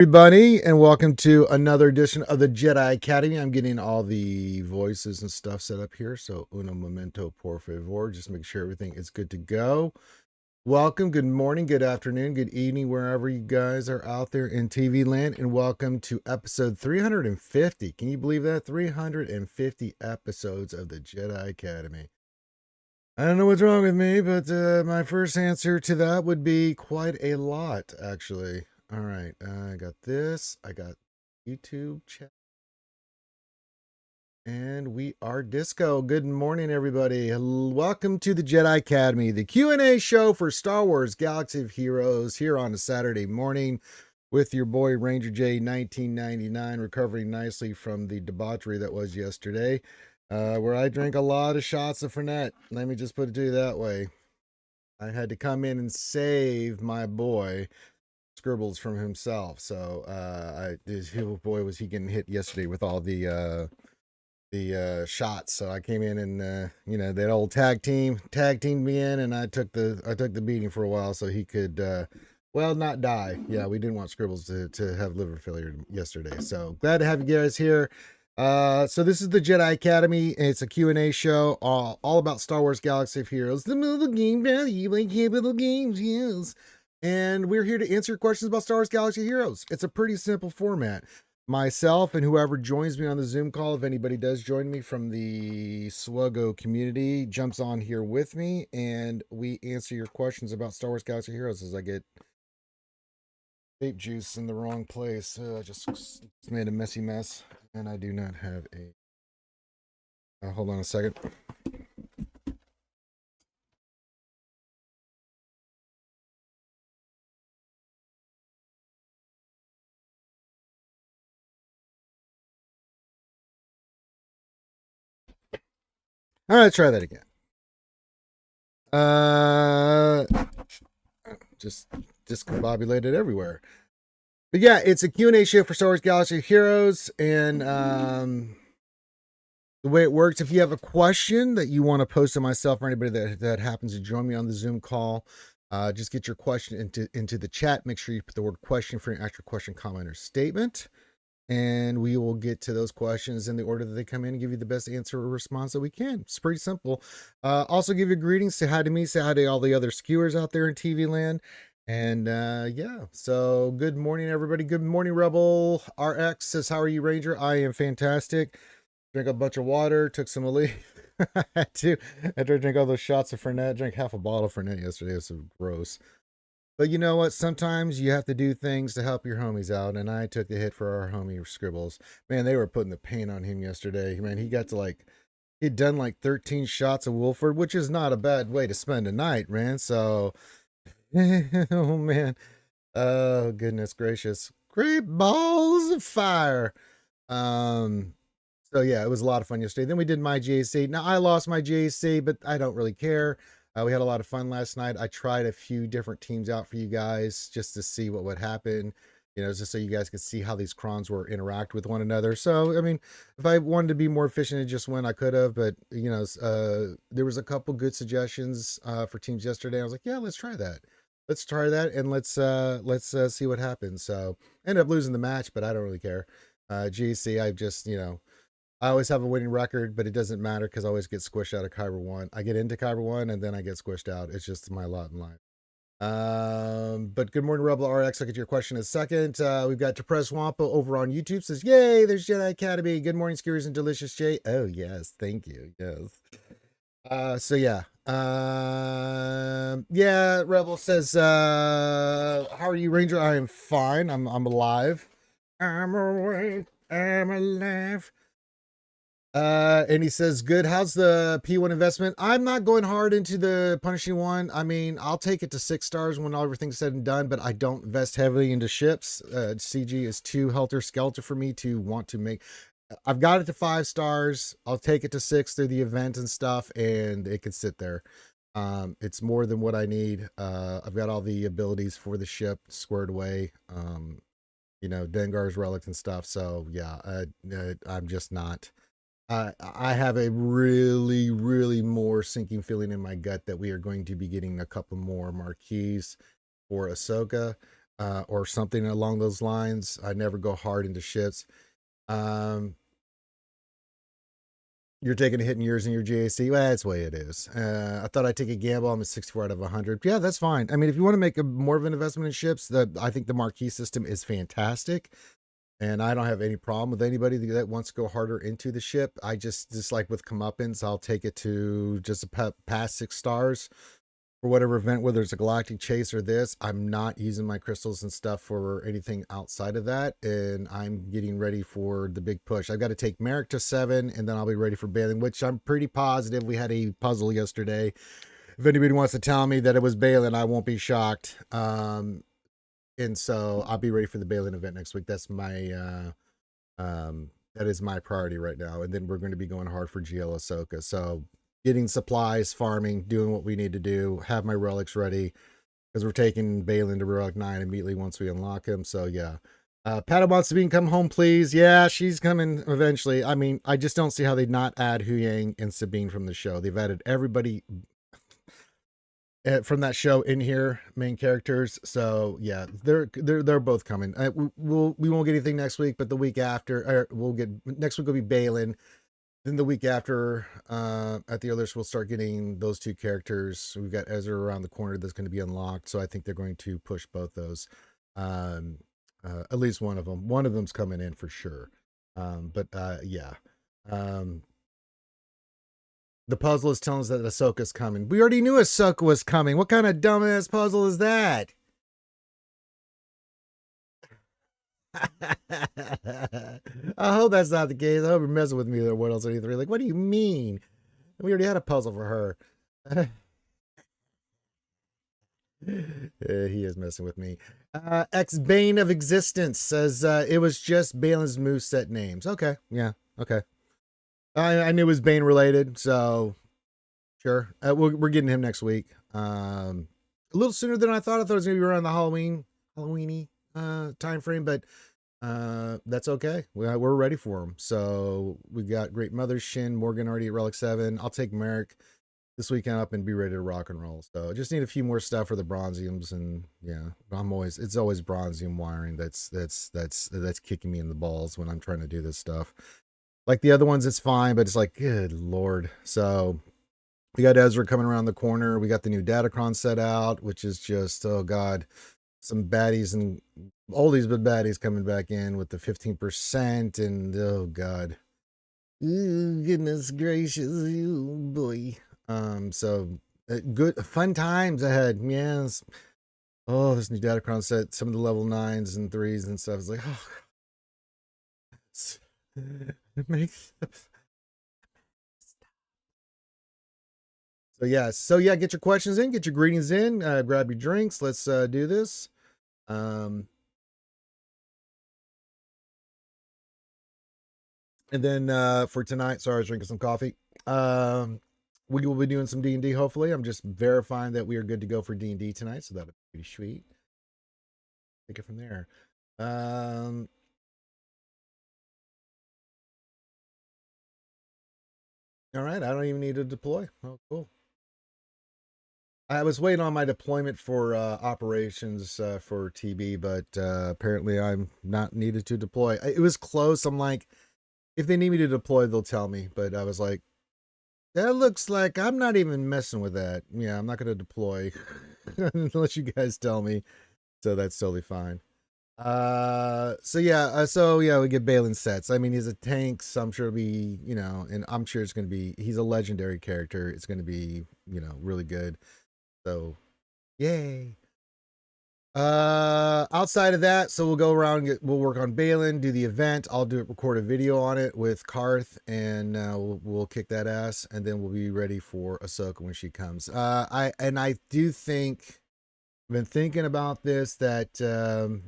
Everybody, and welcome to another edition of the Jedi Academy. I'm getting all the voices and stuff set up here, so uno momento, por favor. Just make sure everything is good to go. Welcome, good morning, good afternoon, good evening, wherever you guys are out there in TV land, and welcome to episode 350. Can you believe that? 350 episodes of the Jedi Academy. I don't know what's wrong with me, but my first answer to that would be quite a lot, actually. All right, I got this. I got YouTube chat, and we are disco. Good morning, everybody. Welcome to the Jedi Academy, the Q&A show for Star Wars Galaxy of Heroes here on a Saturday morning with your boy Ranger J 1999, recovering nicely from the debauchery that was yesterday, where I drank a lot of shots of Fernet. Let me just put it to you that way. I had to come in and save my boy Scribbles from himself. So boy was he getting hit yesterday with all the shots. So I came in and that old tag teamed me in, and I took the beating for a while so he could not die. Yeah, we didn't want Scribbles to have liver failure yesterday. So glad to have you guys here. So this is the Jedi Academy. It's a Q&A show all about Star Wars Galaxy of Heroes, the mobile game value and capital games, yes. And we're here to answer questions about Star Wars Galaxy of Heroes. It's a pretty simple format. Myself and whoever joins me on the Zoom call, if anybody does join me from the SWGOH community, jumps on here with me, and we answer your questions about Star Wars Galaxy of Heroes as I get vape juice in the wrong place. I just made a messy mess, and I do not have a... hold on a second. All right, try that again. Just discombobulated everywhere. But yeah, it's a Q&A show for Star Wars Galaxy of Heroes, and the way it works, if you have a question that you want to post to myself or anybody that happens to join me on the Zoom call, just get your question into the chat. Make sure you put the word question for an actual question, comment, or statement, and we will get to those questions in the order that they come in and give you the best answer or response that we can. It's pretty simple. Also give you greetings, say hi to me, say hi to all the other skewers out there in TV land. And yeah, so good morning, everybody. Good morning, Rebel RX says, how are you, Ranger? I am fantastic. Drank a bunch of water, took some Elite. After I drank all those shots of Fernet, drank half a bottle of Fernet yesterday. It was so gross. But you know what? Sometimes you have to do things to help your homies out, and I took the hit for our homie Scribbles. Man, they were putting the pain on him yesterday. Man, he got to he'd done 13 shots of Wolford, which is not a bad way to spend a night, man. So, oh man, oh goodness gracious, great balls of fire. So yeah, it was a lot of fun yesterday. Then we did my GAC. Now I lost my GAC, but I don't really care. We had a lot of fun last night. I tried a few different teams out for you guys just to see what would happen. Just so you guys could see how these crons were interact with one another. So, I mean, if I wanted to be more efficient and just win, I could have. But, there was a couple good suggestions for teams yesterday. I was like, yeah, let's try that. Let's try that, and let's see what happens. So, ended up losing the match, but I don't really care. GAC, I've just, I always have a winning record, but it doesn't matter because I always get squished out of Kyber 1. I get into Kyber 1 and then I get squished out. It's just my lot in life. But good morning, Rebel RX. I'll get your question in a second. We've got Depressed Wampa over on YouTube. Says, yay, there's Jedi Academy. Good morning, Skewers and Delicious J. Oh, yes. Thank you. Yes. So yeah. Yeah, Rebel says, how are you, Ranger? I am fine. I'm alive. I'm awake. I'm alive. And he says, good. How's the P1 investment? I'm not going hard into the punishing one. I mean, I'll take it to 6 stars when everything's said and done, but I don't invest heavily into ships. CG is too helter-skelter for me to want to make. I've got it to 5 stars. I'll take it to 6 through the event and stuff, and it can sit there. It's more than what I need. I've got all the abilities for the ship squared away. Dengar's relics and stuff. So yeah, I'm just not. I have a really, really more sinking feeling in my gut that we are going to be getting a couple more marquees for Ahsoka. or something along those lines. I never go hard into ships. Um, you're taking a hit in yours and your GAC. Well, that's the way it is. I thought I'd take a gamble. I'm at 64 out of 100. Yeah, that's fine. I mean, if you want to make more of an investment in ships, I think the Marquee system is fantastic. And I don't have any problem with anybody that wants to go harder into the ship. I just like with comeuppance, I'll take it to just past 6 stars for whatever event, whether it's a galactic chase or this. I'm not using my crystals and stuff for anything outside of that, and I'm getting ready for the big push. I've got to take Merrick to 7, and then I'll be ready for Balin, which I'm pretty positive. We had a puzzle yesterday. If anybody wants to tell me that it was Balin, I won't be shocked. And so I'll be ready for the Balin event next week. That's my that is my priority right now. And then we're going to be going hard for GL Ahsoka. So getting supplies, farming, doing what we need to do, have my relics ready, because we're taking Balin to Relic 9 immediately once we unlock him. So yeah. Padawan Sabine, come home, please. Yeah, she's coming eventually. I mean, I just don't see how they'd not add Huyang and Sabine from the show. They've added everybody from that show in here, main characters. So yeah, they're both coming. We won't get anything next week, but the week after, we'll get, next week will be Balin. Then the week after, at the others, we'll start getting those 2 characters. We've got Ezra around the corner that's going to be unlocked. So I think they're going to push both those. At least one of them. One of them's coming in for sure. Yeah. The puzzle is telling us that Ahsoka's coming. We already knew Ahsoka was coming. What kind of dumbass puzzle is that? I hope that's not the case. I hope you're messing with me there, what else 83. Like, what do you mean? We already had a puzzle for her. He is messing with me. X Bane of Existence says it was just Balin's moveset names. Okay, yeah, okay. I knew it was Bane related, so sure. We're getting him next week. A little sooner than I thought. I thought it was gonna be around the Halloweeny time frame, but that's okay. We're ready for him. So we got Great Mother Shin, Morgan already at Relic 7. I'll take Merrick this weekend up and be ready to rock and roll. So just need a few more stuff for the bronziums, and yeah, it's always bronzium wiring that's kicking me in the balls when I'm trying to do this stuff. Like the other ones, it's fine, but it's like, good Lord. So we got Ezra coming around the corner. We got the new Datacron set out, which is just, oh God, some baddies and oldies but baddies coming back in with the 15%, and oh God. Ooh, goodness gracious, oh boy. So good fun times ahead. Yes. Oh, this new Datacron set, some of the level 9s and 3s and stuff. It's like, oh, it makes so yeah, get your questions in, get your greetings in, grab your drinks. Let's do this. And then for tonight, sorry, I was drinking some coffee. We will be doing some D&D, hopefully. I'm just verifying that we are good to go for D&D tonight, so that'll be pretty sweet. Take it from there. All right, I don't even need to deploy. Oh, cool. I was waiting on my deployment for operations for TB, but apparently I'm not needed to deploy. It was close. I'm like, if they need me to deploy, they'll tell me. But I was like, that looks like I'm not even messing with that. Yeah, I'm not going to deploy unless you guys tell me. So that's totally fine. So yeah, we get Balin sets. I mean, he's a tank, so I'm sure it'll be, and I'm sure it's going to be, he's a legendary character. It's going to be, really good. So, yay. Outside of that, so we'll go around and we'll work on Balin, do the event. I'll record a video on it with Karth, and we'll kick that ass, and then we'll be ready for Ahsoka when she comes. I do think, I've been thinking about this, that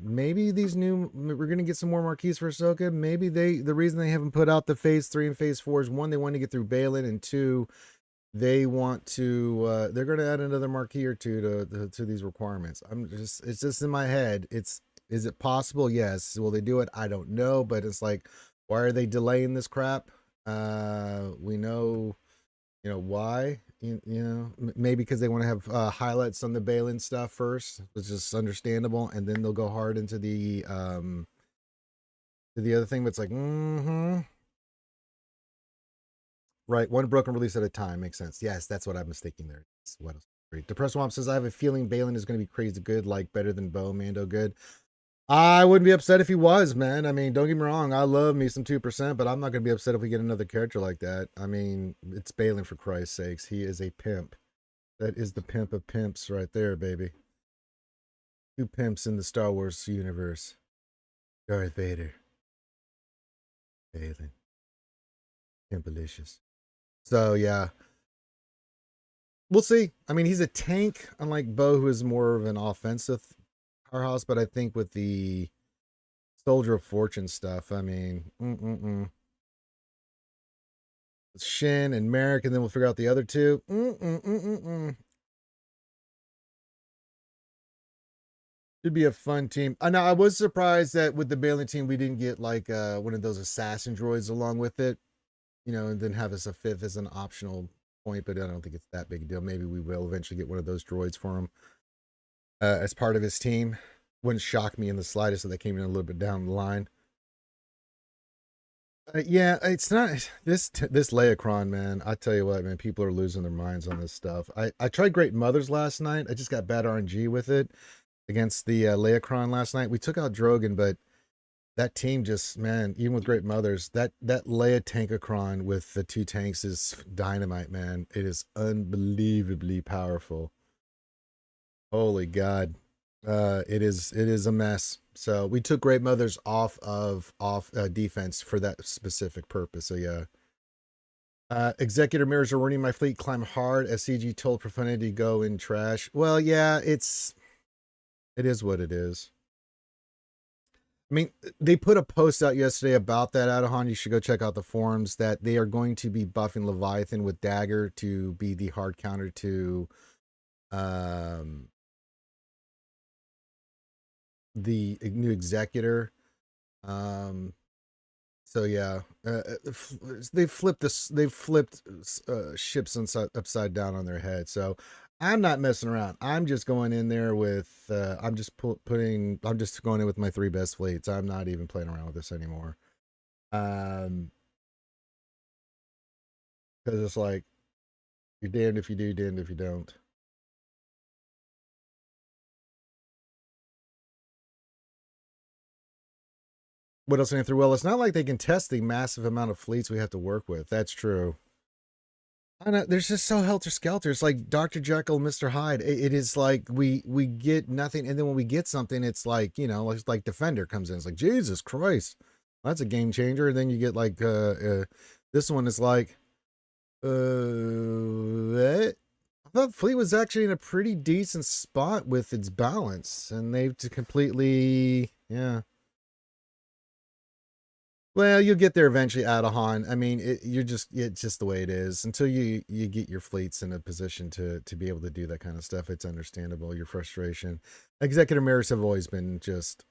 maybe we're gonna get some more marquees for Ahsoka. Maybe the reason they haven't put out the phase 3 and phase 4 is, 1, they want to get through Balin, and 2, they want to they're going to add another marquee or 2 to these requirements. It's just in my head. Is it possible? Yes. Will they do it? I don't know, but it's like, why are they delaying this crap? We know why. You know, maybe because they want to have highlights on the Balin stuff first, which is understandable, and then they'll go hard into the other thing. But it's like, right, one broken release at a time makes sense. Yes, that's what I'm mistaking there. That's what else? Depressed Womp says, I have a feeling Balin is going to be crazy good, like better than Bo Mando good. I wouldn't be upset if he was, man. I mean, don't get me wrong. I love me some 2%, but I'm not going to be upset if we get another character like that. I mean, it's Balin for Christ's sakes. He is a pimp. That is the pimp of pimps right there, baby. Two pimps in the Star Wars universe. Darth Vader. Balin. Pimpalicious. So, yeah. We'll see. I mean, he's a tank, unlike Bo, who is more of an offensive powerhouse, but I think with the Soldier of Fortune stuff, I mean, Shin and Merrick, and then we'll figure out the other two. Should be a fun team. I know I was surprised that with the Balin team, we didn't get like one of those assassin droids along with it, you know, and then have us a fifth as an optional point, but I don't think it's that big a deal. Maybe we will eventually get one of those droids for him as part of his team. Wouldn't shock me in the slightest if they came in a little bit down the line. Yeah, it's not this Leocron, man. I tell you what, man, people are losing their minds on this stuff. I tried Great Mothers last night. I just got bad RNG with it against the Leocron last night. We took out Drogon, but that team just, man, even with Great Mothers, that Leia Tankacron with the two tanks is dynamite, man. It is unbelievably powerful. Holy God. It is a mess. So we took Great Mothers off defense for that specific purpose. So yeah. Executor mirrors are ruining my fleet. Climb hard. SCG told profanity go in trash. Well, yeah, it is what it is. I mean, they put a post out yesterday about that, Adahan. You should go check out the forums that they are going to be buffing Leviathan with Dagger to be the hard counter to the new Executor. So yeah, they flipped ships upside down on their head. So I'm not messing around. I'm just going in there with I'm just going in with my three best fleets. I'm not even playing around with this anymore. Because it's like you're damned if you do, damned if you don't. What else went through? Well, it's not like they can test the massive amount of fleets we have to work with. That's true. I know there's just so helter skelter. It's like Dr. Jekyll, Mr. Hyde. It is like we get nothing, and then when we get something, it's like, you know, it's like Defender comes in. It's like, Jesus Christ, that's a game changer. And then you get like this one is like I thought Fleet was actually in a pretty decent spot with its balance, and they've completely, yeah. Well, you'll get there eventually, Adahan. I mean, it's just the way it is. Until you get your fleets in a position to be able to do that kind of stuff, it's understandable, your frustration. Executive mirrors have always been just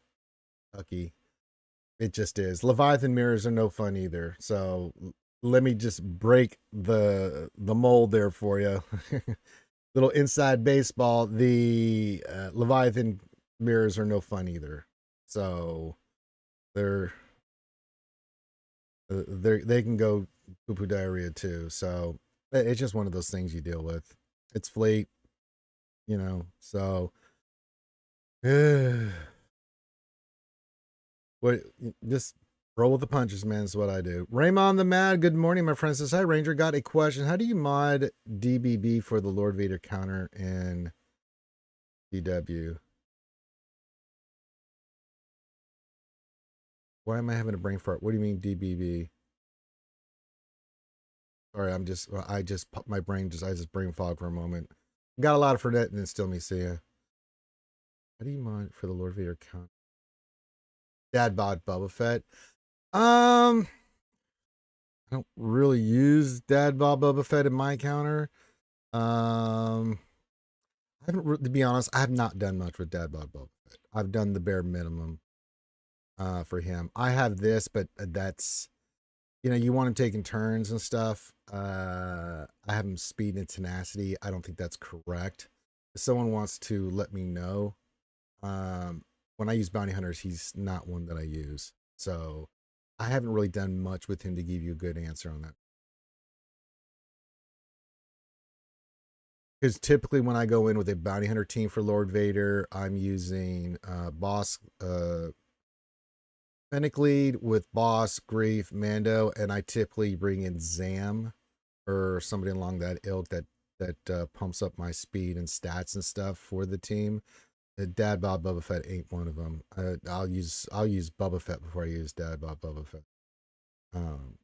sucky. It just is. Leviathan mirrors are no fun either. So let me just break the mold there for you. Little inside baseball. The Leviathan mirrors are no fun either. So they can go poo-poo diarrhea too. So it's just one of those things you deal with. It's fleet, you know. So what? Just roll with the punches, man. Is what I do. Raymond the Mad. Good morning, my friend. Says, hi, Ranger. Got a question. How do you mod DBB for the Lord Vader counter in DW? Why am I having a brain fart? What do you mean DBB? Sorry, I just brain fog for a moment. Got a lot of Fernet and then still me see ya. How do you mod for the Lord Vader count? Dad bod Boba Fett. I don't really use Dad bod Boba Fett in my counter. I haven't, to be honest, I have not done much with Dad bod Boba Fett. I've done the bare minimum for him. I have this, but that's you want him taking turns and stuff. I have him speed and tenacity. I don't think that's correct. If someone wants to let me know, when I use bounty hunters, he's not one that I use. So I haven't really done much with him to give you a good answer on that. Because typically when I go in with a bounty hunter team for Lord Vader, I'm using boss Fennec lead with boss, Grief, Mando, and I typically bring in Zam or somebody along that ilk that pumps up my speed and stats and stuff for the team. Dad Bob Boba Fett ain't one of them. I'll use Boba Fett before I use Dad Bob Boba Fett. Um,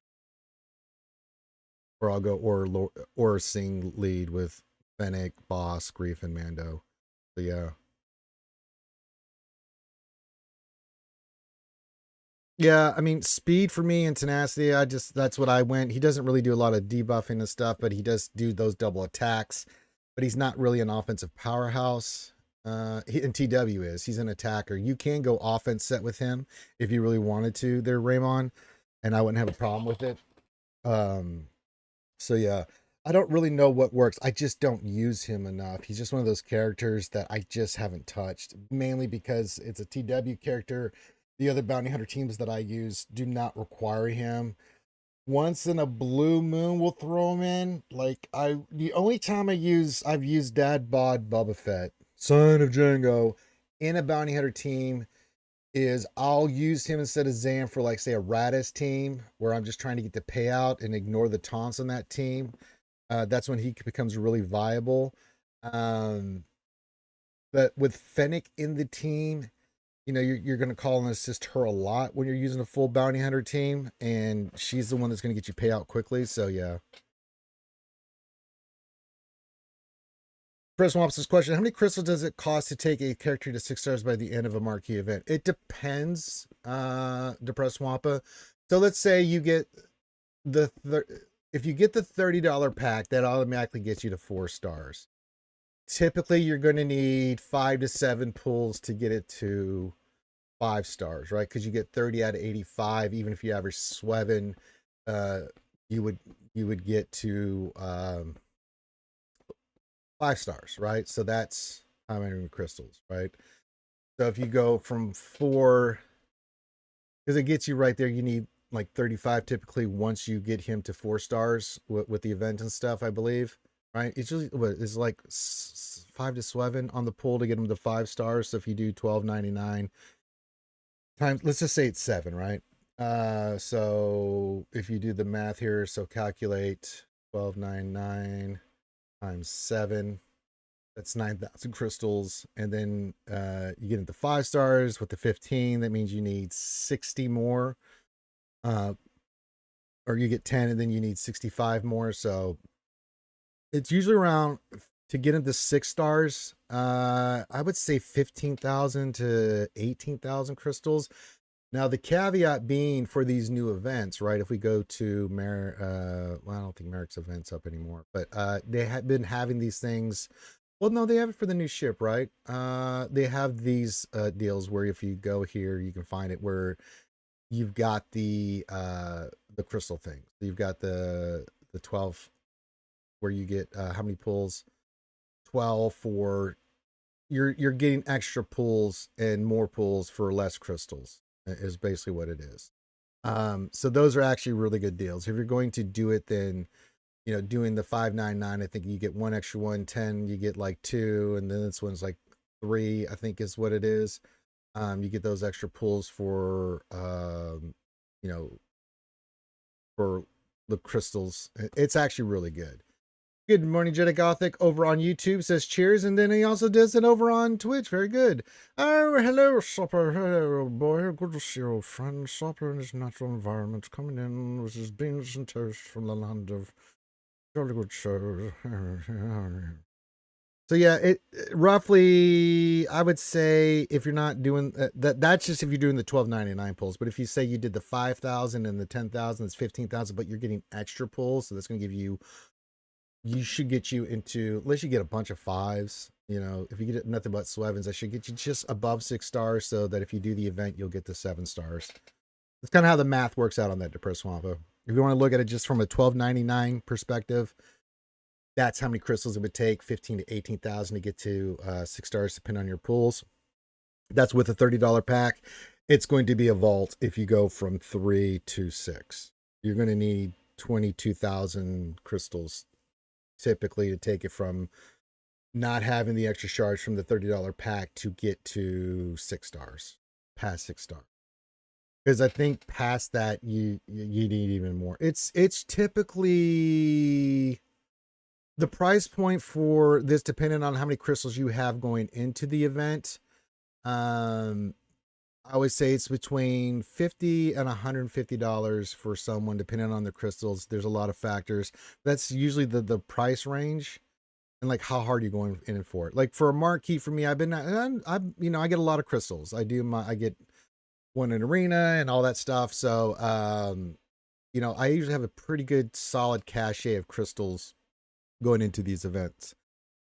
or I'll go or sing lead with Fennec, Boss, Grief, and Mando. So yeah. Yeah, I mean, speed for me and tenacity, that's what I went. He doesn't really do a lot of debuffing and stuff, but he does do those double attacks. But he's not really an offensive powerhouse. And TW is. He's an attacker. You can go offense set with him if you really wanted to there, Raymond, and I wouldn't have a problem with it. So yeah, I don't really know what works. I just don't use him enough. He's just one of those characters that I just haven't touched, mainly because it's a TW character. The other bounty hunter teams that I use do not require him. Once in a blue moon, we'll throw him in. The only time I've used Dad Bod Boba Fett, son of Django, in a bounty hunter team is I'll use him instead of Zam for like say a Radis team where I'm just trying to get the payout and ignore the taunts on that team. That's when he becomes really viable. Um, but with Fennec in the team, you're going to call and assist her a lot when you're using a full bounty hunter team, and she's the one that's going to get you payout quickly. So yeah. Chris Wamps' question: how many crystals does it cost to take a character to 6 stars by the end of a marquee event? It depends, Depressed Wampa. So let's say you get if you get the $30 pack, that automatically gets you to 4 stars. Typically, you're going to need 5 to 7 pulls to get it to 5 stars, right? Because you get 30 out of 85. Even if you average 7, you would get to 5 stars, right? So that's how many crystals, right? So if you go from 4, because it gets you right there, you need like 35 typically once you get him to 4 stars with the event and stuff, I believe, right? It's usually it's like 5 to 7 on the pull to get him to 5 stars. So if you do 12.99 times, let's just say it's 7, right? So if you do the math here, so calculate 12.99 times 7, that's 9,000 crystals. And then you get into 5 stars with the 15. That means you need 60 more. Or you get 10 and then you need 65 more. So it's usually around, to get into 6 stars, I would say 15,000 to 18,000 crystals. Now, the caveat being for these new events, right? If we go to well, I don't think Merrick's event's up anymore, but they have been having these things. Well, no, they have it for the new ship, right? They have these deals where if you go here, you can find it where you've got the crystal thing. You've got the 12 where you get how many pulls? 12 for you're getting extra pulls and more pulls for less crystals is basically what it is. So those are actually really good deals. If you're going to do it, then doing the 599, I think you get 1 extra 1, 10, you get like 2, and then this one's like 3, I think is what it is. You get those extra pulls for for the crystals. It's actually really good. Good morning, Jedi Gothic over on YouTube says cheers, and then he also does it over on Twitch. Very good. Oh, hello, Supper. Hello, boy. Good to see you, old friend. Supper in his natural environment, coming in with his beans and toast from the land of jolly good shows. So yeah, it roughly, I would say, if you're not doing that's just if you're doing the 12.99 pulls. But if you say you did the 5,000 and the 10,000, it's 15,000, but you're getting extra pulls, so that's going to give you should get you into, unless you get a bunch of 5s, if you get nothing but SWGOHs, that should get you just above 6 stars, so that if you do the event, you'll get to 7 stars. That's kind of how the math works out on that, Depressed Wampa. If you want to look at it just from a $12.99 perspective, that's how many crystals it would take, 15 to 18,000 to get to 6 stars, depending on your pools. That's with a $30 pack. It's going to be a vault if you go from 3 to 6. You're going to need 22,000 crystals typically to take it from not having the extra shards from the $30 pack to get to 6 stars, past 6 stars. Because I think past that you need even more. It's typically the price point for this, depending on how many crystals you have going into the event. I always say it's between $50 and $150 for someone, depending on the crystals. There's a lot of factors. That's usually the price range, and like how hard you're going in for it. Like for a marquee, for me, I get a lot of crystals. I get one in arena and all that stuff. So, I usually have a pretty good solid cache of crystals going into these events.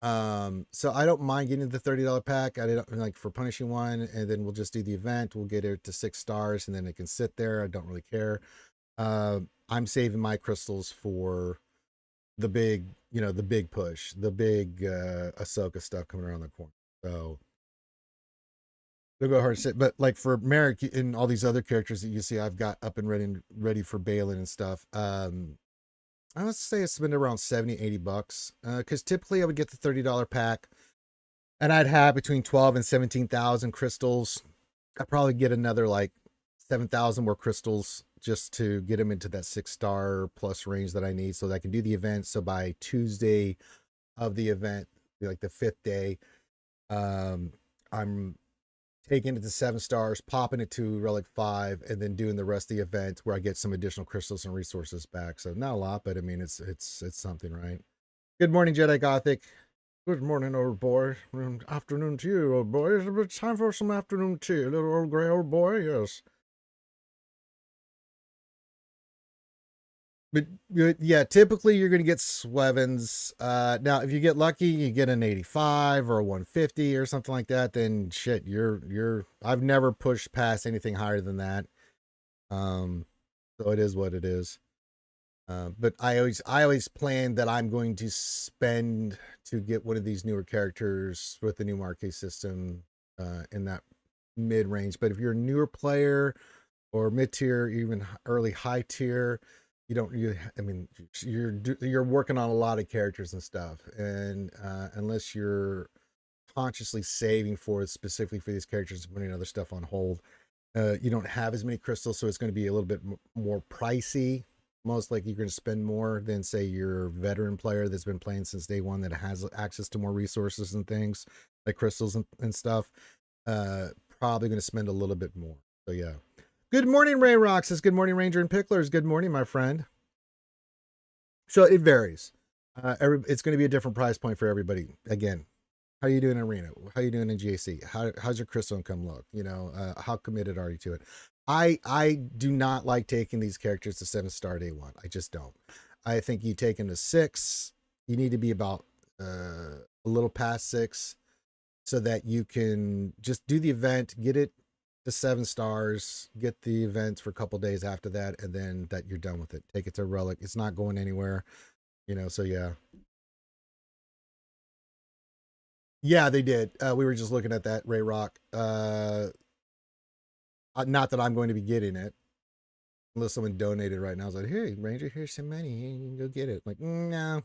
So I don't mind getting the $30 pack. I don't like for punishing one, and then we'll just do the event. We'll get it to 6 stars, and then it can sit there. I don't really care. I'm saving my crystals for the big push, the big Ahsoka stuff coming around the corner. So they'll go hard to sit. But like for Merrick and all these other characters that you see, I've got up and ready for Balin and stuff. I would say I spend around $70-$80 because typically I would get the $30 pack and I'd have between 12 and 17,000 crystals. I'd probably get another like 7,000 more crystals just to get them into that 6-star plus range that I need so that I can do the event. So by Tuesday of the event, like the 5th day, I'm taking it to 7 stars, popping it to Relic 5, and then doing the rest of the event where I get some additional crystals and resources back. So not a lot, but I mean, it's something, right? Good morning, Jedi Gothic. Good morning, old boy. Afternoon to you, old boy. It's time for some afternoon tea, little old gray old boy. Yes. But yeah, typically you're going to get Swevens. Now, if you get lucky, you get an 85 or a 150 or something like that. Then shit, I've never pushed past anything higher than that. So it is what it is. But I always plan that I'm going to spend to get one of these newer characters with the new marquee system in that mid range. But if you're a newer player or mid tier, even early high tier, you're working on a lot of characters and stuff, and unless you're consciously saving for it specifically for these characters and putting other stuff on hold, you don't have as many crystals, so it's going to be a little bit more pricey. Most likely you're going to spend more than say your veteran player that's been playing since day one that has access to more resources and things like crystals and stuff. Probably going to spend a little bit more. So yeah. Good morning, Ray Rock says, good morning, Ranger and Picklers. Good morning, my friend. So it varies. It's going to be a different price point for everybody. Again, how you doing in Arena? How you doing in GAC? How's your crystal income look? How committed are you to it? I do not like taking these characters to 7-star day one. I just don't. I think you take them to 6. You need to be about a little past 6 so that you can just do the event, get it to 7 stars, get the event for a couple days after that, and then that you're done with it. Take it to Relic. It's not going anywhere, so yeah. Yeah, they did. We were just looking at that, Ray Rock. Not that I'm going to be getting it unless someone donated right now. I was like, hey, Ranger, here's some money. You can go get it. Like, no.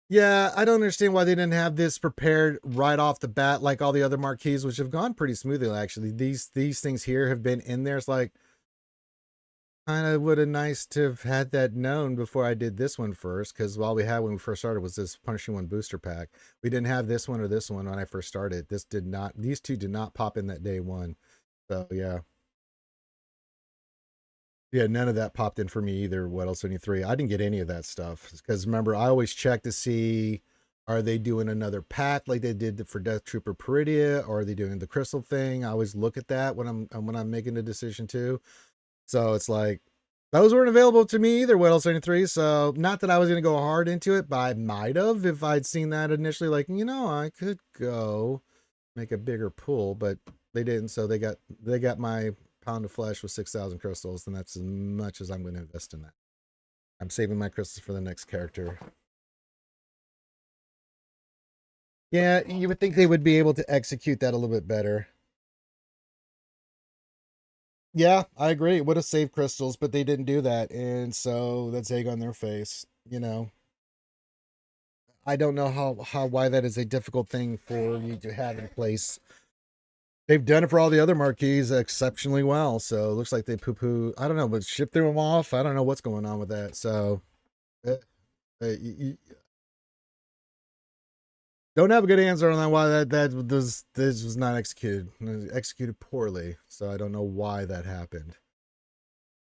Yeah, I don't understand why they didn't have this prepared right off the bat like all the other marquees, which have gone pretty smoothly, actually. These things here have been in there. It's like, kind of would have nice to have had that known before I did this one first, because all we had when we first started was this Punishing One booster pack. We didn't have this one or this one when I first started. These two did not pop in that day one. So yeah. Yeah, none of that popped in for me either. What else? 23. I didn't get any of that stuff because remember, I always check to see, are they doing another pack like they did for Death Trooper Peridia, or are they doing the crystal thing? I always look at that when I'm making a decision too. So it's like those weren't available to me either. What else? 23. So not that I was going to go hard into it, but I might have if I'd seen that initially. Like, I could go. make a bigger pool, but they didn't. So they got my pound of flesh with 6,000 crystals, and that's as much as I'm going to invest in that. I'm saving my crystals for the next character. Yeah, you would think they would be able to execute that a little bit better. Yeah, I agree. It would have saved crystals, but they didn't do that, and so that's egg on their face. You know, I don't know how why that is a difficult thing for you to have in place. They've done it for all the other marquees exceptionally well, so it looks like they poo poo. I don't know, but ship threw them off. I don't know what's going on with that. So, uh, you don't have a good answer on that. Why that was this was not executed. It was executed poorly. So I don't know why that happened.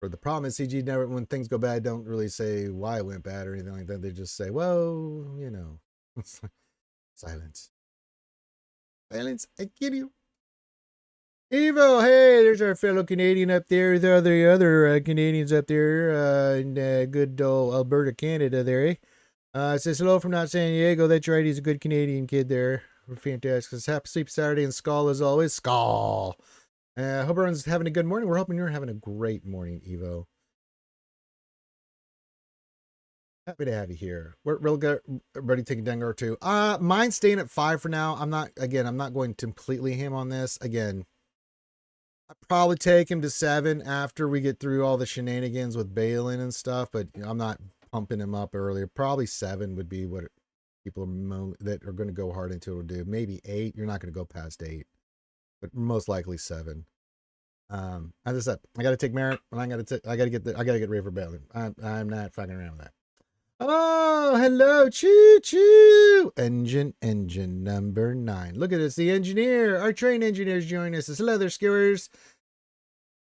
Or the problem is CG never, when things go bad, don't really say why it went bad or anything like that. They just say, well, you know, it's like silence. Silence. I get you. Evo, hey, there's our fellow Canadian up there. The other Canadians up there in good old Alberta, Canada there, eh? Says hello from not San Diego. That's right, he's a good Canadian kid there. We're fantastic. Happy Sleep Saturday and Skull as always. Skull. Hope everyone's having a good morning. We're hoping you're having a great morning, Evo. Happy to have you here. We're real good. Ready to take a Dengar too. Mine's staying at 5 for now. I'm not going completely ham on this. Again, I'd probably take him to 7 after we get through all the shenanigans with Balin and stuff, but I'm not pumping him up earlier. Probably 7 would be what people that are going to go hard into will do. Maybe 8. You're not going to go past 8, but most likely 7. As I said, I got to take Merritt, and I got to get ready for Balin. I'm not fucking around with that. Oh, hello, choo choo. Engine number 9. Look at this, the engineer. Our train engineers join us. It's leather skewers.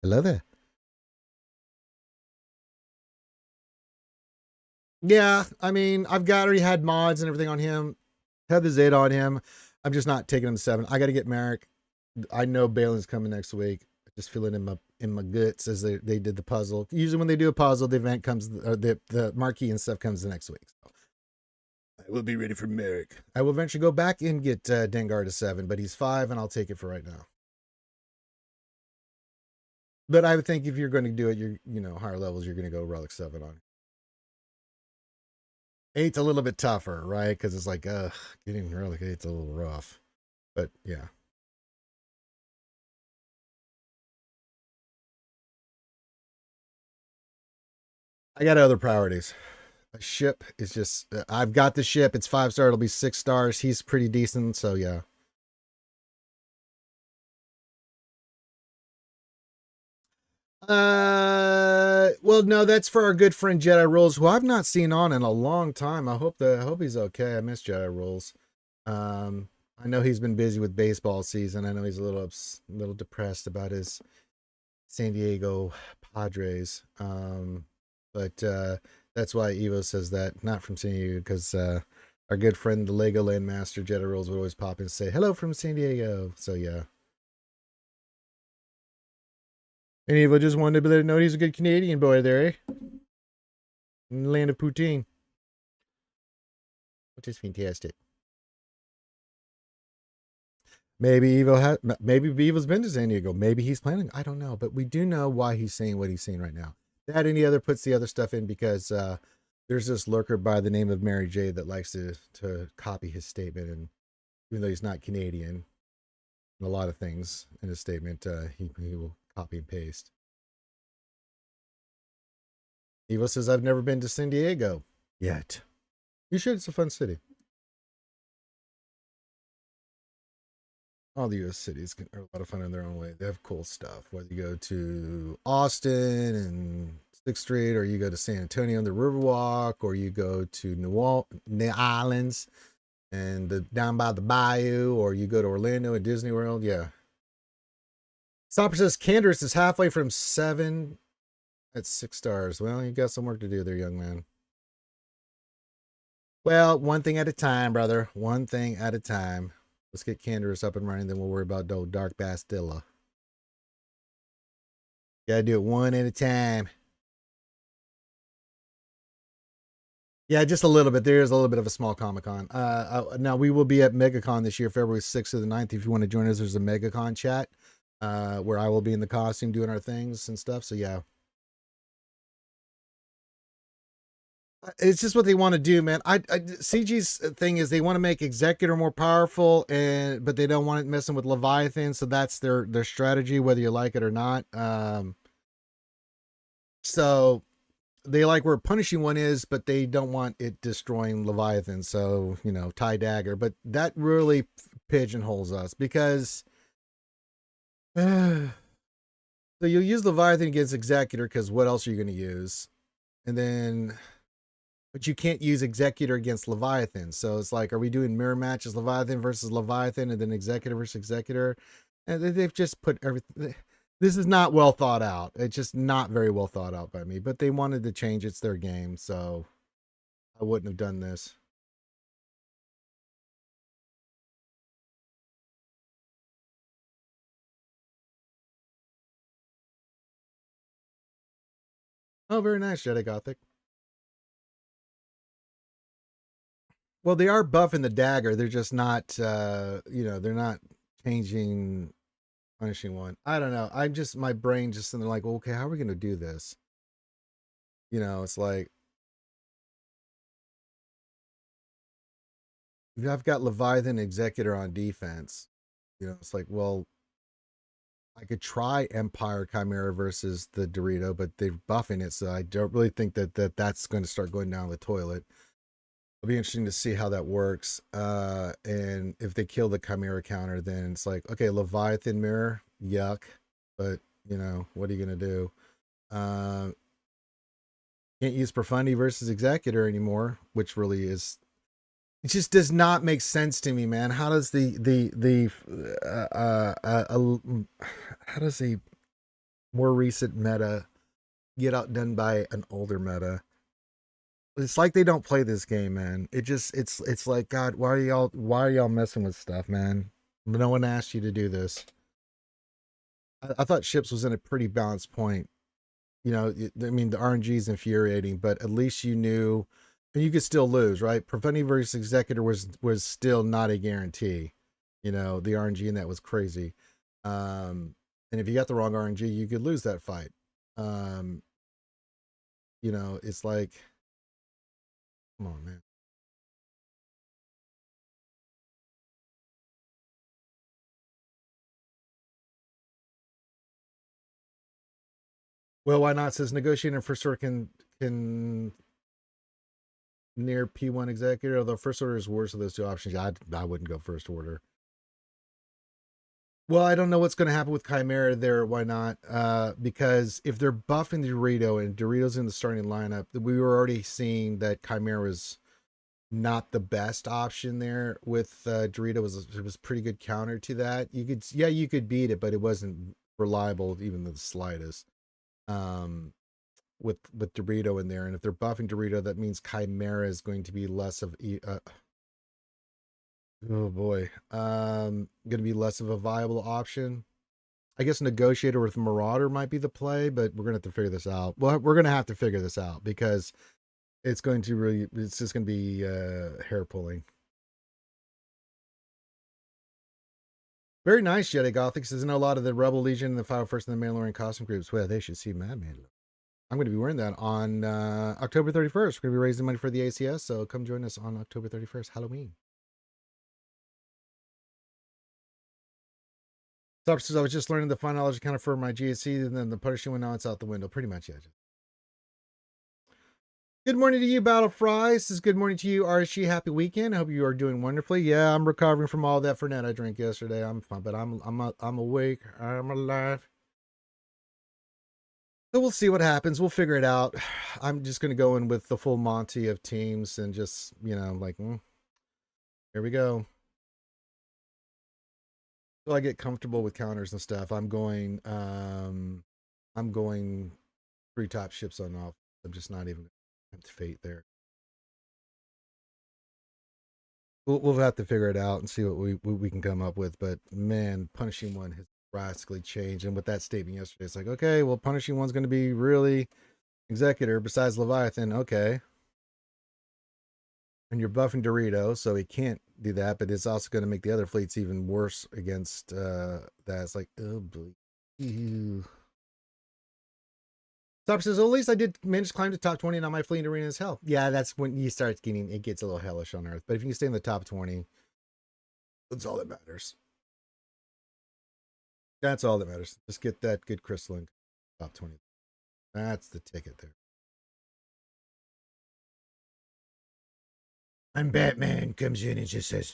Hello there. Yeah, I mean, I've already had mods and everything on him. Had the Zeta on him. I'm just not taking him to 7. I got to get Merrick. I know Balin's coming next week. Just feeling in my guts as they did the puzzle. Usually when they do a puzzle, the event comes, or the marquee and stuff comes the next week. So I will be ready for Merrick. I will eventually go back and get Dengar to 7, but he's 5, and I'll take it for right now. But I would think if you're going to do it, higher levels, you're going to go Relic 7 on. 8's a little bit tougher, right? Because it's like, getting Relic 8's a little rough. But yeah. I got other priorities. A ship is just, I've got the ship. It's 5-star. It'll be 6 stars. He's pretty decent. So yeah. Well, no, that's for our good friend Jedi Rules, who I've not seen on in a long time. I hope he's okay. I miss Jedi Rules. I know he's been busy with baseball season. I know he's a little depressed about his San Diego Padres. But that's why Evo says that, not from San Diego, because our good friend the Legoland Master Jedi Rules would always pop in and say hello from San Diego. So yeah. And Evo just wanted to let him know he's a good Canadian boy there, eh? In the land of poutine. Which is fantastic. Maybe Evo's been to San Diego. Maybe he's planning. I don't know. But we do know why he's saying what he's saying right now. That and the other puts the other stuff in because there's this lurker by the name of Mary J that likes to copy his statement. And even though he's not Canadian, a lot of things in his statement, he will copy and paste. Evo says, I've never been to San Diego yet. You should. It's a fun city. All the U.S. cities are a lot of fun in their own way. They have cool stuff. Whether you go to Austin and 6th Street, or you go to San Antonio on the Riverwalk, or you go to New Orleans and down by the bayou, or you go to Orlando at Disney World. Yeah. Stopper says Candace is halfway from 7 at 6 stars. Well, you got some work to do there, young man. Well, one thing at a time, brother. One thing at a time. Let's get Candace up and running, then we'll worry about Dark Bastilla. Gotta do it one at a time. Yeah, just a little bit. There is a little bit of a small Comic Con. Now we will be at MegaCon this year, February 6th to the 9th. If you want to join us, there's a MegaCon chat where I will be in the costume doing our things and stuff. So yeah, it's just what they want to do, man. CG's thing is they want to make Executor more powerful, and but they don't want it messing with Leviathan. So that's their strategy, whether you like it or not. So they like where Punishing One is, but they don't want it destroying Leviathan. So, tie dagger. But that really pigeonholes us because so you'll use Leviathan against Executor because what else are you going to use? And then, but you can't use Executor against Leviathan. So it's like, are we doing mirror matches, Leviathan versus Leviathan, and then Executor versus Executor? And they've just put everything. This is not well thought out. It's just not very well thought out by me. But they wanted to change. It's their game, so I wouldn't have done this. Oh, very nice, Jedi Gothic. Well, they are buffing the dagger. They're just not, they're not changing Punishing One. I don't know. I'm just, my brain just in there like, well, okay, how are we going to do this? It's like, I've got Leviathan Executor on defense. It's like, well, I could try Empire Chimera versus the Dorito, but they're buffing it, so I don't really think that's going to start going down the toilet. It'll be interesting to see how that works. And if they kill the Chimera counter, then it's like, okay, Leviathan Mirror, yuck. But, what are you going to do? Uh, can't use Profundity versus Executor anymore, which really is. It just does not make sense to me, man. How does how does a more recent meta get outdone by an older meta? It's like they don't play this game, man. It's like, God, why are y'all messing with stuff, man? No one asked you to do this. I thought Ships was in a pretty balanced point. I mean, the RNG is infuriating, but at least you knew, and you could still lose, right? Preventing versus Executor was still not a guarantee. The RNG in that was crazy. And if you got the wrong RNG, you could lose that fight. Um, it's like, come on, man. Well, why not? Says negotiating first order can near P1 executor, although first order is worse of those two options. I wouldn't go first order. Well, I don't know what's going to happen with Chimera there. Why not? Because if they're buffing Dorito and Dorito's in the starting lineup, we were already seeing that Chimera was not the best option there. With Dorito was pretty good counter to that. You could beat it, but it wasn't reliable even the slightest. Um, with Dorito in there, and if they're buffing Dorito, that means Chimera is going to be less of oh boy, going to be less of a viable option. I guess Negotiator with Marauder might be the play, but we're gonna have to figure this out. Well, we're gonna have to figure this out because it's just gonna be hair pulling. Very nice, Jedi Gothic says, I know a lot of the Rebel Legion and the 501st and the Mandalorian costume groups. Well, they should see Madman. I'm going to be wearing that on October 31st. We're going to be raising money for the ACS, so come join us on October 31st, Halloween. So I was just learning the final knowledge account for my GSC, and then the punishing one, now it's out the window. Pretty much, yeah. Good morning to you, Battle Fries. This is good morning to you, RSG. Happy weekend. I hope you are doing wonderfully. Yeah, I'm recovering from all that Fernet I drank yesterday. I'm fine, but I'm awake. I'm alive. So we'll see what happens. We'll figure it out. I'm just going to go in with the full Monty of teams and just, like, here we go. So I get comfortable with counters and stuff. I'm going 3 top ships on off. I'm just not even to fate there. We'll have to figure it out and see what we can come up with. But man, punishing one has drastically changed. And with that statement yesterday, it's like, okay, well, punishing one's going to be really executor besides Leviathan. Okay. And you're buffing Dorito, so he can't do that, but it's also going to make the other fleets even worse against that. It's like, oh boy. Ew. Top says, well, at least I did manage to climb to top 20 and on my fleet arena is hell. Yeah, that's when you start getting, it gets a little hellish on Earth. But if you can stay in the top 20, that's all that matters. That's all that matters. Just get that good crystalline top 20. That's the ticket there. And Batman comes in and just says,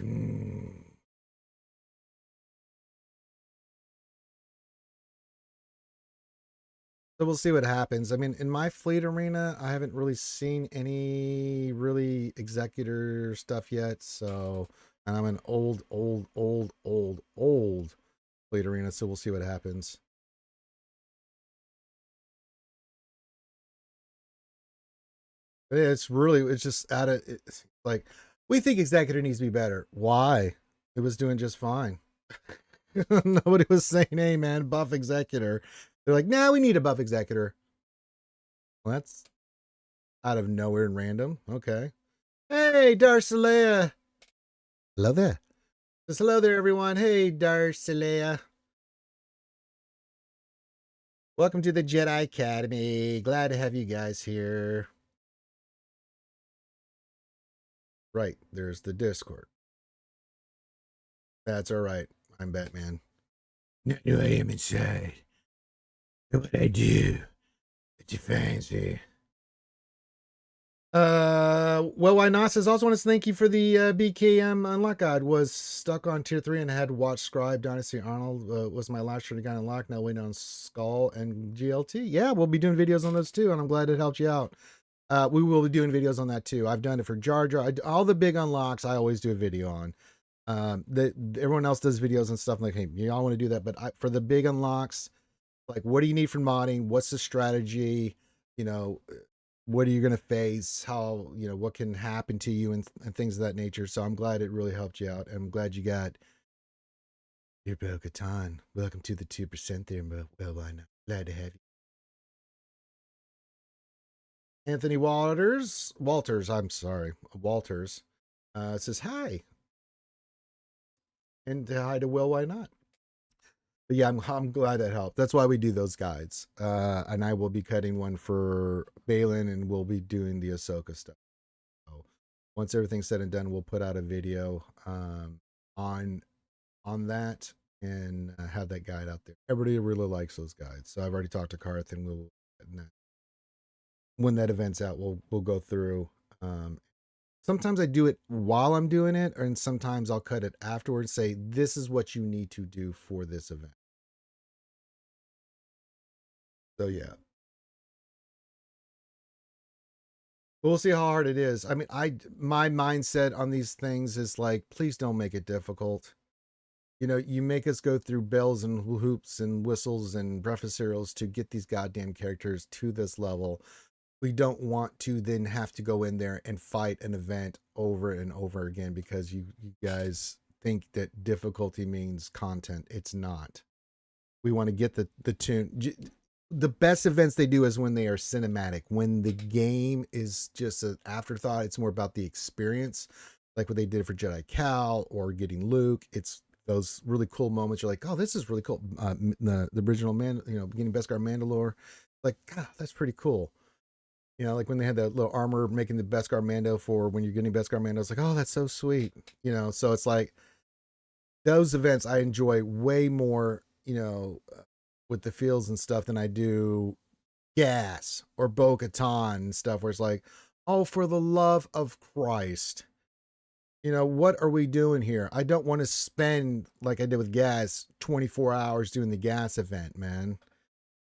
So we'll see what happens. I mean, in my fleet arena, I haven't really seen any really executor stuff yet. So, and I'm an old fleet arena. So we'll see what happens. But it's just out of, it's like, we think executor needs to be better. Why? It was doing just fine. Nobody was saying, hey man, buff executor. They're like, nah, we need a buff executor. Well, that's out of nowhere and random. Okay. Hey, Darcelea. Hello there. Just hello there, everyone. Hey, Darcelea. Welcome to the Jedi Academy. Glad to have you guys here. Right, there's the Discord. That's all right. I'm Batman. Not who I am inside. What I do. What you fancy. Well, why not? Says also want to thank you for the BKM unlock guide. Was stuck on tier 3 and had watched Scribe Dynasty Arnold. Was my last year to get unlocked. Now waiting on Skull and GLT. Yeah, we'll be doing videos on those too, and I'm glad it helped you out. We will be doing videos on that too. I've done it for Jar Jar. All the big unlocks, I always do a video on. Everyone else does videos and stuff. I'm like, hey, you all want to do that, but for the big unlocks, like, what do you need for modding? What's the strategy? You know, what are you going to face? How, you know, what can happen to you and things of that nature. So I'm glad it really helped you out. I'm glad you got your Bo-Katan. Welcome to the 2% there, well, why not? Glad to have you. Anthony Walters, I'm sorry, Walters, says hi. And hi to Will, why not? But yeah, I'm glad that helped. That's why we do those guides. And I will be cutting one for Balin, and we'll be doing the Ahsoka stuff. So once everything's said and done, we'll put out a video on that and have that guide out there. Everybody really likes those guides. So I've already talked to Karth, and we'll when that event's out, we'll go through. Sometimes I do it while I'm doing it, and sometimes I'll cut it afterwards. Say this is what you need to do for this event. So yeah, we'll see how hard it is. I mean, my mindset on these things is like, please don't make it difficult. You know, you make us go through bells and hoops and whistles and breakfast cereals to get these goddamn characters to this level. We don't want to then have to go in there and fight an event over and over again because you guys think that difficulty means content. It's not. We want to get the tune. The best events they do is when they are cinematic, when the game is just an afterthought. It's more about the experience, like what they did for Jedi Cal or getting Luke. It's those really cool moments. You're like, oh, this is really cool. The original man, you know, getting Beskar Mandalore, like, God, that's pretty cool. You know, like when they had that little armor making the Beskar Mando for when you're getting Beskar Mando, it's like, oh, that's so sweet. You know, so it's like those events I enjoy way more, you know, with the feels and stuff than I do Gas or Bo-Katan and stuff where it's like, oh, for the love of Christ. You know, what are we doing here? I don't want to spend, like I did with Gas, 24 hours doing the Gas event, man.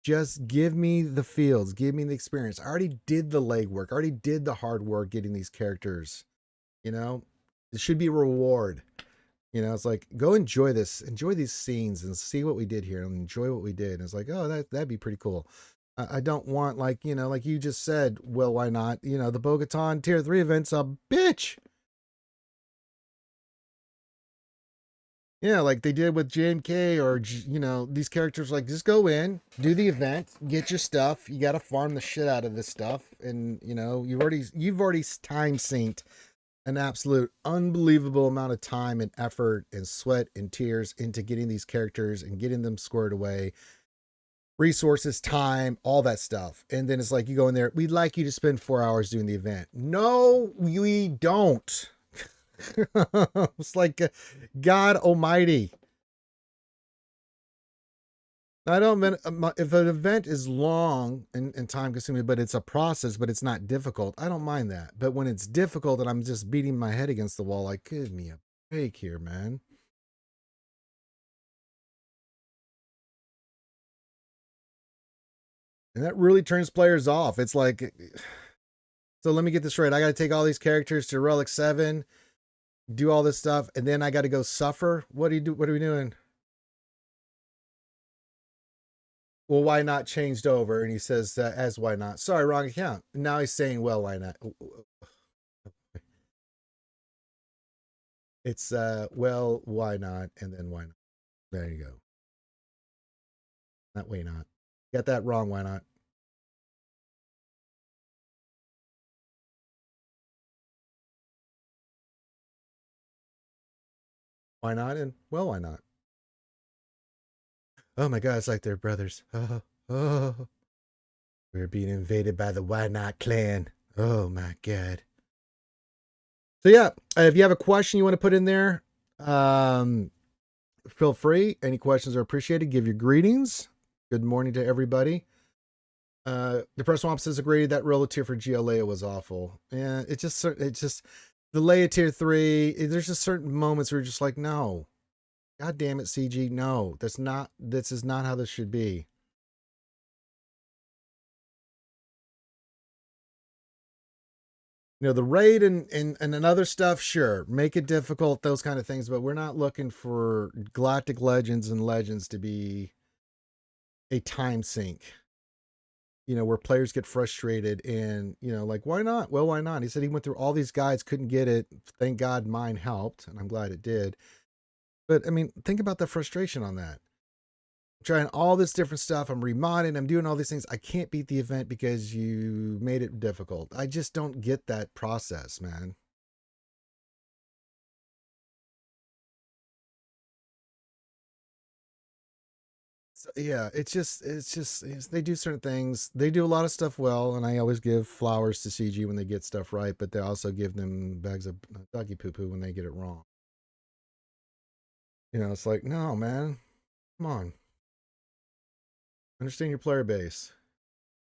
Just give me the fields, give me the experience. I already did the legwork, I already did the hard work getting these characters. You know, it should be a reward. You know, it's like, go enjoy this, enjoy these scenes and see what we did here and enjoy what we did. And it's like, oh, that'd be pretty cool. I don't want, like, you know, like you just said, well, why not? You know, the Bo-Katan tier 3 event's a bitch. Yeah, like they did with JMK or, you know, these characters, like, just go in, do the event, get your stuff. You got to farm the shit out of this stuff. And, you know, you've already time synced an absolute unbelievable amount of time and effort and sweat and tears into getting these characters and getting them squared away, resources, time, all that stuff. And then it's like you go in there, we'd like you to spend 4 hours doing the event. No, we don't. It's like God Almighty. I don't mean if an event is long and time consuming, but it's a process, but it's not difficult. I don't mind that. But when it's difficult and I'm just beating my head against the wall, like, give me a break here, man. And that really turns players off. It's like, so let me get this right. I got to take all these characters to Relic 7, do all this stuff, and then I got to go suffer. What do you do? What are we doing? Well, why not changed over? And he says, as why not? Sorry, wrong account. Now he's saying, well, why not? It's, well, why not? And then why not? There you go. Not why not. Get that wrong, why not? Why not? And, well, why not? Oh my God, it's like they're brothers. Oh, oh. We're being invaded by the why not clan. Oh my God. So yeah, if you have a question you want to put in there, feel free. Any questions are appreciated. Give your greetings. Good morning to everybody. The person opposite agreed that roller tier for GLA was awful. Yeah, it's just the Leia tier 3. There's just certain moments where you're just like, no, God damn it, CG, no, this is not how this should be. You know, the raid and another stuff, sure, make it difficult, those kind of things, but we're not looking for Galactic Legends and Legends to be a time sink. You know, where players get frustrated and, you know, like, why not? Well, why not? He said he went through all these guides, couldn't get it. Thank God mine helped, and I'm glad it did. But I mean, think about the frustration on that. I'm trying all this different stuff. I'm remodding, I'm doing all these things. I can't beat the event because you made it difficult. I just don't get that process, man. So, yeah, they do certain things. They do a lot of stuff well, and I always give flowers to CG when they get stuff right, but they also give them bags of doggy poo poo when they get it wrong. You know, it's like, no, man, come on, understand your player base.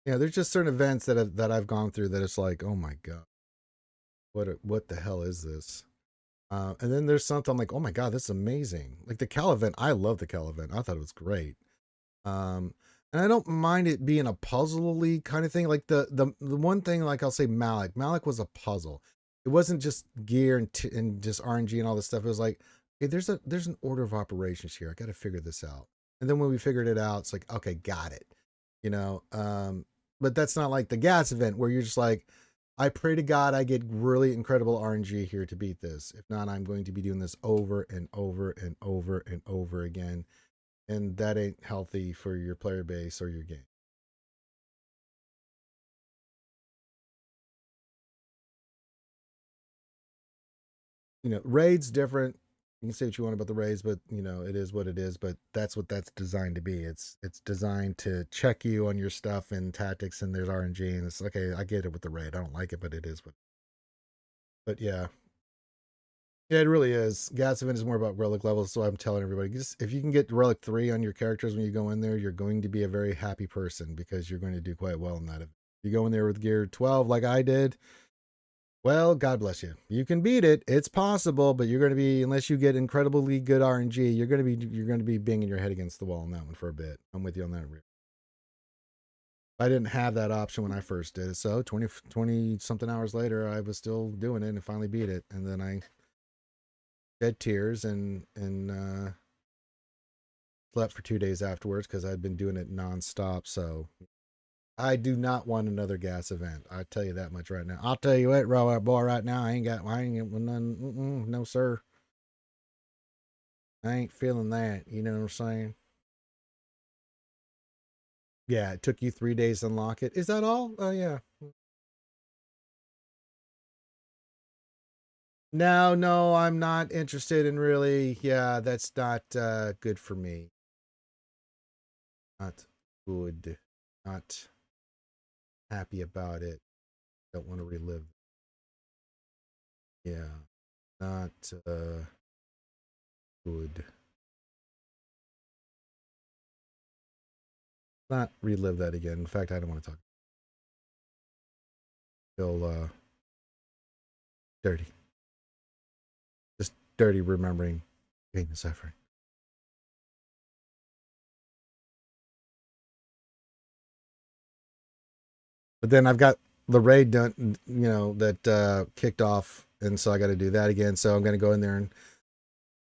Yeah, there's just certain events that I've gone through that it's like, oh my God, what the hell is this? And then there's something I'm like, oh my God, this is amazing. Like the Cal event, I love the Cal event. I thought it was great. And I don't mind it being a puzzle-y kind of thing. Like the one thing, like I'll say Malik. Malik was a puzzle. It wasn't just gear and just RNG and all this stuff. It was like, okay, there's an order of operations here. I got to figure this out. And then when we figured it out, it's like, okay, got it. You know, but that's not like the gas event where you're just like, I pray to God I get really incredible RNG here to beat this. If not, I'm going to be doing this over and over and over and over again, and that ain't healthy for your player base or your game. You know, raids different. You can say what you want about the raids, but you know, it is what it is. But that's what that's designed to be. It's designed to check you on your stuff and tactics, and there's RNG, and it's okay. I get it with the raid. I don't like it, but it is what. But yeah, yeah, it really is. Gas event is more about relic levels, so I'm telling everybody, just if you can get relic 3 on your characters when you go in there, you're going to be a very happy person because you're going to do quite well in that. If you go in there with gear 12 like I did, well, God bless you. You can beat it. It's possible, but you're going to be, unless you get incredibly good RNG, you're going to be banging your head against the wall on that one for a bit. I'm with you on that. I didn't have that option when I first did it, so 20 something hours later, I was still doing it and finally beat it, and then I shed tears and slept for 2 days afterwards because I'd been doing it nonstop. So I do not want another gas event. I tell you that much right now. I'll tell you what, boy, right now I ain't got none. No sir, I ain't feeling that. You know what I'm saying? Yeah, it took you 3 days to unlock it. Is that all? Oh yeah. No, I'm not interested in really. Yeah, that's not good for me. Not good. Not happy about it. Don't want to relive. Yeah, not good. Not relive that again. In fact, I don't want to talk. Feel dirty. Just dirty remembering pain and suffering. But then I've got the raid done, that kicked off, and so I got to do that again. So I'm going to go in there and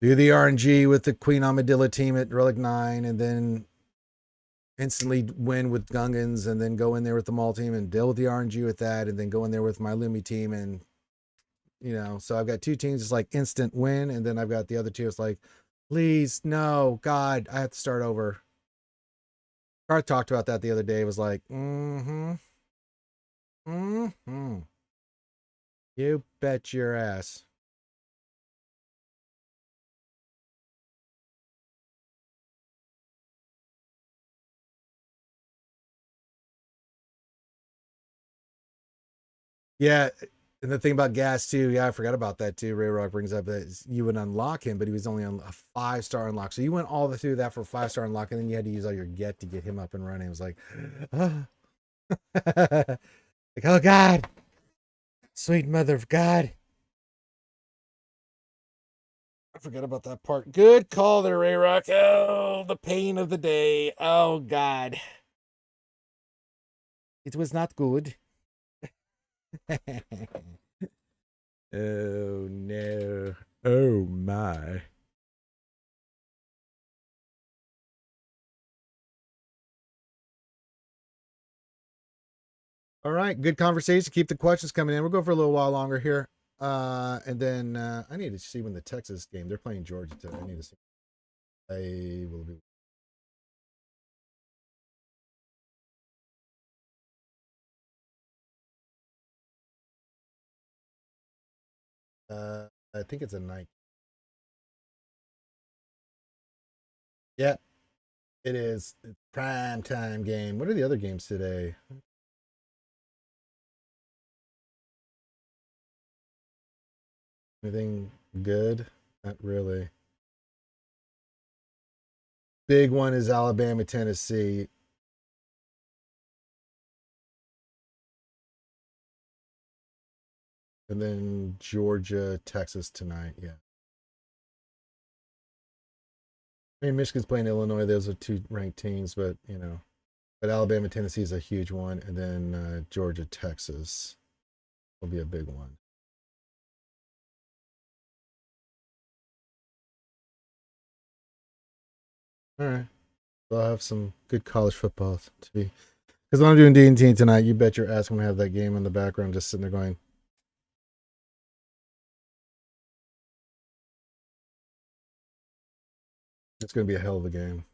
do the RNG with the Queen Amadilla team at Relic 9, and then instantly win with Gungans, and then go in there with the Maul team and deal with the RNG with that, and then go in there with my Lumi team. And, so I've got two teams, it's like instant win, and then I've got the other two, it's like, please, no, God, I have to start over. Garth talked about that the other day. It was like, you bet your ass. Yeah, and the thing about gas too, yeah, I forgot about that too. Ray Rock brings up that you would unlock him, but he was only on a 5-star unlock. So you went all the through that for a 5-star unlock, and then you had to use all your get to get him up and running. It was like, oh. Like, oh God, sweet mother of God. I forgot about that part. Good call there, Ray Rock. Oh, the pain of the day. Oh God. It was not good. Oh no. Oh my. All right, good conversation. Keep the questions coming in. We'll go for a little while longer here. And then I need to see when the Texas game. They're playing Georgia today. I need to see. I will be. I think it's a night. Yeah, it is. It's prime time game. What are the other games today? Anything good? Not really. Big one is Alabama, Tennessee. And then Georgia, Texas tonight. Yeah. I mean, Michigan's playing Illinois. Those are two ranked teams, but but Alabama, Tennessee is a huge one, and then Georgia, Texas will be a big one. All right, so I'll have some good college football to be. Because when I'm doing D&T tonight, you bet your ass I'm gonna have that game in the background, just sitting there going. It's gonna be a hell of a game.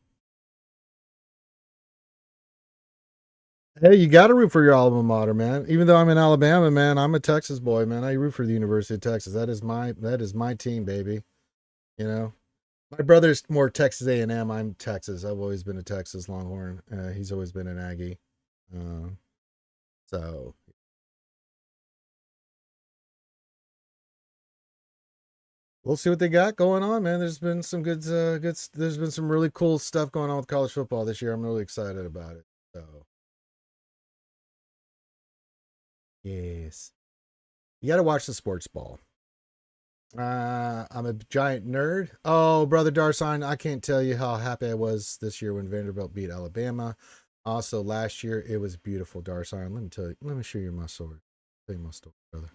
Hey, you got to root for your alma mater, man. Even though I'm in Alabama, man, I'm a Texas boy, man. I root for the University of Texas. That is my team, baby. You know, my brother's more Texas A&M. I'm Texas. I've always been a Texas Longhorn. He's always been an Aggie. Uh, so we'll see what they got going on, man. There's been some good. There's been some really cool stuff going on with college football this year. I'm really excited about it. So yes, you got to watch the sports ball. I'm a giant nerd. Oh, brother Darsign, I can't tell you how happy I was this year when Vanderbilt beat Alabama. Also, last year it was beautiful, Darsign. Let me tell you. Let me show you my sword. Tell you my story, brother.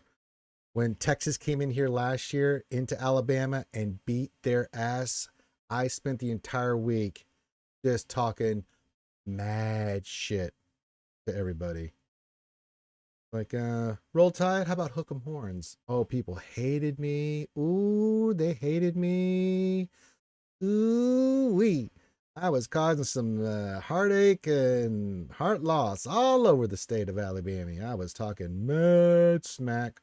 When Texas came in here last year into Alabama and beat their ass, I spent the entire week just talking mad shit to everybody. Like, roll tide, how about hook 'em horns? Oh, people hated me. Ooh, they hated me. Ooh, wee. I was causing some heartache and heart loss all over the state of Alabama. I was talking mad smack.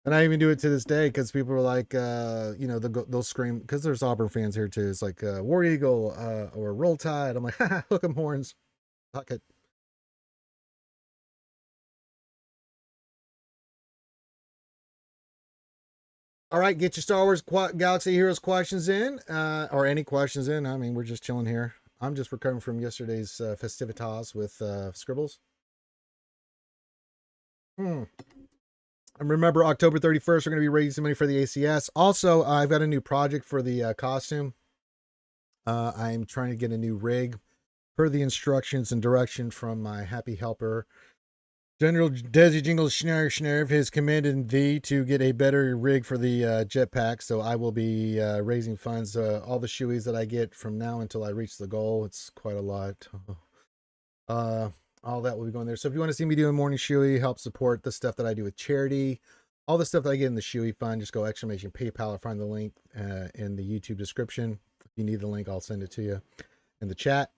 And I even do it to this day because people are like, they'll scream because there's Auburn fans here too. It's like War Eagle or Roll Tide. I'm like, hook 'em horns, huck it. All right, get your Star Wars Galaxy Heroes questions in, or any questions in. I mean, we're just chilling here. I'm just recovering from yesterday's festivitas with Scribbles. And remember, October 31st, we're going to be raising money for the ACS. Also, I've got a new project for the costume. I'm trying to get a new rig per the instructions and direction from my happy helper. General Desi Jingle Schnerv has commanded thee to get a better rig for the jetpack, so I will be raising funds. All the shoeies that I get from now until I reach the goal, it's quite a lot. All that will be going there. So if you want to see me doing morning shoey, help support the stuff that I do with charity, all the stuff that I get in the shoey fund, just go exclamation PayPal or find the link in the YouTube description. If you need the link, I'll send it to you in the chat.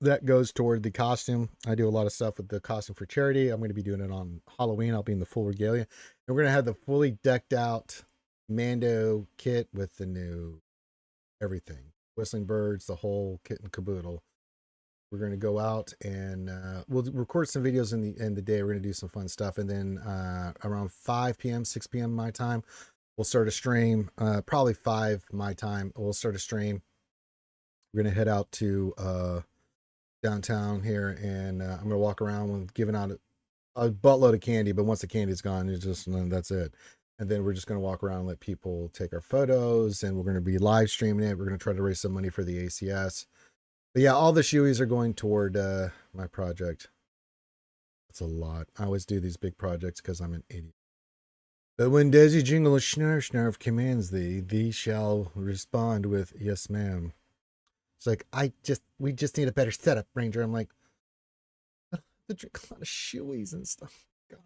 That goes toward the costume. I do a lot of stuff with the costume for charity. I'm going to be doing it on Halloween. I'll be in the full regalia. And we're going to have the fully decked out Mando kit with the new everything. Whistling birds, the whole kit and caboodle. We're going to go out and we'll record some videos in the day. We're going to do some fun stuff. And then around 5 p.m., 6 p.m. my time, we'll start a stream. Probably 5 my time. We'll start a stream. We're going to head out to downtown here, and I'm gonna walk around with giving out a buttload of candy, but once the candy's gone, it's just that's it. And then we're just gonna walk around and let people take our photos, and we're gonna be live streaming it. We're gonna try to raise some money for the ACS. But yeah, all the shoeies are going toward my project. That's a lot. I always do these big projects because I'm an idiot. But when Desi Jingle Schnarf commands thee, thee shall respond with yes, ma'am. It's like, we just need a better setup, Ranger. I'm like, to drink a lot of shoeies and stuff. God,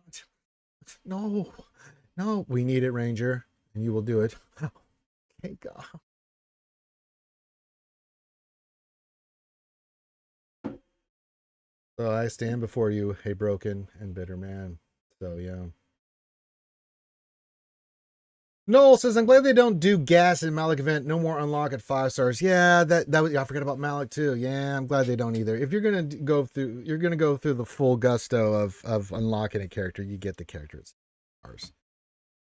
no, we need it, Ranger, and you will do it. Okay, God. So I stand before you, a broken and bitter man. So yeah. Noel says, I'm glad they don't do gas in Malik event. No more unlock at 5 stars. Yeah, that was, I forgot about Malik too. Yeah, I'm glad they don't either. If you're gonna go through, the full gusto of unlocking a character, you get the characters.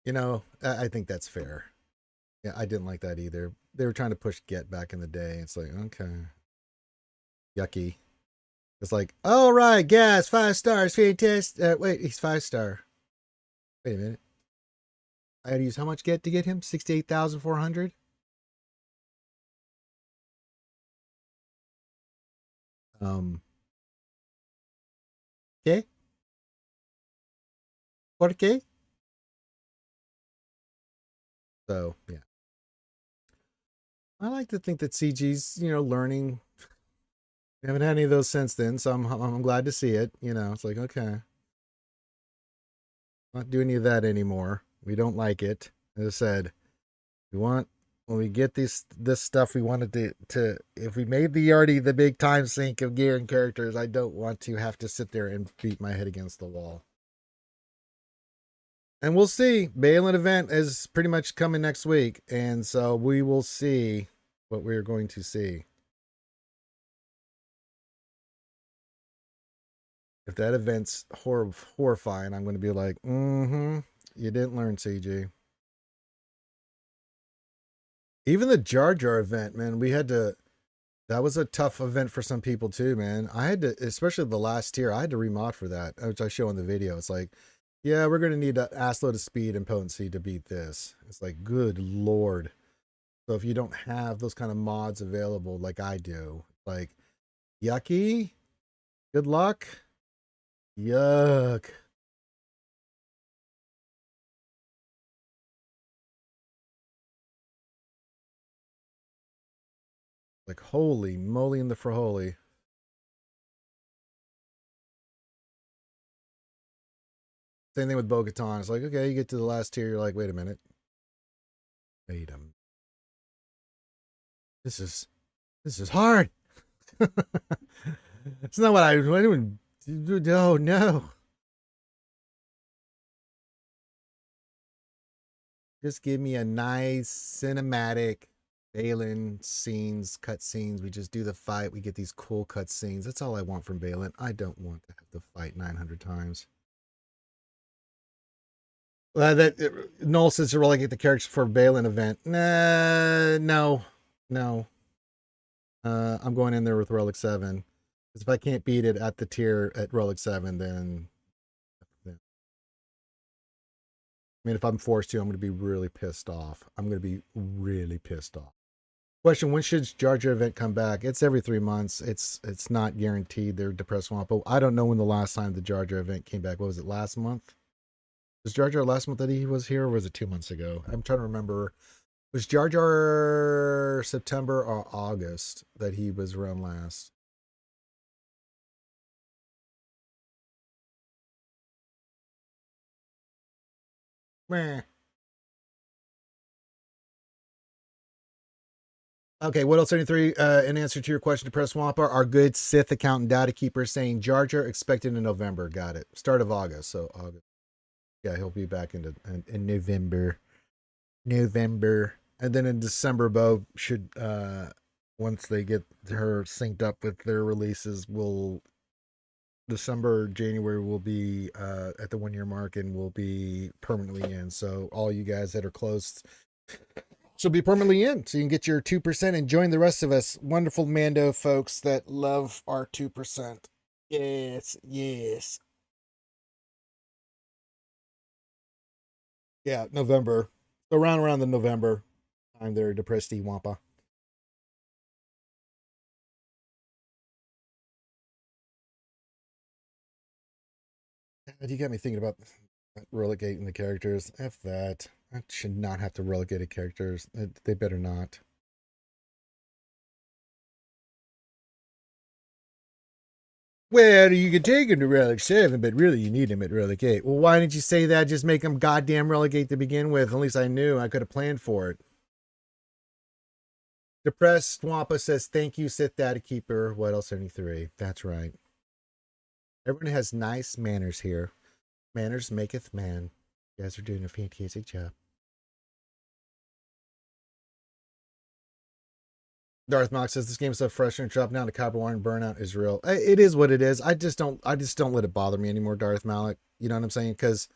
You know, I think that's fair. Yeah, I didn't like that either. They were trying to push get back in the day. It's like, okay, yucky. It's like, all right, gas 5 stars, fantastic. Wait, he's 5-star. Wait a minute. I had to use how much get to get him? 68,400. ¿Qué? ¿Por qué? So yeah, I like to think that CG's learning. We haven't had any of those since then, so I'm glad to see it. It's like, okay, not doing any of that anymore. We don't like it. As I said, when we get this stuff, we wanted to if we made the big time sink of gear and characters, I don't want to have to sit there and beat my head against the wall. And we'll see. Balin event is pretty much coming next week, and so we will see what we're going to see. If that event's horrifying, I'm going to be like, you didn't learn, CG. Even the Jar Jar event, man, that was a tough event for some people too, man. I had to, especially the last tier, I had to remod for that, which I show in the video. It's like, yeah, we're going to need an assload of speed and potency to beat this. It's like, good Lord. So if you don't have those kind of mods available like I do, like, yucky, good luck. Yuck. Like, holy moly in the frijoles. Same thing with Bo-Katan. It's like, okay, you get to the last tier, you're like, wait a minute. Wait a minute. This is hard. It's not what I would. Oh no. Just give me a nice cinematic Balin scenes, cut scenes. We just do the fight. We get these cool cut scenes. That's all I want from Balin. I don't want to have to fight 900 times. Noel says to relegate the characters for Balin event. Nah, no, no. I'm going in there with Relic 7. Because if I can't beat it at the tier at Relic 7, then I mean, if I'm forced to, I'm going to be really pissed off. I'm going to be really pissed off. Question: when should Jar Jar event come back? It's every 3 months. It's not guaranteed. They're depressed swamp. But I don't know when the last time the Jar Jar event came back. What was it, last month? Was Jar Jar last month that he was here, or was it 2 months ago? I'm trying to remember. Was Jar Jar September or August that he was around last? Meh. Okay, what else? 73. In answer to your question, to Press Swamper, our good Sith accountant data keeper saying Jar Jar expected in November. Got it. Start of August. So August. Yeah, he'll be back in November. November. And then in December, Bo should once they get her synced up with their releases, will December, January will be at the 1 year mark and will be permanently in. So all you guys that are close she'll be permanently in, so you can get your 2% and join the rest of us wonderful Mando folks that love our 2%. Yes, yes. Yeah, November. Around the November time there, depressed Wampa. You got me thinking about relegating the characters. F that. I should not have to relegate the characters. They better not. Well, you can take him to Relic 7, but really you need him at Relic 8. Well, why didn't you say that? Just make him goddamn Relegate to begin with. At least I knew. I could have planned for it. Depressed Wampa says, thank you, Sith Data Keeper. What else? 73. That's right. Everyone has nice manners here. Manners maketh man. You guys are doing a fantastic job. Darth Mox says this game is so frustrating. Drop down to Copper One and Burnout is real. It is what it is. I just don't let it bother me anymore, Darth Malik. You know what I'm saying? Because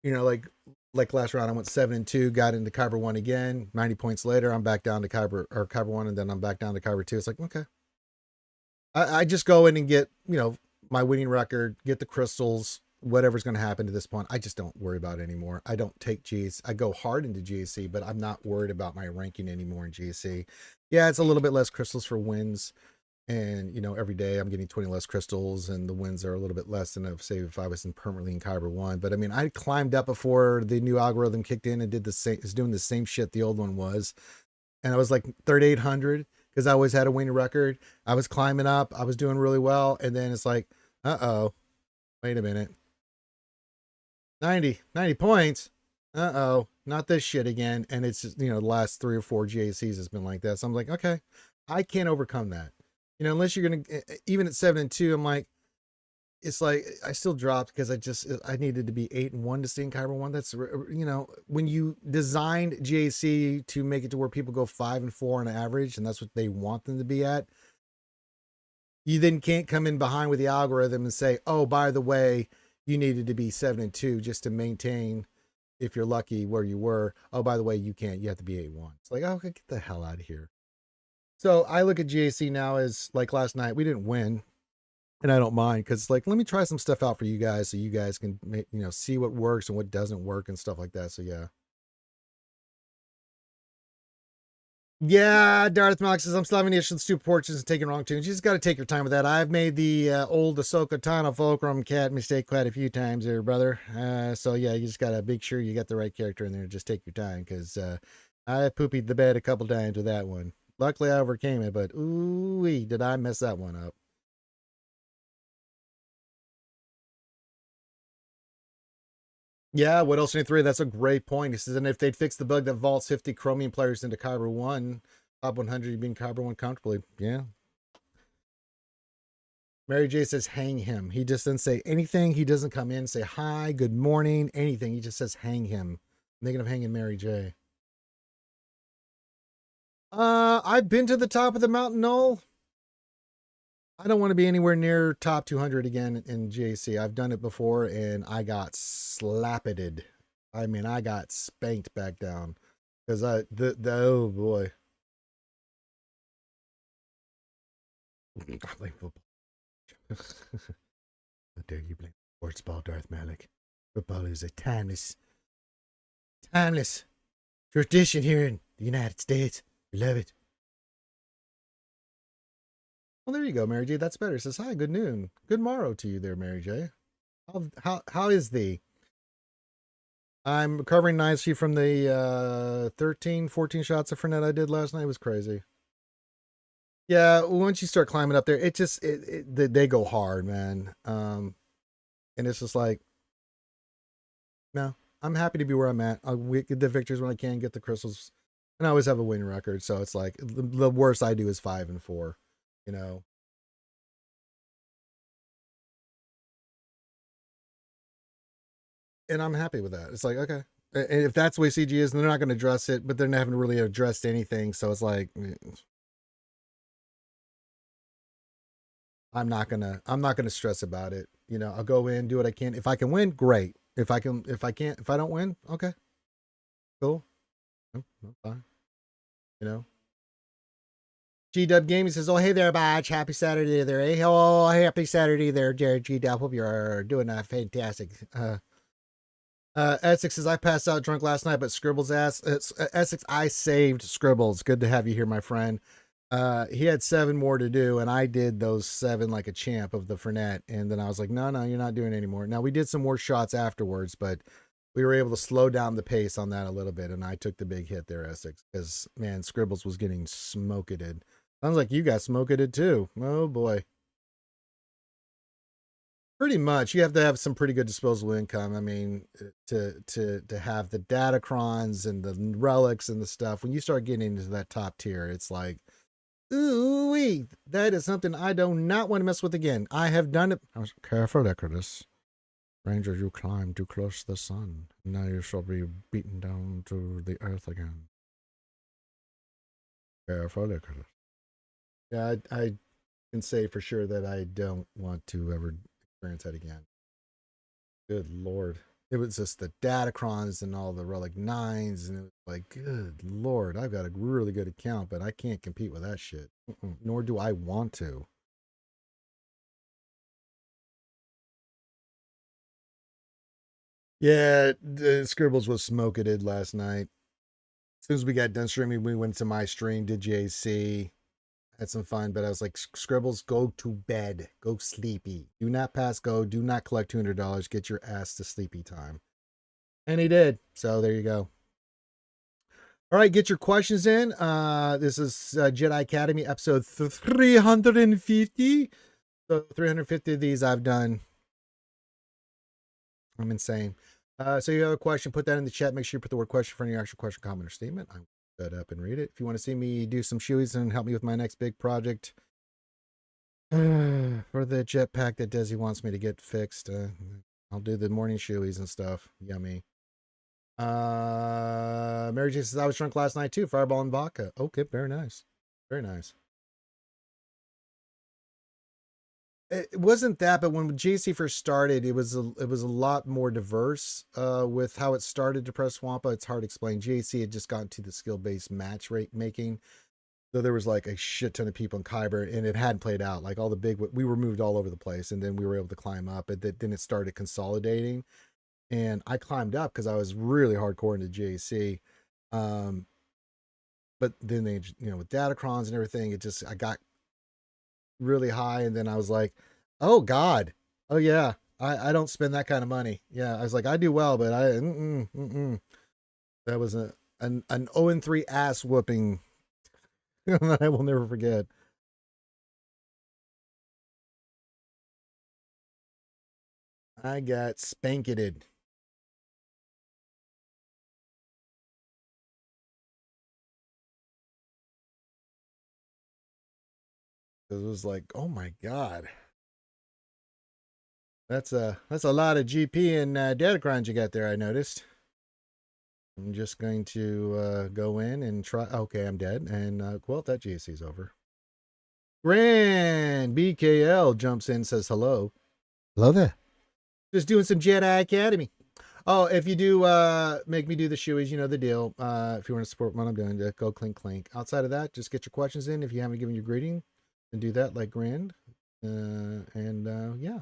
like last round, I went 7-2, got into Kyber 1 again. 90 points later, I'm back down to Kyber 1, and then I'm back down to Kyber 2. It's like, okay. I just go in and get, my winning record, get the crystals, whatever's going to happen to this point. I just don't worry about it anymore. I don't take GC. I go hard into GC, but I'm not worried about my ranking anymore in GC. Yeah, it's a little bit less crystals for wins. And, every day I'm getting 20 less crystals and the wins are a little bit less than say if I was permanently in Kyber 1. But I mean, I climbed up before the new algorithm kicked in and did the same, is doing the same shit the old one was. And I was like 3,800 because I always had a winning record. I was climbing up. I was doing really well. And then it's like, uh-oh, wait a minute. 90 points. Uh-oh, not this shit again. And it's just, the last 3 or 4 GACs has been like that. So I'm like, okay, I can't overcome that. Unless you're going to, even at 7-2, I'm like, it's like, I still dropped because I needed to be 8-1 to stay in Kyber 1. That's, when you designed GAC to make it to where people go 5-4 on average, and that's what they want them to be at, you then can't come in behind with the algorithm and say, oh, by the way, you needed to be 7-2 just to maintain, if you're lucky, where you were. Oh, by the way, you can't. You have to be 8-1. It's like, oh, get the hell out of here. So I look at GAC now as like last night, we didn't win. And I don't mind because, like, let me try some stuff out for you guys so you guys can see what works and what doesn't work and stuff like that. So yeah. Yeah, Darth Mox says, I'm still having the issues with stupid porches and taking wrong tunes. You just got to take your time with that. I've made the old Ahsoka Tano Fulcrum cat mistake quite a few times there, brother. So yeah, you just got to make sure you got the right character in there. Just take your time because I poopied the bed a couple times with that one. Luckily, I overcame it, but ooh, did I mess that one up. Yeah, what else in 3? That's a great point. He says, and if they'd fix the bug that vaults 50 Chromium players into Kyber 1, top 100, you'd be in Kyber 1 comfortably. Yeah. Mary J says, hang him. He just doesn't say anything. He doesn't come in, say hi, good morning, anything. He just says, hang him. Thinking of hanging Mary J. I've been to the top of the mountain knoll. I don't want to be anywhere near top 200 again in JC. I've done it before and I got slappeted. I mean, I got spanked back down because oh boy. I blame football. How dare you blame sports ball, Darth Malik? Football is a timeless tradition here in the United States. We love it. Well, there you go, Mary J. That's better. It says, hi, good noon. Good morrow to you there, Mary J. How is thee? I'm recovering nicely from the 13, 14 shots of Fernet I did last night. It was crazy. Yeah, once you start climbing up there, they go hard, man. And it's just like, no, I'm happy to be where I'm at. I'll get the victories when I can, get the crystals, and I always have a winning record. So it's like the worst I do is 5-4, you know. And I'm happy with that. It's like, okay, and if that's the way CG is, then they're not going to address it, but they haven't really addressed anything. So it's like, I'm not gonna stress about it. You know, I'll go in, do what I can. If I can win, great. If I can't, if I don't win, okay, cool. No, fine. You know. G-Dub Gaming says, oh, hey there, Bodge. Happy Saturday there, eh? Oh, happy Saturday there, Jared G-Dub. Hope you're doing fantastic. Essex says, I passed out drunk last night, but Scribbles asked. Essex, I saved Scribbles. Good to have you here, my friend. He had 7 more to do, and I did those 7 like a champ of the Fernet. And then I was like, no, you're not doing it anymore. Now, we did some more shots afterwards, but we were able to slow down the pace on that a little bit, and I took the big hit there, Essex, because, man, Scribbles was getting smoketed. Sounds like you got smoketed too. Oh, boy. Pretty much. You have to have some pretty good disposable income. I mean, to have the datacrons and the relics and the stuff, when you start getting into that top tier, it's like, ooh, that is something I do not want to mess with again. I have done it. Careful, Icarus. Ranger, you climbed too close to the sun. Now you shall be beaten down to the earth again. Careful, Icarus. Yeah, I can say for sure that I don't want to ever experience that again. Good Lord. It was just the datacrons and all the relic 9s, and it was like, good Lord, I've got a really good account, but I can't compete with that shit. Nor do I want to. Yeah, the Scribbles was smoking last night. As soon as we got done streaming, we went to my stream, did JC, had some fun, but I was like, Scribbles, go to bed. Go sleepy. Do not pass go. Do not collect $200. Get your ass to sleepy time. And he did. So there you go. All right, get your questions in. This is Jedi Academy episode 350. So 350 of these I've done. I'm insane. So you have a question, put that in the chat. Make sure you put the word question for any actual question, comment, or statement. I will set up and read it. If you want to see me do some shoeies and help me with my next big project for the jetpack that Desi wants me to get fixed, I'll do the morning shoeies and stuff. Yummy. Mary Jane says, I was drunk last night too. Fireball and vodka. Okay, very nice. Very nice. It wasn't that, but when JC first started, it was a lot more diverse with how it started. Depressed Swampa, it's hard to explain. JC had just gotten to the skill based match rate making, so there was like a shit ton of people in Kyber, and it hadn't played out. Like all the big, we were moved all over the place, and then we were able to climb up. And then it started consolidating, and I climbed up because I was really hardcore into JC. But then they, with datacrons and everything, I got really high, and then I was like, oh God, oh yeah, I don't spend that kind of money. Yeah, I was like, I do well, but that was an 0-3 ass whooping that I will never forget. I got spanketed. It was like, oh my God. That's a lot of GP and datacrons you got there, I noticed. I'm just going to go in and try. Okay, I'm dead. And well, that GAC is over. Grand BKL jumps in, says hello. Hello there. Just doing some Jedi Academy. Oh, if you do make me do the shoeies, you know the deal. If you want to support what I'm doing, go clink clink. Outside of that, just get your questions in. If you haven't given your greeting, then do that like Grand. Yeah.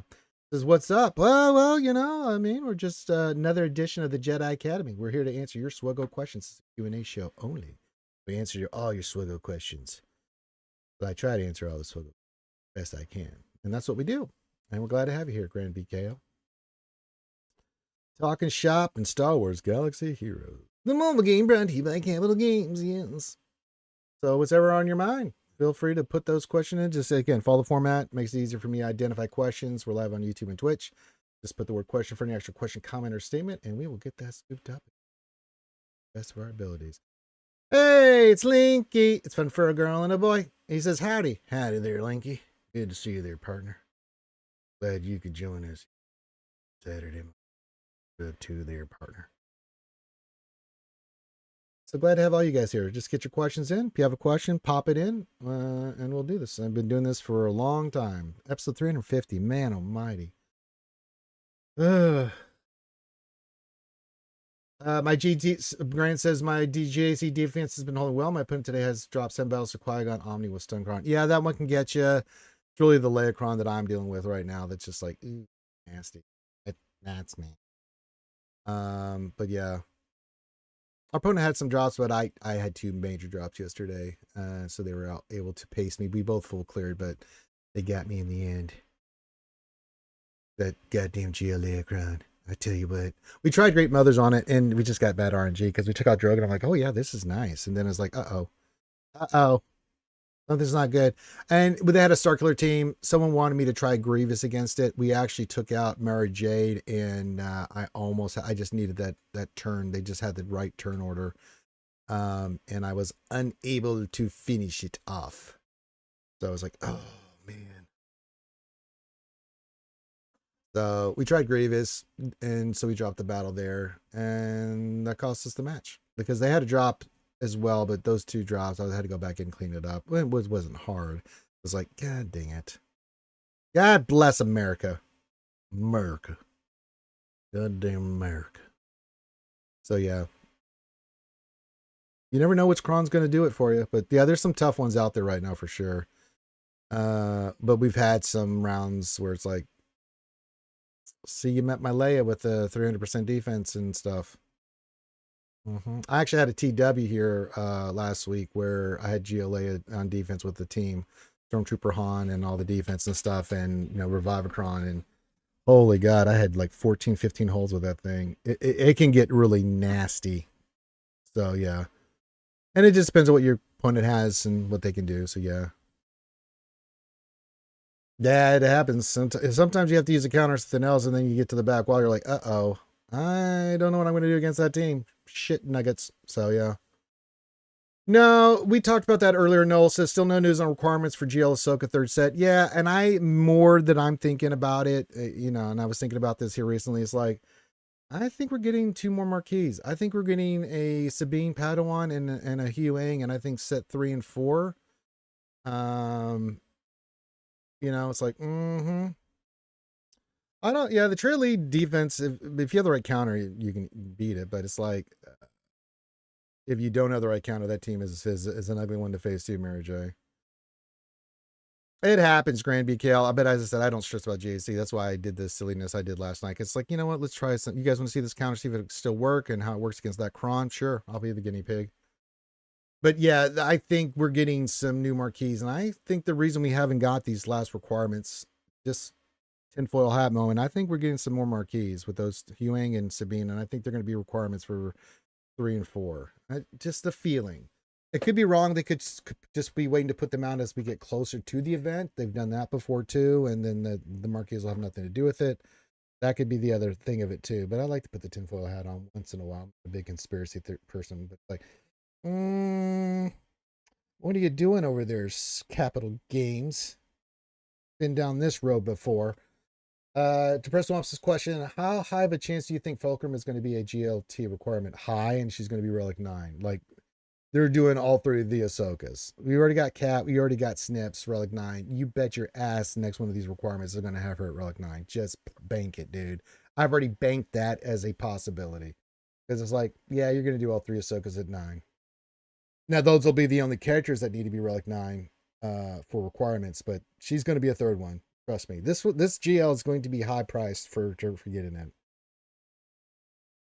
Says what's up? Well, I mean, we're just another edition of the Jedi Academy. We're here to answer your SWGOH questions. It's a Q&A show only. We answer all your SWGOH questions. But I try to answer all the SWGOH best I can. And that's what we do. And we're glad to have you here, Grand BKO. Talking shop and Star Wars Galaxy Heroes. The mobile game brought to you by Capital Games, yes. So whatever on your mind, feel free to put those questions in. Just again, follow the format. Makes it easier for me to identify questions. We're live on YouTube and Twitch. Just put the word question for any extra question, comment, or statement, and we will get that scooped up. Best of our abilities. Hey, it's Linky. It's fun for a girl and a boy. He says, howdy. Howdy there, Linky. Good to see you there, partner. Glad you could join us Saturday. Good to there, partner. So glad to have all you guys here. Just get your questions in. If you have a question, pop it in, and we'll do this. I've been doing this for a long time. Episode 350. Man almighty. My GT Grant says my DJC defense has been holding well. My opponent today has dropped 7 battles to Qui-Gon Omni with Stuncron. Yeah, that one can get you. It's really the Leocron that I'm dealing with right now. That's just like ooh, nasty. That's me. But yeah. Our opponent had some drops, but I had 2 major drops yesterday, so they were able to pace me. We both full cleared, but they got me in the end. That goddamn Geolecron. I tell you what. We tried Great Mothers on it, and we just got bad RNG because we took out Drogon. I'm like, oh yeah, this is nice. And then it's like, uh-oh. Something's not good. And they had a Starkiller team. Someone wanted me to try Grievous against it. We actually took out Mary Jade, and I just needed that turn. They just had the right turn order. And I was unable to finish it off. So I was like, oh man. So we tried Grievous, and so we dropped the battle there, and that cost us the match because they had a drop as well, but those 2 drops, I had to go back and clean it up. It wasn't hard. It was like, God dang it. God bless America. America. Goddamn America. So yeah. You never know which cron's going to do it for you, but yeah, there's some tough ones out there right now for sure. But we've had some rounds where it's like, see, you met my Leia with the 300% defense and stuff. I actually had a TW here last week where I had Geo Leia on defense with the team, Stormtrooper Han and all the defense and stuff, and Revivacron, and holy God, I had like 14, 15 holes with that thing. It can get really nasty. So yeah, and it just depends on what your opponent has and what they can do. So yeah. Yeah, it happens. Sometimes you have to use a counter something else, and then you get to the back wall. You're like, uh-oh, I don't know what I'm going to do against that team. Shit nuggets. So, yeah. No, we talked about that earlier. Noel says, still no news on requirements for GL Ahsoka 3rd set. Yeah, and more that I'm thinking about it, and I was thinking about this here recently. It's like, I think we're getting 2 more marquees. I think we're getting a Sabine Padawan and a Huyang, and I think set 3 and 4. It's like, the trail lead defense, if you have the right counter, you can beat it. But it's like, if you don't have the right counter, that team is an ugly one to face too, Mary J. It happens, Grand BKL. But as I said, I don't stress about JC. That's why I did this silliness I did last night. It's like, you know what? Let's try some. You guys want to see this counter, see if it still work and how it works against that cron? Sure, I'll be the guinea pig. But yeah, I think we're getting some new marquees, and I think the reason we haven't got these last requirements, just tinfoil hat moment, I think we're getting some more marquees with those Huyang and Sabine, and I think they're going to be requirements for 3 and 4. Just the feeling. It could be wrong. They could just be waiting to put them out as we get closer to the event. They've done that before too, and then the marquees will have nothing to do with it. That could be the other thing of it too. But I like to put the tinfoil hat on once in a while. I'm a big conspiracy person, but like, what are you doing over there, Capital Games? Been down this road before. Depressed Wamps' question: how high of a chance do you think Fulcrum is going to be a GLT requirement? High, and she's going to be Relic 9. Like, they're doing all three of the Ahsokas. We already got Cat, we already got Snips, Relic 9. You bet your ass the next one of these requirements are going to have her at Relic 9. Just bank it, dude. I've already banked that as a possibility. Because it's like, yeah, you're going to do all three Ahsokas at 9. Now, those will be the only characters that need to be Relic 9 for requirements, but she's going to be a third one. Trust me. This GL is going to be high priced for getting it.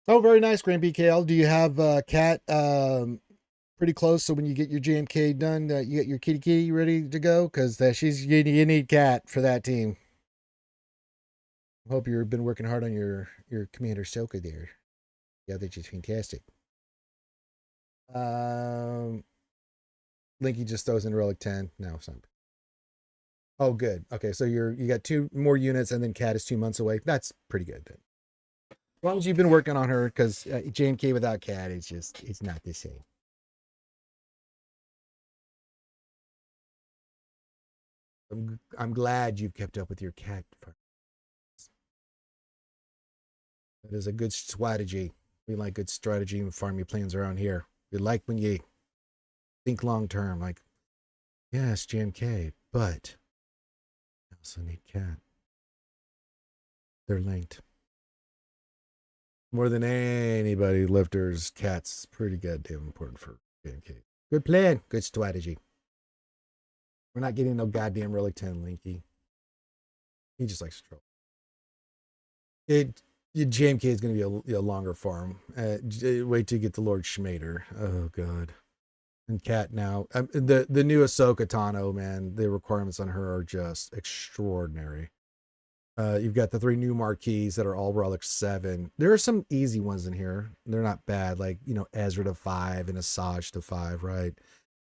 Oh, very nice, Grand BKL. Do you have Cat pretty close? So when you get your JMK done, you get your kitty ready to go? Because you need Cat for that team. Hope you've been working hard on your Commander Soka there. Yeah, they're just fantastic. Linky just throws in Relic 10. No, it's not. Oh, good. Okay, so you got 2 more units, and then Cat is 2 months away. That's pretty good then. As long as you've been working on her, because JMK without Cat, it's not the same. I'm glad you've kept up with your Cat. That is a good strategy. We like good strategy and farming plans around here. We like when you think long term, like, yes, JMK, but I also need Cat. They're linked. More than anybody, lifters, Cat's pretty goddamn important for JMK. Good plan, good strategy. We're not getting no goddamn Relic 10 Linky. He just likes to troll. JMK is going to be a longer farm. Wait till you get the Lord Schmader. Oh, God. And Cat now. The new Ahsoka Tano, man, the requirements on her are just extraordinary. You've got the 3 new marquees that are all Relic 7. There are some easy ones in here. They're not bad, like, Ezra to 5 and Asajj to 5, right?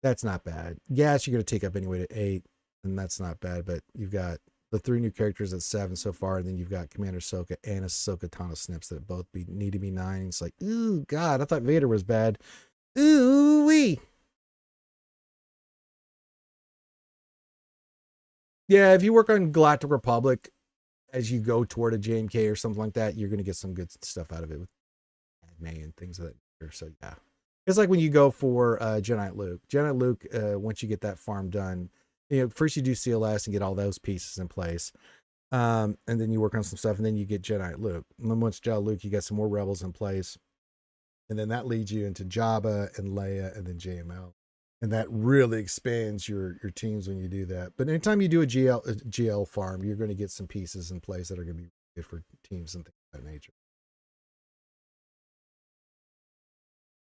That's not bad. Gas you're going to take up anyway to 8, and that's not bad, but you've got the 3 new characters at 7 so far, and then you've got Commander Ahsoka and Ahsoka Tano Snips that both need to be 9. It's like, ooh, God, I thought Vader was bad. Ooh wee. Yeah, if you work on Galactic Republic as you go toward a JMK or something like that, you're going to get some good stuff out of it with May and things of that nature. So yeah, it's like when you go for Jedi Luke. Once you get that farm done, first you do CLS and get all those pieces in place, and then you work on some stuff, and then you get Jedi Luke. And then once Jedi Luke, you got some more rebels in place, and then that leads you into Jabba and Leia, and then JML. And that really expands your teams when you do that. But anytime you do a GL farm, you're going to get some pieces in place that are going to be good for teams and things of that nature.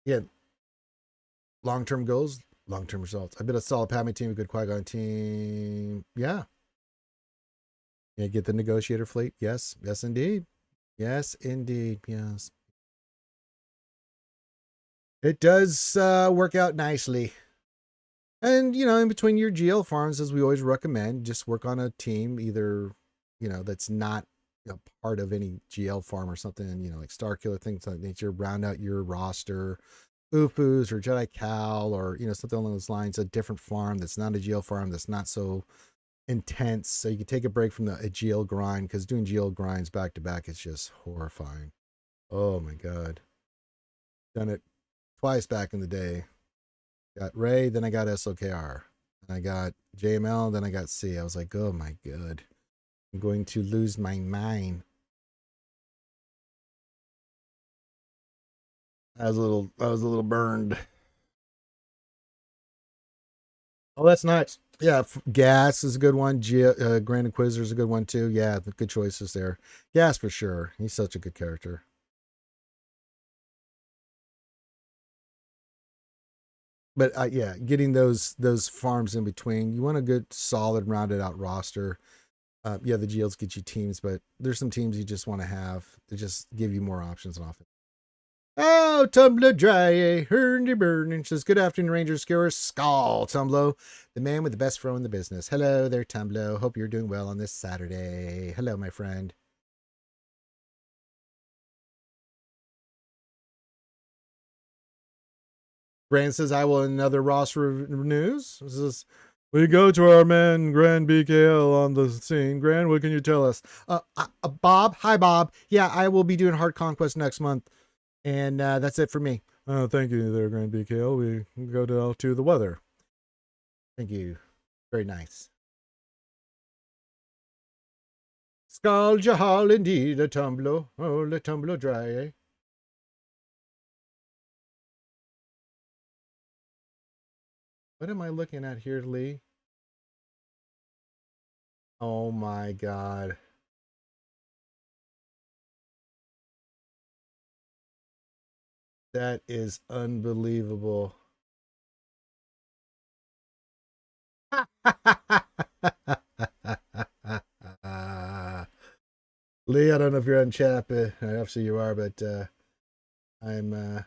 Yeah. Long-term goals, long-term results. I bet a solid Padme team, a good Qui-Gon team. Yeah. Yeah, get the negotiator fleet. Yes. Yes, indeed. Yes, indeed. Yes. It does work out nicely. And, in between your GL farms, as we always recommend, just work on a team, either, that's not part of any GL farm or something, like Starkiller, things like nature, round out your roster, UFUs or Jedi Cal or, something along those lines, a different farm that's not a GL farm, that's not so intense. So you can take a break from a GL grind, because doing GL grinds back to back is just horrifying. Oh my God. Done it twice back in the day. Got Ray, then I got SOKR. Then I got JML, then I got C. I was like, oh my God. I'm going to lose my mind. I was a little burned. Oh, that's nice. Yeah, Gas is a good one. Grand Inquisitor is a good one too. Yeah, good choices there. Gas for sure. He's such a good character. But yeah, getting those farms in between. You want a good, solid, rounded out roster. Yeah, the GLs get you teams, but there's some teams you just want to have to just give you more options on offense. Oh, Tumbler Dry, Hurdy Burning says, good afternoon, Ranger Scarer. Skull, Tumblo, the man with the best throw in the business. Hello there, Tumblo. Hope you're doing well on this Saturday. Hello, my friend. Brand says, I will another roster news. This is We go to our man, Grand BKL, on the scene. Grand, what can you tell us? Bob. Hi, Bob. Yeah, I will be doing Hard Conquest next month. And that's it for me. Thank you there, Grand BKL. We go to the weather. Thank you. Very nice. Scald your hall indeed, a tumbler. Oh, the tumbler dry, eh? What am I looking at here, Lee? Oh my God. That is unbelievable. Lee, I don't know if you're on chat, but obviously you are, but I'm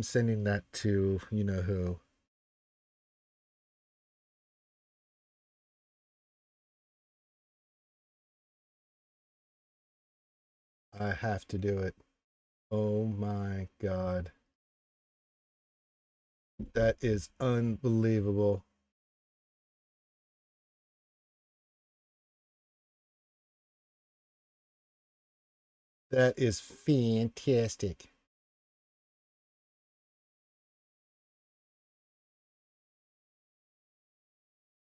sending that to you know who. I have to do it. Oh my God. That is unbelievable. That is fantastic.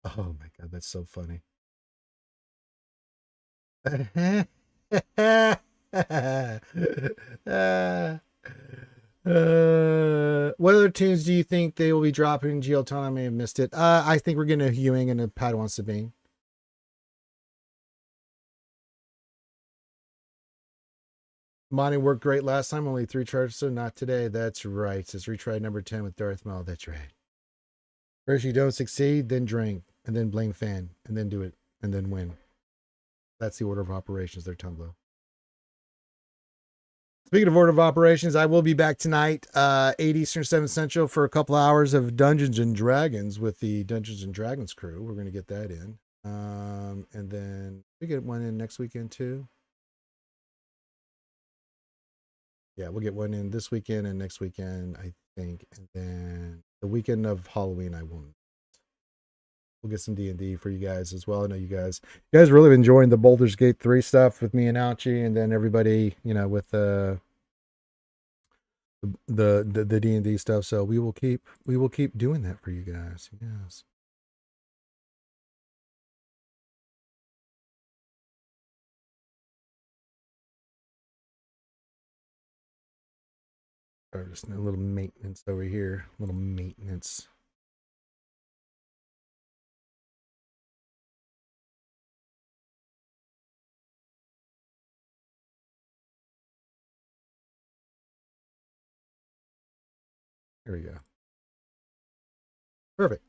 Oh my God, that's so funny. What other tunes do you think they will be dropping? Geoton, I may have missed it. I think we're getting a Ewing and a Padawan Sabine. Monty worked great last time, only 3 charges, so not today. That's right. It's retry number 10 with Darth Maul. That's right. First you don't succeed, then drink, and then blame fan, and then do it, and then win. That's the order of operations there, Tumblr. Speaking of order of operations, I will be back tonight, 8 Eastern, 7 Central, for a couple hours of Dungeons and Dragons with the Dungeons and Dragons crew. We're going to get that in. And then we get one in next weekend too. Yeah, we'll get one in this weekend and next weekend, I think. And then the weekend of Halloween, I won't. We'll get some D&D for you guys as well. I know you guys really enjoying the Baldur's Gate 3 stuff with me and Ouchie, and then everybody, with the D&D stuff. So we will keep doing that for you guys. Yes. Or just a little maintenance over here. A little maintenance. There we go. Perfect.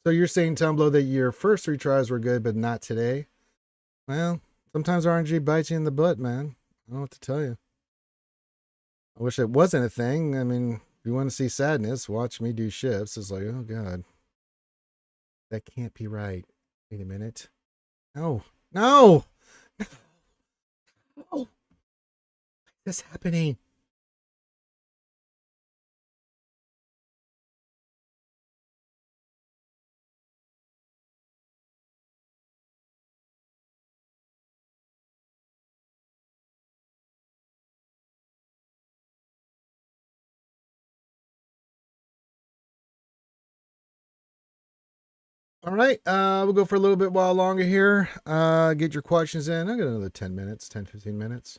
So you're saying, Tumblo, that your first 3 tries were good, but not today? Well, sometimes RNG bites you in the butt, man. I don't know what to tell you. I wish it wasn't a thing. I mean, if you want to see sadness, watch me do shifts. It's like, oh God, that can't be right. Wait a minute. No, no, no. What's happening? All right, we'll go for a little bit while longer here. Get your questions in. I got another 10 minutes, 10, 15 minutes.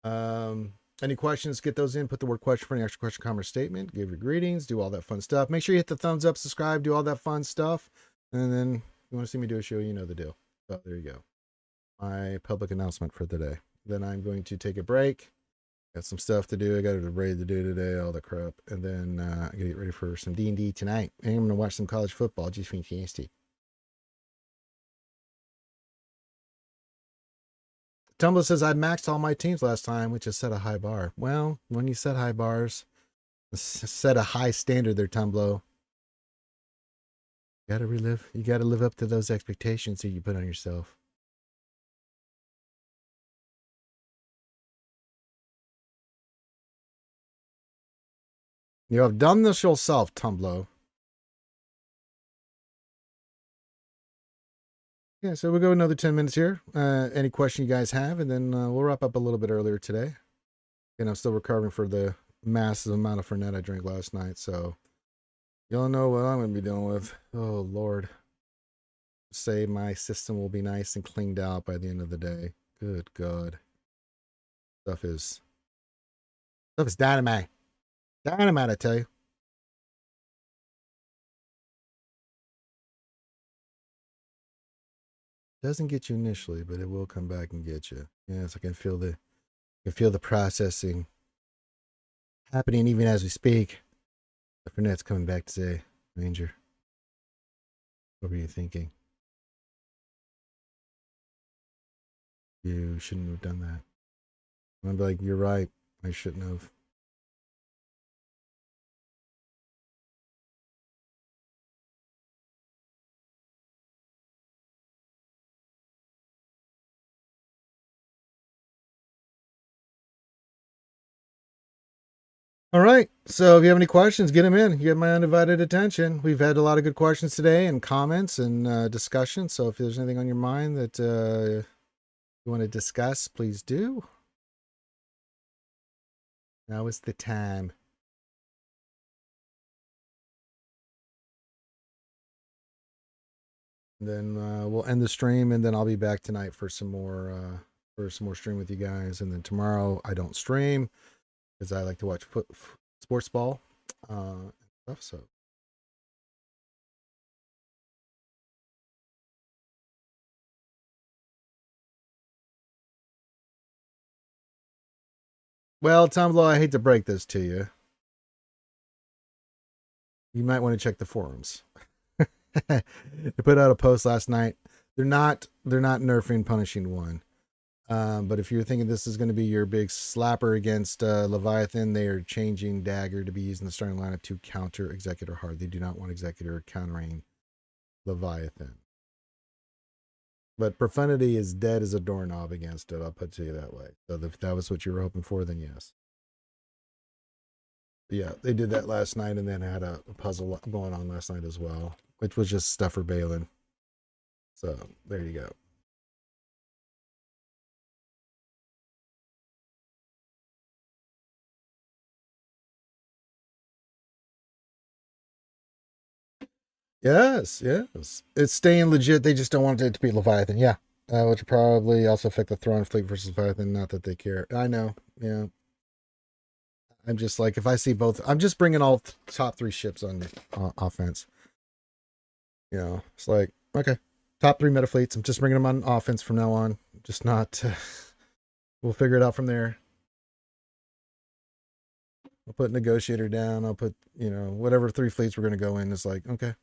Any questions, get those in. Put the word question for any extra question, comment, statement. Give your greetings. Do all that fun stuff. Make sure you hit the thumbs up, subscribe, do all that fun stuff. And then if you want to see me do a show, you know the deal. So there you go. My public announcement for the day. Then I'm going to take a break. Got some stuff to do. I got a raid to do today, all the crap. And then I got to get ready for some D&D tonight. And I'm going to watch some college football. Just fantastic. Tumblr says I maxed all my teams last time, which is set a high bar. Well, when you set high bars, set a high standard there, Tumblr. You gotta live up to those expectations that you put on yourself. You have done this yourself, Tumblo. Yeah, so we'll go another 10 minutes here. Any question you guys have, and then we'll wrap up a little bit earlier today. And I'm still recovering for the massive amount of Fernet I drank last night, so y'all know what I'm going to be dealing with. Oh, Lord. Say my system will be nice and cleaned out by the end of the day. Good God. Stuff is dynamite. Dynamite, I tell you. Doesn't get you initially, but it will come back and get you. Yes, I can feel the processing happening even as we speak. The Fernet's coming back to say, Ranger, what were you thinking? You shouldn't have done that. I'm like, you're right. I shouldn't have. All right. So if you have any questions, get them in. You have my undivided attention. We've had a lot of good questions today and comments and discussion. So if there's anything on your mind that you want to discuss, please do. Now is the time. And then we'll end the stream, and then I'll be back tonight for some more stream with you guys. And then tomorrow I don't stream because I like to watch sports ball stuff. So. Well, Tom Lowe, I hate to break this to you. You might want to check the forums. They put out a post last night. They're not nerfing Punishing One. But if you're thinking this is going to be your big slapper against Leviathan, they are changing Dagger to be used in the starting lineup to counter Executor hard. They do not want Executor countering Leviathan. But Profundity is dead as a doorknob against it. I'll put it to you that way. So if that was what you were hoping for, then yes. Yeah, they did that last night, and then had a puzzle going on last night as well, which was just stuff for Balin. So there you go. Yes. It's staying legit. They just don't want it to be Leviathan. Yeah. Which would probably also affect the Throne Fleet versus Leviathan. Not that they care. I know. Yeah. I'm just like, if I see both, I'm just bringing all top 3 ships on offense. You know, it's like, okay, top 3 meta fleets. I'm just bringing them on offense from now on. Just not, we'll figure it out from there. I'll put Negotiator down. I'll put, whatever 3 fleets we're going to go in. It's like, okay.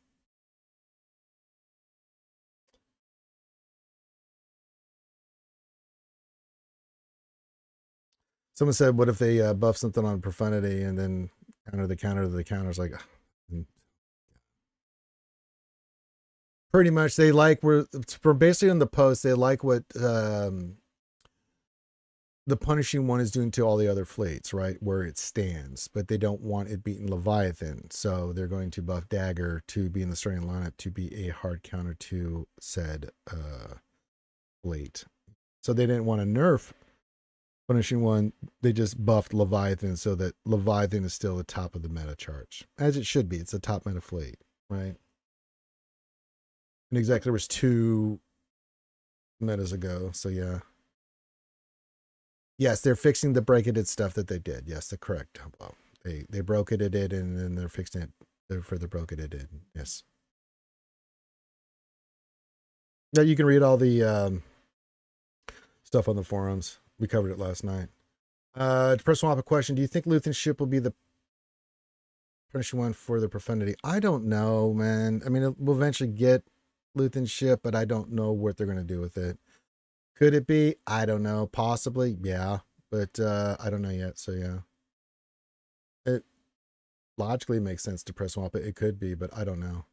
Someone said, what if they buff something on Profundity and then counter the counter's like, pretty much they like from basically on the post, they like what the Punishing One is doing to all the other fleets, right? Where it stands, but they don't want it beating Leviathan. So they're going to buff Dagger to be in the starting lineup to be a hard counter to said fleet. So they didn't want to nerf Punishing One. They just buffed Leviathan so that Leviathan is still the top of the meta charts, as it should be. It's the top meta fleet, right? And Executor was 2 metas ago, so yeah. Yes, they're fixing the break it stuff that they did. Yes, the correct. They broke it, and then they're fixing it. They're further broke it. Yes. Yeah, you can read all the stuff on the forums. We covered it last night. Person will have a question. Do you think Luthen's ship will be the Punishing One for the Profundity? I don't know, man. I mean, we'll eventually get Luthen's ship, but I don't know what they're going to do with it. Could it be? I don't know. Possibly, yeah. But I don't know yet, so yeah. It logically makes sense to press swap it. It could be, but I don't know.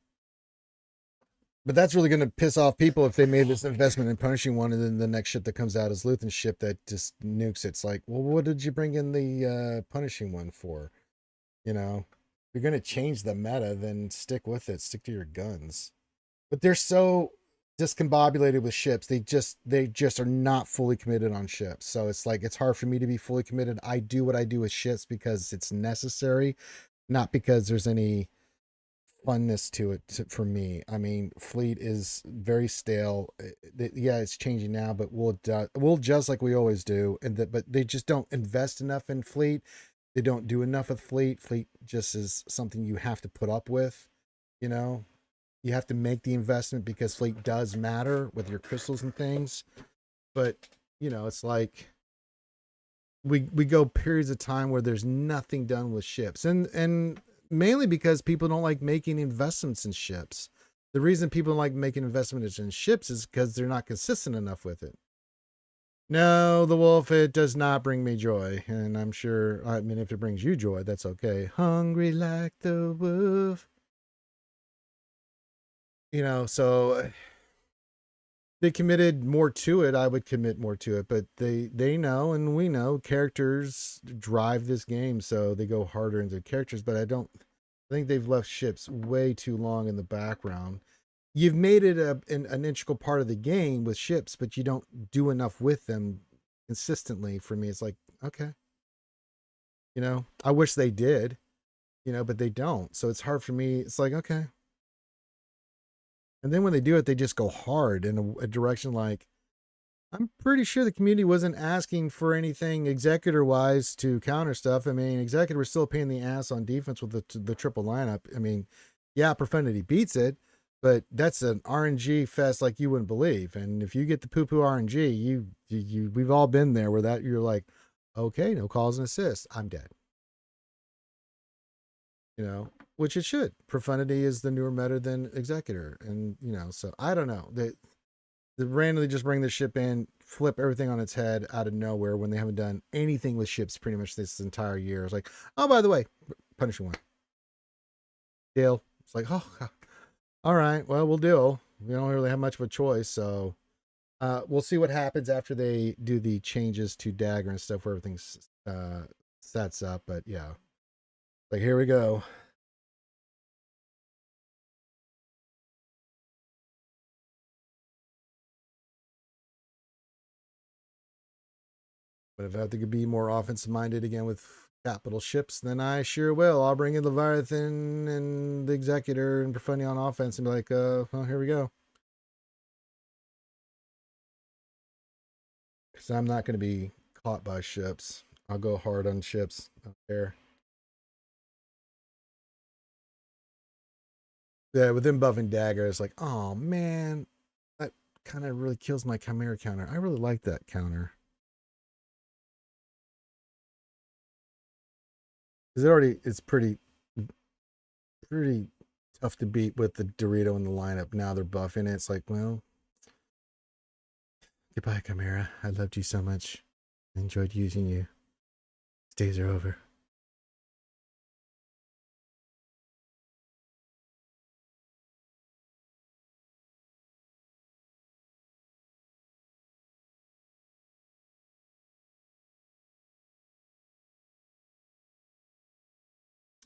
But that's really going to piss off people if they made this investment in Punishing One, and then the next ship that comes out is Luthen's ship that just nukes it. It's like, well, what did you bring in the Punishing One for? You know? you're going to change the meta, then stick with it. Stick to your guns. But they're so discombobulated with ships. They just are not fully committed on ships. So it's like it's hard for me to be fully committed. I do what I do with ships because it's necessary, not because there's any funness to it for me. I mean, fleet is very stale. Yeah, it's changing now, but we'll just like we always do. But they just don't invest enough in fleet. They don't do enough with fleet. Fleet just is something you have to put up with. You know, you have to make the investment because fleet does matter with your crystals and things. But it's like we go periods of time where there's nothing done with ships, and mainly because people don't like making investments in ships. The reason people don't like making investments in ships is because they're not consistent enough with it. No, the wolf, it does not bring me joy. And I'm sure, I mean, if it brings you joy, that's okay. Hungry like the wolf. So they committed more to it. I would commit more to it, but they know, and we know characters drive this game. So they go harder into characters, but I think they've left ships way too long in the background. You've made it an integral part of the game with ships, but you don't do enough with them consistently. For me, it's like, okay, I wish they did, but they don't. So it's hard for me. It's like, okay. And then when they do it, they just go hard in a direction like, I'm pretty sure the community wasn't asking for anything executor wise to counter stuff. I mean, executor was still a pain in the ass on defense with the triple lineup. I mean, yeah, Profundity beats it, but that's an RNG fest like you wouldn't believe. And if you get the poo-poo RNG, we've all been there where that you're like, okay, no calls and assists, I'm dead. Which it should. Profundity is the newer meta than executor, and so I don't know. They randomly just bring the ship in, flip everything on its head out of nowhere when they haven't done anything with ships pretty much this entire year. It's like, oh, by the way, punishing one. Deal. It's like, oh, God. All right, well, we'll deal. We don't really have much of a choice, so we'll see what happens after they do the changes to Dagger and stuff where everything sets up. But yeah, like here we go. But if I have to be more offensive minded again with capital ships, then I sure will. I'll bring in Leviathan and the Executor and Profundity on offense and be like, well, here we go. Because I'm not going to be caught by ships. I'll go hard on ships out there. Yeah, with them buffing Dagger, it's like, oh man, that kind of really kills my Chimera counter. I really like that counter. Because it's pretty tough to beat with the Dorito in the lineup. Now they're buffing it. It's like, well, goodbye, Chimera. I loved you so much. I enjoyed using you. Days are over.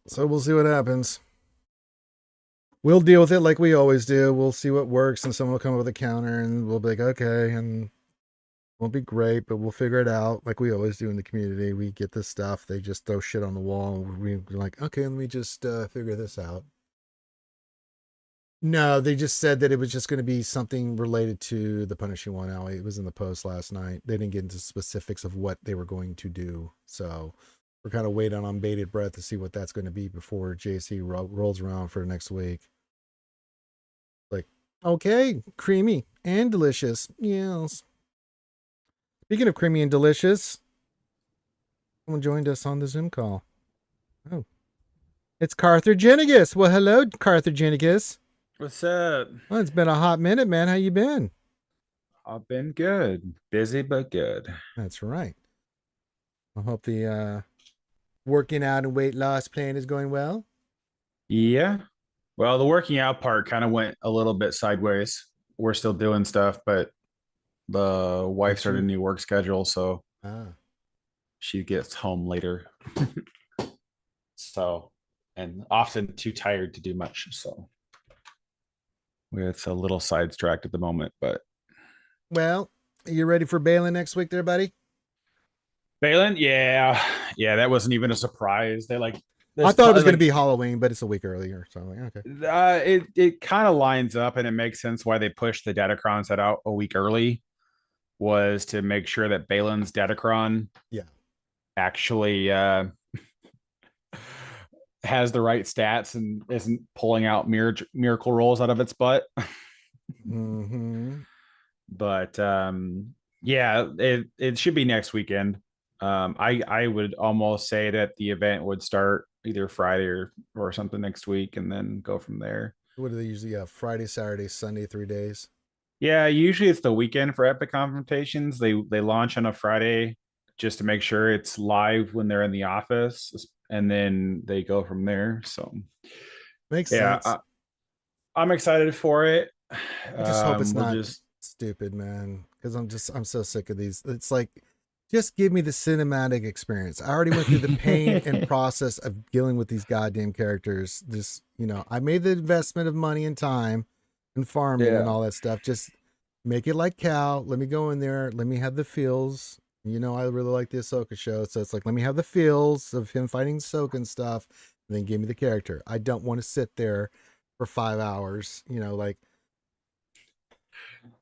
So we'll see what happens. We'll deal with it like we always do. We'll see what works, and someone will come up with a counter, and we'll be like, okay, and it won't be great, but we'll figure it out like we always do in the community. We get this stuff. They just throw shit on the wall, and we're like, okay, let me just figure this out. No, they just said that it was just going to be something related to the Punishing One Alley. It was in the post last night. They didn't get into specifics of what they were going to do. So we're kind of waiting on bated breath to see what that's going to be before JC rolls around for next week. Like, okay, creamy and delicious. Yes. Speaking of creamy and delicious, someone joined us on the Zoom call. Oh, it's Carthaginigus. Well, hello, Carthaginigus. What's up? Well, it's been a hot minute, man. How you been? I've been good. Busy, but good. That's right. I hope the working out and weight loss plan is going well. Yeah. Well, the working out part kind of went a little bit sideways. We're still doing stuff, but the wife started a new work schedule, so she gets home later. So and often too tired to do much. So it's a little sidetracked at the moment, but Well, you ready for Balin next week, there, buddy? Balin, yeah, that wasn't even a surprise. They like I this, thought it was going to like be Halloween, but it's a week earlier. So I'm like, okay. it kind of lines up, and it makes sense why they pushed the Datacron set out a week early was to make sure that Balin's Datacron Yeah. actually has the right stats and isn't pulling out miracle rolls out of its butt. Mm-hmm. But yeah, it should be next weekend. I would almost say that the event would start either Friday or something next week, and then go from there. What do they usually have? Friday, Saturday, Sunday, 3 days. Yeah, usually it's the weekend for Epic Confrontations. They launch on a Friday just to make sure it's live when they're in the office, and then they go from there. So Makes yeah, sense. I'm excited for it. I just hope it's We'll not just stupid, man, because I'm so sick of these. It's like, just give me the cinematic experience. I already went through the pain and process of dealing with these goddamn characters. Just, I made the investment of money and time and farming and yeah. all that stuff. Just make it like Cal. Let me go in there. Let me have the feels. I really like the Ahsoka show, so it's like, let me have the feels of him fighting Ahsoka and stuff, and then give me the character. I don't want to sit there for 5 hours. Like,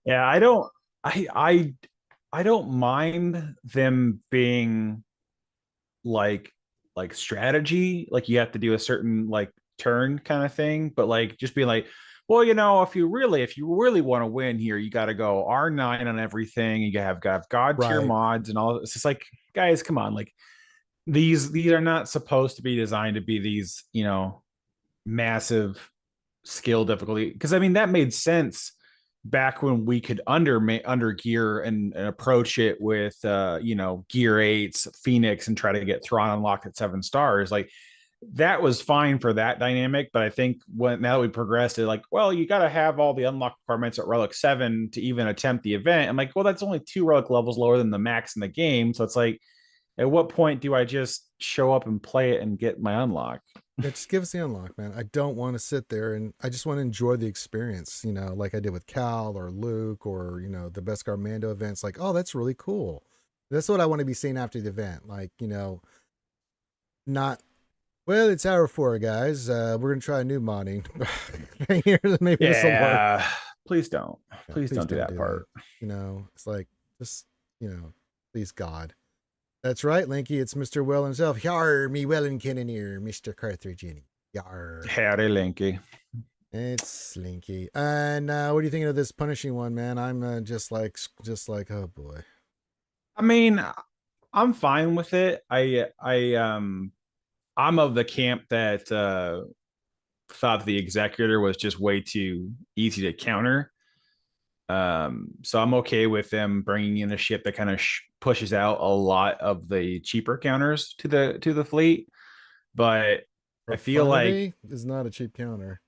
Yeah, I I don't mind them being like strategy, like you have to do a certain like turn kind of thing, but like just being like, well, if you really want to win here, you got to go R9 on everything. You got God tier right. mods and all. It's just like, guys, come on, like these are not supposed to be designed to be these, massive skill difficulty, because I mean that made sense back when we could under gear and approach it with gear eights Phoenix and try to get Thrawn unlocked at 7 stars. Like that was fine for that dynamic, but I think now that we progressed it, like, well, you got to have all the unlock requirements at Relic 7 to even attempt the event. I'm like, well, that's only 2 relic levels lower than the max in the game, so it's like, at what point do I just show up and play it and get my unlock? Yeah, just give us the unlock, man. I don't want to sit there, and I just want to enjoy the experience, like I did with Cal or Luke or, the Beskar Mando events. Like, oh, that's really cool. That's what I want to be seeing after the event. Like, not, well, it's hour 4, guys. We're going to try a new modding thing here. Maybe this will work. Yeah, please don't. Yeah, Please please don't do don't that do that. part. It's like, just, please, God. That's right, Linky. It's Mr. Well himself. Yar, me Wellenkinnen here, Mr. Carthaginian. Yar. Howdy, Linky. It's Slinky. And what are you thinking of this punishing one, man? I'm oh boy. I mean, I'm fine with it. I'm of the camp that thought the executor was just way too easy to counter. So I'm okay with them bringing in a ship that kind of pushes out a lot of the cheaper counters to the fleet. But I feel like, Profundity is not a cheap counter.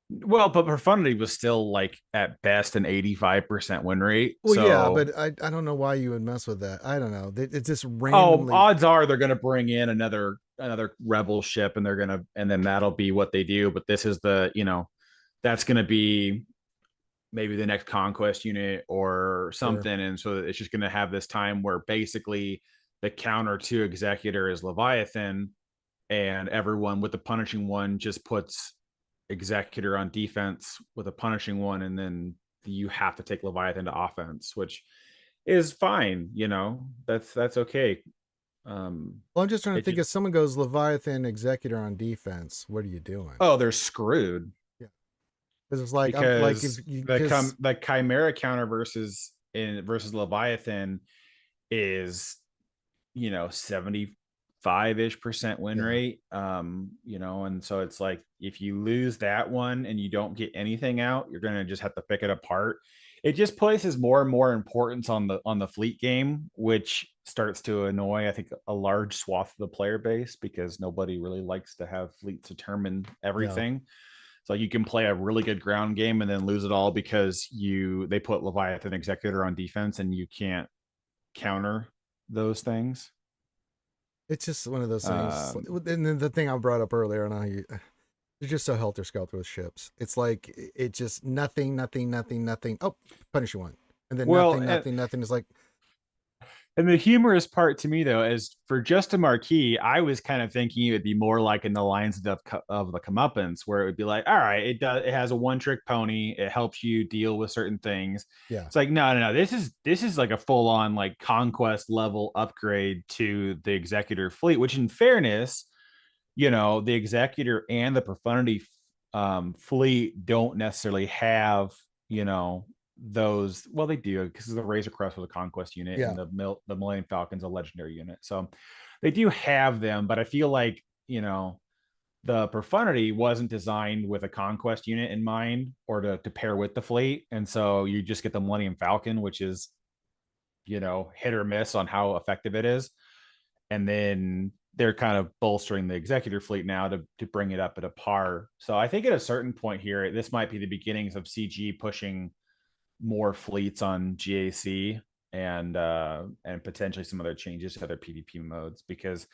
well, but Profundity was still like at best an 85% win rate. Well, yeah, So, but I don't know why you would mess with that. I don't know. It just oh, randomly. odds are they're going to bring in another rebel ship, and and then that'll be what they do. But this is that's going to be maybe the next conquest unit or Sure. something. And so it's just going to have this time where basically the counter to Executor is Leviathan, and everyone with the punishing one just puts Executor on defense with a punishing one, and then you have to take Leviathan to offense, which is fine. That's okay. Well, I'm just trying to it think, just if someone goes Leviathan Executor on defense, what are you doing? Oh, they're screwed, Yeah, because it's like, I'm like, if because you, because the Chimera counter versus Leviathan is 75-ish% win yeah, rate. And so it's like, if you lose that one and you don't get anything out, you're gonna just have to pick it apart. It just places more and more importance on the fleet game, which starts to annoy, I think, a large swath of the player base, because nobody really likes to have fleets determine yeah. everything. So you can play a really good ground game and then lose it all because they put Leviathan Executor on defense and you can't counter those things. It's just one of those things. Um, And then the thing I brought up earlier, and they're just so helter skelter with ships. It's like it just nothing, nothing, nothing, nothing. Oh, punish you one, and then well, nothing, nothing, nothing is like, and the humorous part to me though is for just a marquee, I was kind of thinking it would be more like in the lines of the comeuppance, where it would be like, all right, it has a one trick pony, it helps you deal with certain things. yeah, It's like no, this is like a full on like conquest level upgrade to the executor fleet, which in fairness, the executor and the profundity fleet don't necessarily have those. Well, they do, because the Razor Crest was a conquest unit yeah, and the Millennium Falcon's a legendary unit, so they do have them. But I feel like the profundity wasn't designed with a conquest unit in mind or to pair with the fleet, and so you just get the Millennium Falcon, which is hit or miss on how effective it is. And then they're kind of bolstering the executor fleet now to bring it up at a par. So I think at a certain point here, this might be the beginnings of CG pushing more fleets on GAC and potentially some other changes to other PvP modes, because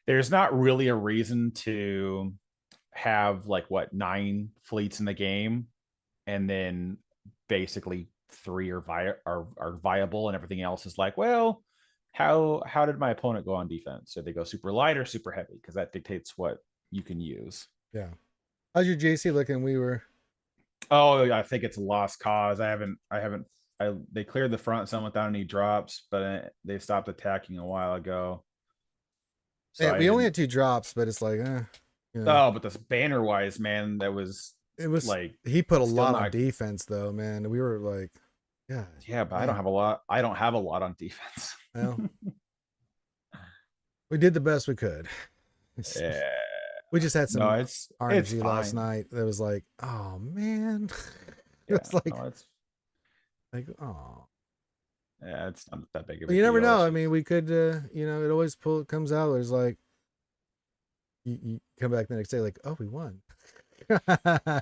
there's not really a reason to have like 9 fleets in the game and then basically 3 are viable and everything else is like, well, how did my opponent go on defense? Did they go super light or super heavy? Because that dictates what you can use. yeah. How's your JC looking? Oh, I think it's a lost cause. They cleared the front some without any drops, but they stopped attacking a while ago. So Yeah, I we only didn't. had 2 drops, but it's like, you know, Oh, but this banner wise, man, that was it was. like He put a still lot on not. defense, though, man. We were like, yeah, Yeah, but I don't damn. have a lot. I don't have a lot on defense. Well, we did the best we could. Yeah. We just had No, some it's RNG last fine. night that was like, oh man. It Yeah, was no, it's oh. yeah, it's not that big of Well, a you never deal. know. It's I mean, just we could, it always comes out. There's like, you come back the next day, like, oh, we won. well,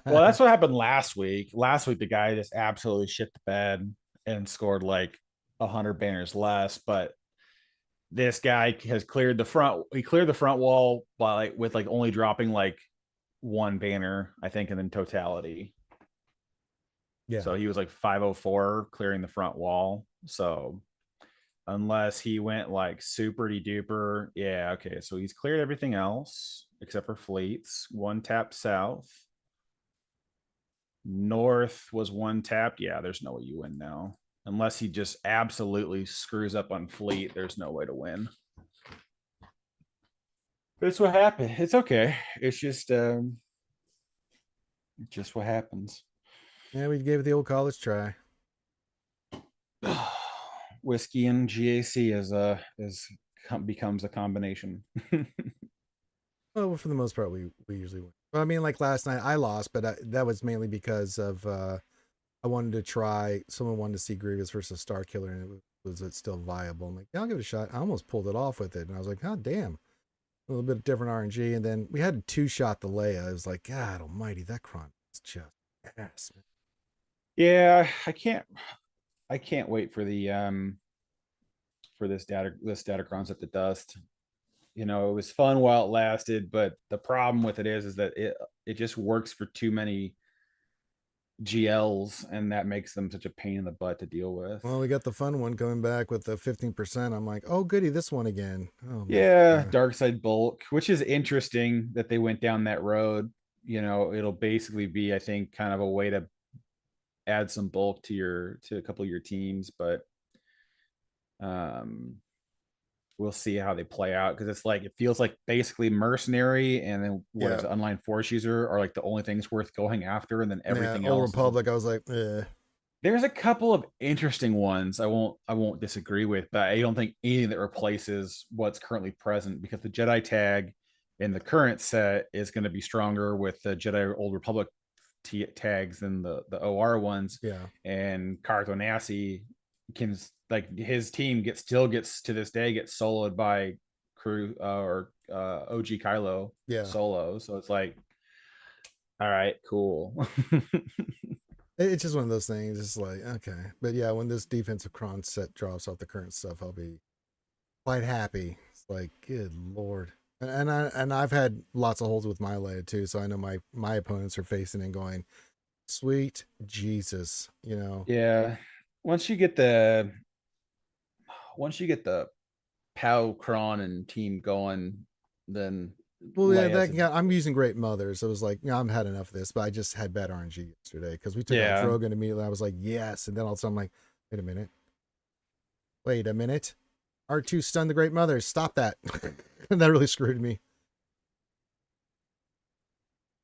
that's what happened last week. Last week, the guy just absolutely shit the bed and scored like 100 banners less. But this guy has cleared the front. He cleared the front wall by with only dropping like 1 banner, I think, and in totality. Yeah. So he was like 504 clearing the front wall. So unless he went like super duper. Yeah, okay. So he's cleared everything else except for fleets. 1 tap south. North was 1 tapped. Yeah, there's no way you win now. Unless he just absolutely screws up on fleet, there's no way to win. It's what happened. It's okay. It's just what happens. Yeah, we gave it the old college try. Whiskey and GAC becomes a combination. Well, for the most part, we usually win. Well, I mean, like last night, I lost, but that was mainly because of I wanted to try. Someone wanted to see Grievous versus Star Killer, and was it still viable? I'm like, yeah, I'll give it a shot. I almost pulled it off with it, and I was like, oh damn, a little bit of different RNG. And then we had a 2-shot the Leia. I was like, God Almighty, that Kron is just ass, man. Yeah, I can't wait for this Datacrons at the dust. It was fun while it lasted, but the problem with it is that it just works for too many GLs, and that makes them such a pain in the butt to deal with. Well, we got the fun one coming back with the 15%. I'm like, oh goody, this one again. Oh my Yeah, God. dark side bulk, which is interesting that they went down that road. It'll basically be, I think, kind of a way to add some bulk to a couple of your teams, but um we'll see how they play out, because it's like it feels like basically mercenary and then what Yeah. is it, online force user are like the only things worth going after, and then Yeah. everything Old else is Republic, I was like, eh. there's a couple of interesting ones I won't disagree with, but I don't think anything that replaces what's currently present, because the Jedi tag in the current set is going to be stronger with the Jedi Old Republic tags than the OR ones. Yeah. And Carthonasi can, like, his team still gets to this day gets soloed by crew or OG Kylo Yeah. solo. So it's like, all right, cool. It's just one of those things. It's like, okay. But yeah, when this defensive cron set drops off the current stuff, I'll be quite happy. It's like, good lord. And I've had lots of holes with my layout too, so I know my opponents are facing and going, sweet Jesus, you know. Yeah. Once you get the once you get the Pow Cron and team going, then Well, yeah, Leia's I'm using Great Mothers. I was like, I've had enough of this, but I just had bad RNG yesterday because we took out yeah. Drogon immediately. I was like, yes, and then all of a sudden I'm like, wait a minute, R2 stunned the Great Mothers. Stop that. And that really screwed me.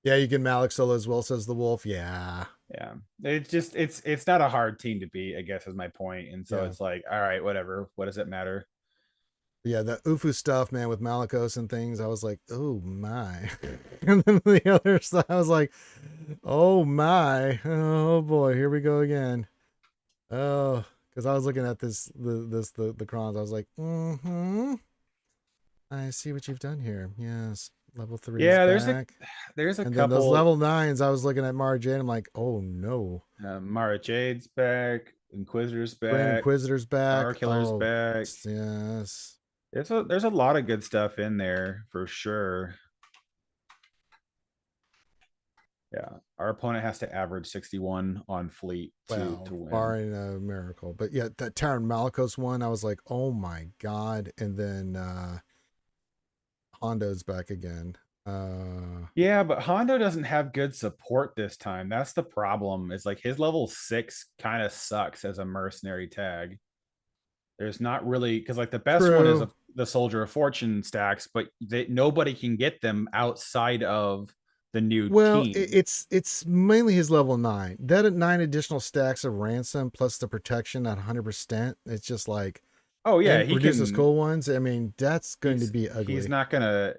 Yeah, you can Malik solo as well, says the Wolf. Yeah, Yeah. It's not a hard team to beat, I guess is my point. And so yeah. it's like, all right, whatever. What does it matter? But yeah, the Ufu stuff, man, with Malikos and things, I was like, oh my. And then the other stuff, I was like, oh my. Oh boy, here we go again. Oh, because I was looking at the crons. I was like, mm-hmm. I see what you've done here. Yes, level three's Yeah, back. there's a And then those couple. level nines, I was looking at Mara Jade. I'm like, oh no. Mara Jade's back, Inquisitor's Grand back, Inquisitor's Star back. Killer's Oh, back. yes. There's a lot of good stuff in there for sure. Yeah, our opponent has to average 61 on fleet to Well, win. barring a miracle. But yeah, that Terran Malikos one, I was like, oh my God. And then Hondo's back again. Yeah, but Hondo doesn't have good support this time. That's the problem. Is like his level 6 kind of sucks as a mercenary tag. There's not really because like the best one is True. the Soldier of Fortune stacks, but nobody can get them outside of the new Well, team. it's mainly his level nine. That at nine additional stacks of ransom plus the protection at 100%. It's just like, Oh yeah, and he reduces can. cool ones. I mean, that's going to be ugly. He's not gonna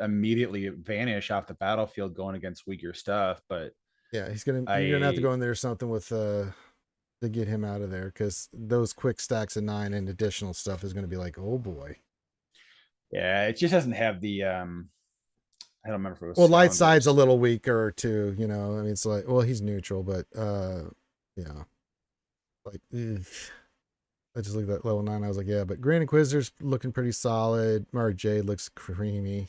immediately vanish off the battlefield going against weaker stuff. But Yeah, you're gonna have to I go in there or something with to get him out of there because those quick stacks of nine and additional stuff is gonna be like, oh boy. yeah, it just doesn't have the I don't remember if it was Well, light side's a Scoundrels. little weaker too, you know. I mean, it's like, well, he's neutral, but yeah, like, ugh. I just looked at level nine. I was like, yeah, but Grand Inquisitor's looking pretty solid. Mara Jade looks creamy.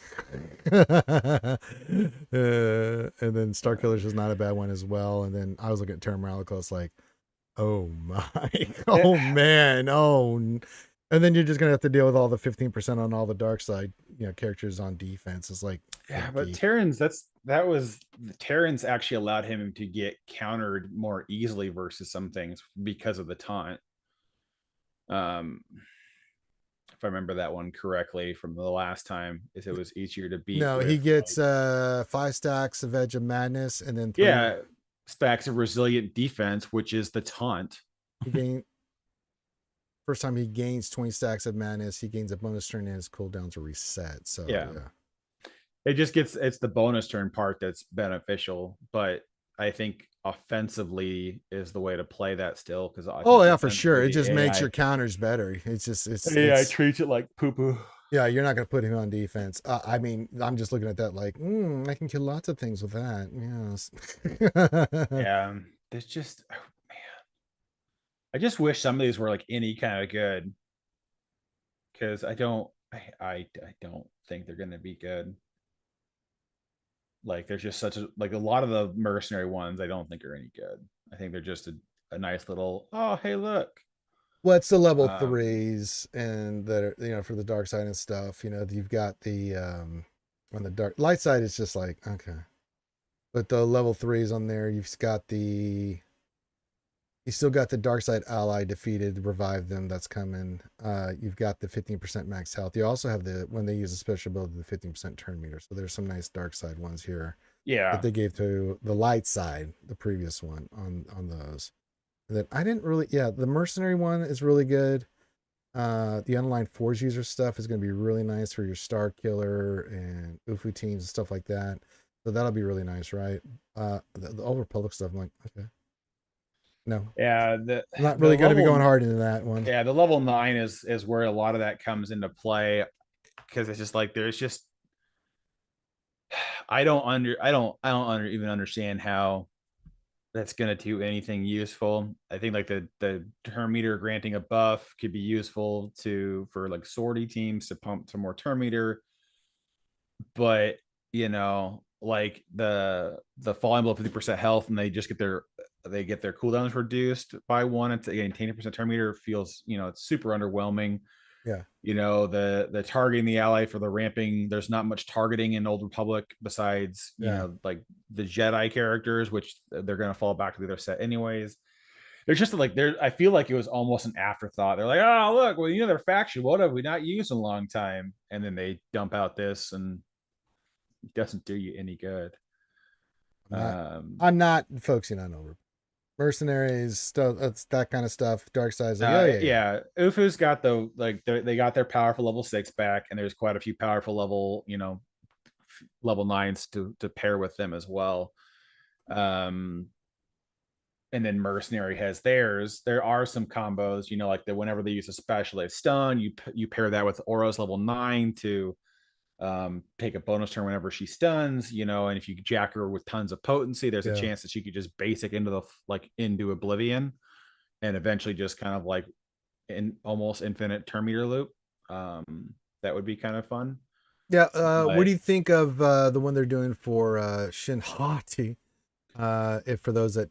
And then Star Killer's is not a bad one as well. And then I was looking at Terra Malicos like, oh my, Eh, oh man, and then you're just gonna have to deal with all the 15% on all the dark side, characters on defense. It's like, yeah, but okay. Terrans, that was the Terrans actually allowed him to get countered more easily versus some things because of the taunt. Um, if I remember that one correctly from the last time, is it was easier to beat No, he with gets like 5 stacks of Edge of Madness, and then three. yeah, stacks of resilient defense, which is the taunt. He gain First time he gains 20 stacks of madness, he gains a bonus turn and his cooldowns are reset. So Yeah, yeah. it's the bonus turn part that's beneficial, but I think offensively is the way to play that still because I Oh think yeah, for sure. defensively It the just makes AI your counters better. It's just AI it's treats it like poo poo. yeah, you're not gonna put him on defense. I mean, I'm just looking at that like, I can kill lots of things with that. Yes. Yeah, there's just oh, man, I just wish some of these were like any kind of good because I don't think they're gonna be good. Like there's just such a like a lot of the mercenary ones I don't think are any good. I think they're just a nice little oh hey look. What's the level Um threes and that are, for the dark side and stuff, you've got the on the dark light side it's just like, okay. But the level threes on there, you still got the dark side ally defeated, revive them. That's coming. You've got the 15% max health. You also have the when they use a special ability, the 15% turn meter. So there's some nice dark side ones here that yeah. they gave to the light side, the previous one on those. And then I didn't really, yeah, the mercenary one is really good. The unaligned force user stuff is going to be really nice for your star killer and UFU teams and stuff like that. So that'll be really nice, right? The Old Republic stuff, I'm like, okay, no, Yeah, I'm not the really going to be going level hard into that one. yeah, the level 9 is where a lot of that comes into play because it's just like there's just I don't even understand how that's going to do anything useful. I think like the turn meter granting a buff could be useful to for like sortie teams to pump some more turn meter, but like the falling below 50% health and they get their cooldowns reduced by one. It's again 10% turn meter feels it's super underwhelming. Yeah. The targeting the ally for the ramping, there's not much targeting in Old Republic besides Yeah. like the Jedi characters, which they're going to fall back to the other set anyways. There's just like there I feel like it was almost an afterthought. They're like, oh look, well their faction, what have we not used in a long time, and then they dump out this and it doesn't do you any good. I'm not. um I'm not focusing on over mercenaries stuff. That's that kind of stuff. Dark side's like, oh yeah, yeah, yeah, Ufu's got they got their powerful level 6 back, and there's quite a few powerful level 9s to pair with them as well. um and then mercenary has theirs. There are some combos, like whenever they use a special, they stun, you pair that with Aura's level 9 to take a bonus turn whenever she stuns, and if you jack her with tons of potency, there's a yeah. chance that she could just basic into oblivion and eventually just kind of like in almost infinite turn meter loop. That would be kind of fun. Yeah. What do But you think of the one they're doing for Shin Hati? If for those that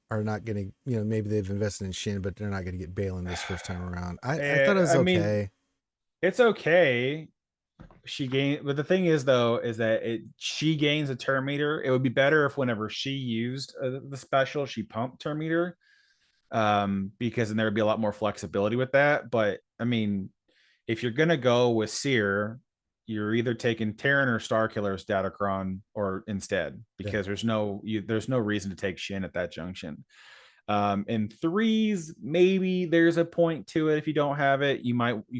are not getting, maybe they've invested in Shin, but they're not going to get Balin this first time around. I thought it was I mean, okay. it's okay. But the thing is though, is that she gains a turn meter. It would be better if whenever she used the special, she pumped turn meter, because then there would be a lot more flexibility with that. But I mean, if you're gonna go with Seer, you're either taking Terran or Starkiller's Datacron or instead, Yeah. because there's no reason to take Shin at that junction. In threes, maybe there's a point to it. If you don't have it, you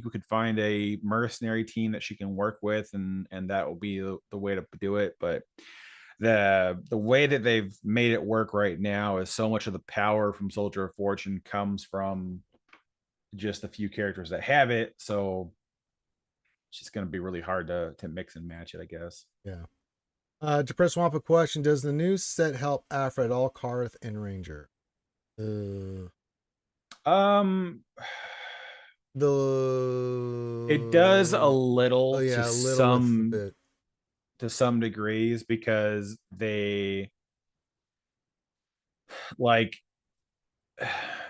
could find a mercenary team that she can work with, and that will be the way to do it. But the way that they've made it work right now is so much of the power from Soldier of Fortune comes from just a few characters that have it. So it's just going to be really hard to mix and match it, I guess. Yeah. Depressed Wampa question: does the new set help Afra at all, Karth and Ranger? Uh, Um, it does a the oh little yeah, a little with a bit. to some degrees, because they like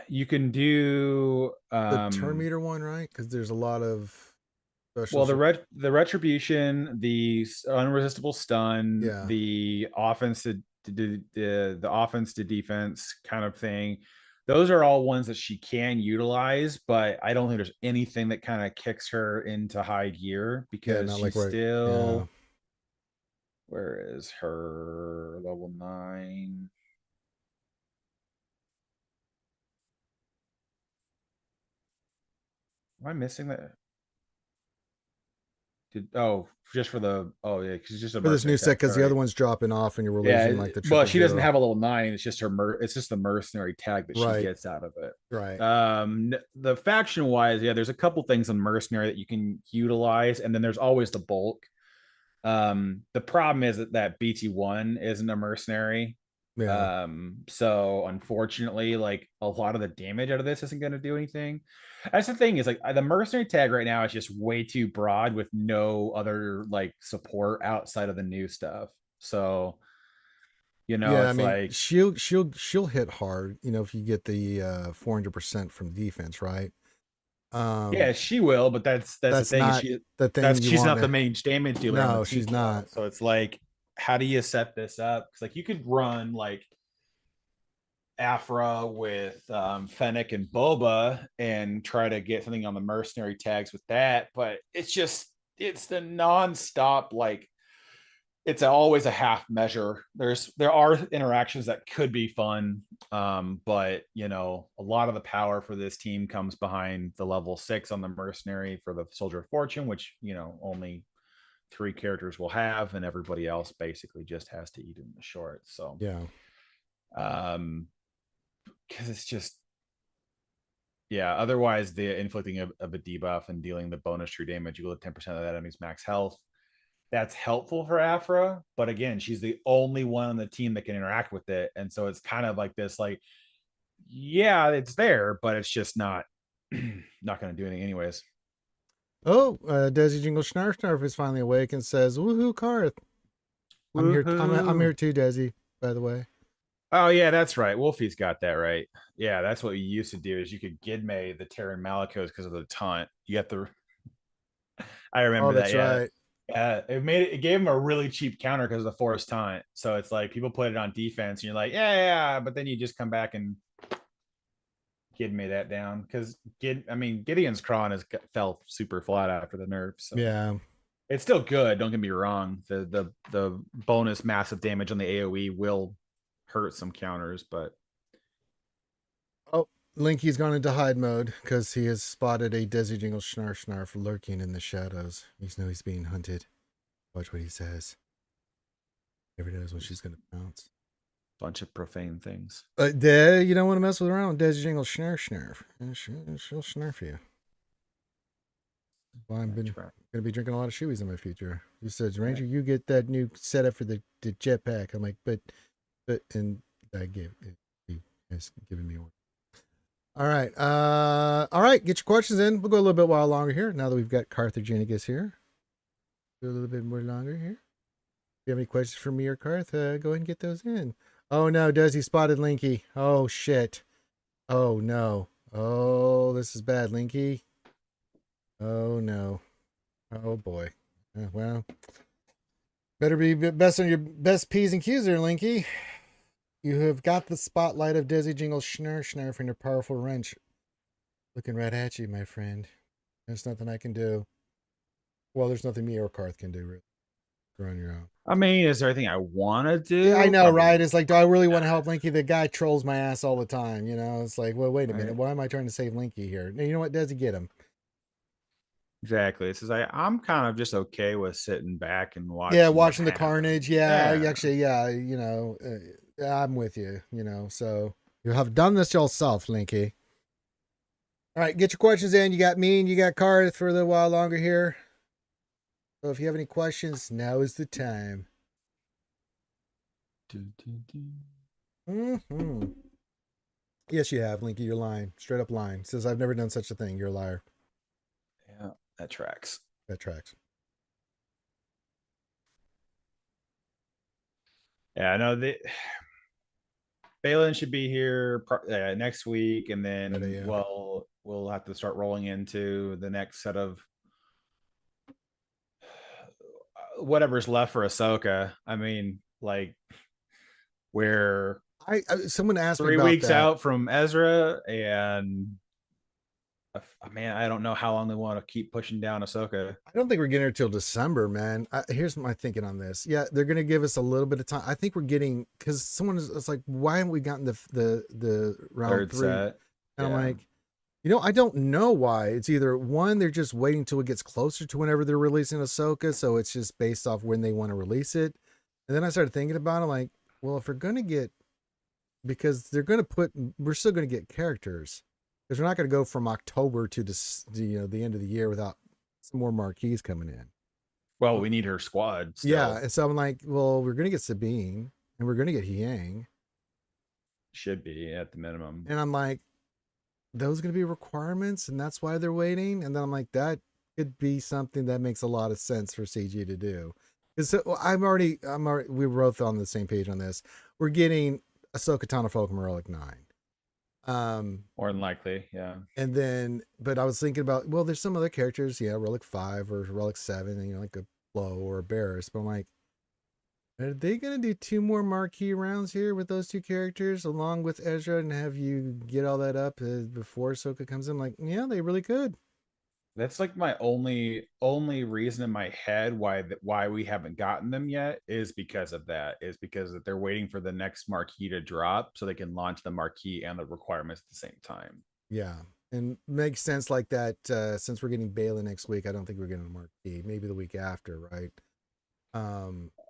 you can do The turn meter one, right? Because there's a lot of well, specials. the retribution, the unresistible stun, Yeah. the offense to the offense to defense kind of thing. Those are all ones that she can utilize, but I don't think there's anything that kind of kicks her into high gear, Yeah, because not like she's right. Yeah. still, where is her level 9? Am I missing that? Just for the yeah, because it's just a For this new mercenary set, tag. because the Sorry. other one's dropping off and you're Yeah, losing like the well, triple she doesn't zero. have a level 9. It's just it's just the mercenary tag that she Right. gets out of it. Right. The faction wise, yeah, there's a couple things on mercenary that you can utilize, and then there's always the bulk. The problem is that BT1 isn't a mercenary. Yeah. So unfortunately, like a lot of the damage out of this isn't going to do anything. That's the thing, is like the mercenary tag right now is just way too broad with no other like support outside of the new stuff. So Yeah, I it's mean, like, she'll hit hard, if you get the 400% from defense, right? yeah, Um, she will, but that's the that's thing, is not the thing you she's want not the to. main damage dealer on the No, team she's though. not. So it's like, how do you set this up? Because like you could run like Afra with Fennec and Boba and try to get something on the mercenary tags with that, but it's the nonstop, like it's always a half measure. There are interactions that could be fun, but a lot of the power for this team comes behind the level 6 on the mercenary for the Soldier of Fortune, which only 3 characters will have, and everybody else basically just has to eat in the short. So Yeah. um because it's just, yeah, otherwise the inflicting of a debuff and dealing the bonus true damage equal to 10% of that enemy's max health that's helpful for Afra. But again, she's the only one on the team that can interact with it. And so it's kind of like this, like, yeah, it's there, but it's just not not going to do anything anyways. Oh, Desi Jingle Snarf Snarf is finally awake and says, "Woohoo, Karth! I'm here. I'm Woohoo. here too, Desi. By the way." Oh yeah, that's right. Wolfie's got that right. Yeah, that's what we used to do is you could Gidme the Terran Malicos because of the taunt. You got the I Oh, remember that, that's yeah. right. It gave him a really cheap counter because of the forced taunt. So it's like people put it on defense and you're like, yeah, but then you just come back and Gidme that down because Gideon's Cron fell super flat after the nerf. So Yeah. it's still good. Don't get me wrong. The bonus massive damage on the AOE will hurt some counters, but Oh, Linky's gone into hide mode because he has spotted a Desi Jingle Snarf Snarf lurking in the shadows. He knows he's being hunted. Watch what he says. Never knows when she's going to pounce. bunch of profane things. You don't want to mess with around with Desi Jingle Snarf Snarf. She'll snarf you. Well, I'm going to be drinking a lot of shoeies in my future. He says, Ranger, you get that new setup for the jetpack. I'm like, but, and I gave it. He has given me one. All right. All right. Get your questions in. We'll go a little bit while longer here now that we've got Carthaginigus here. Go a little bit more longer here. If you have any questions for me or Carth, go ahead and get those in. Oh no, Desi spotted Linky. Oh shit. Oh no. Oh, this is bad, Linky. Oh no. Oh boy. Well, better be best on your best P's and Q's there, Linky. You have got the spotlight of Desi Jingle Schnurr from your powerful wrench. Looking right at you, my friend. There's nothing I can do. Well, there's nothing me or Karth can do, really. You're on your own. I mean, is there anything I want to do? Yeah, I know, Probably right? It's like, do I really want to help Linky? The guy trolls my ass all the time, you know? It's like, well, wait a minute. right. Why am I trying to save Linky here? You know what? Desi, get him. Exactly. It's like I'm kind of just okay with sitting back and Yeah, watching what watching the happens. carnage. Yeah, Yeah. actually, yeah, I'm with you, so you have done this yourself, Linky. All right, get your questions in. You got me and you got Karth for a little while longer here. So if you have any questions, now is the time. Mm-hmm. Yes, you have, Linky. You're lying. Straight up lying. Says, I've never done such a thing. You're a liar. Yeah, that tracks. That tracks. Yeah, I know that Balin should be here next week, and then Yeah. we'll have to start rolling into the next set of whatever's left for Ahsoka. I mean, like we're Someone asked me 3 about weeks that. out from Ezra, and man, I don't know how long they want to keep pushing down Ahsoka. I don't think we're getting her till December, man. Here's my thinking on this. Yeah, they're gonna give us a little bit of time. I think we're getting because someone is it's like, why haven't we gotten the round Third 3? set. And I'm like, I don't know why. It's either one, they're just waiting till it gets closer to whenever they're releasing Ahsoka, so it's just based off when they want to release it. And then I started thinking about it, like, well, if we're gonna get, because they're gonna we're still gonna get characters, because we're not gonna go from October to the end of the year without some more marquees coming in. Well, we need her squad still. Yeah, and so I'm like, well, we're gonna get Sabine and we're gonna get Hyang. Should be at the minimum. And I'm like, those are going to be requirements, and that's why they're waiting. And then I'm like, that could be something that makes a lot of sense for CG to do. Because we were both on the same page on this. We're getting Ahsoka Tano Fulcrum Relic 9. More than likely, yeah. And then, but I was thinking about, well, there's some other characters, yeah, Relic 5 or Relic 7, and like a Blow or a Barris. But I'm like, are they going to do 2 more marquee rounds here with those 2 characters along with Ezra and have you get all that up before Ahsoka comes in? I'm like, yeah, they really could. That's like my only reason in my head why we haven't gotten them yet is because of that. Is because that they're waiting for the next marquee to drop so they can launch the marquee and the requirements at the same time. Yeah. And makes sense like that. Since we're getting Balin next week, I don't think we're getting a marquee. Maybe the week after, right?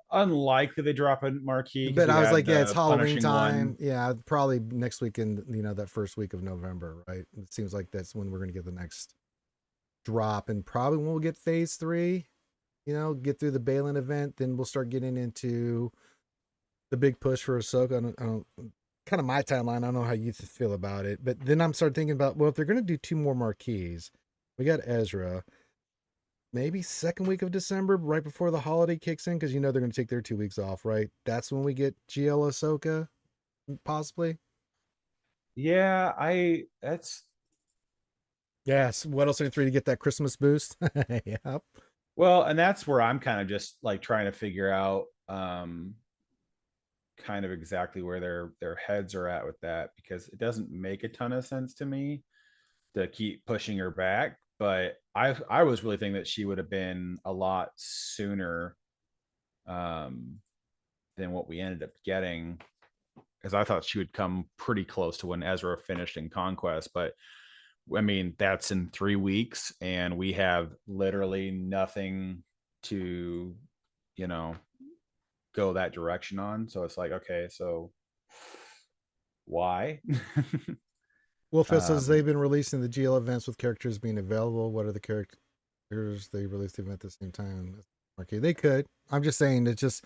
Unlikely they drop a marquee. But I was like, yeah, it's Halloween time. One. Yeah, probably next week in that first week of November, right? It seems like that's when we're gonna get the next drop, and probably when we'll get phase 3. get through the Balin event, then we'll start getting into the big push for Ahsoka. I don't kind of my timeline. I don't know how you feel about it, but then I'm starting thinking about, well, if they're going to do two more marquees, we got Ezra, maybe second week of December, right before the holiday kicks in, because they're going to take their 2 weeks off, right? That's when we get GL Ahsoka, possibly. Yeah, I that's Yes. What else in three to get that Christmas boost? Yep. well, and that's where I'm kind of just like trying to figure out kind of exactly where their heads are at with that, because it doesn't make a ton of sense to me to keep pushing her back. But I was really thinking that she would have been a lot sooner um, than what we ended up getting, because I thought she would come pretty close to when Ezra finished in Conquest. But I mean, that's in 3 weeks, and we have literally nothing to, you know, go that direction on. So it's like, okay, so why? Wolfest says um, they've been releasing the GL events with characters being available. What are the characters they released the event at the same time? Okay, they could. I'm just saying it's just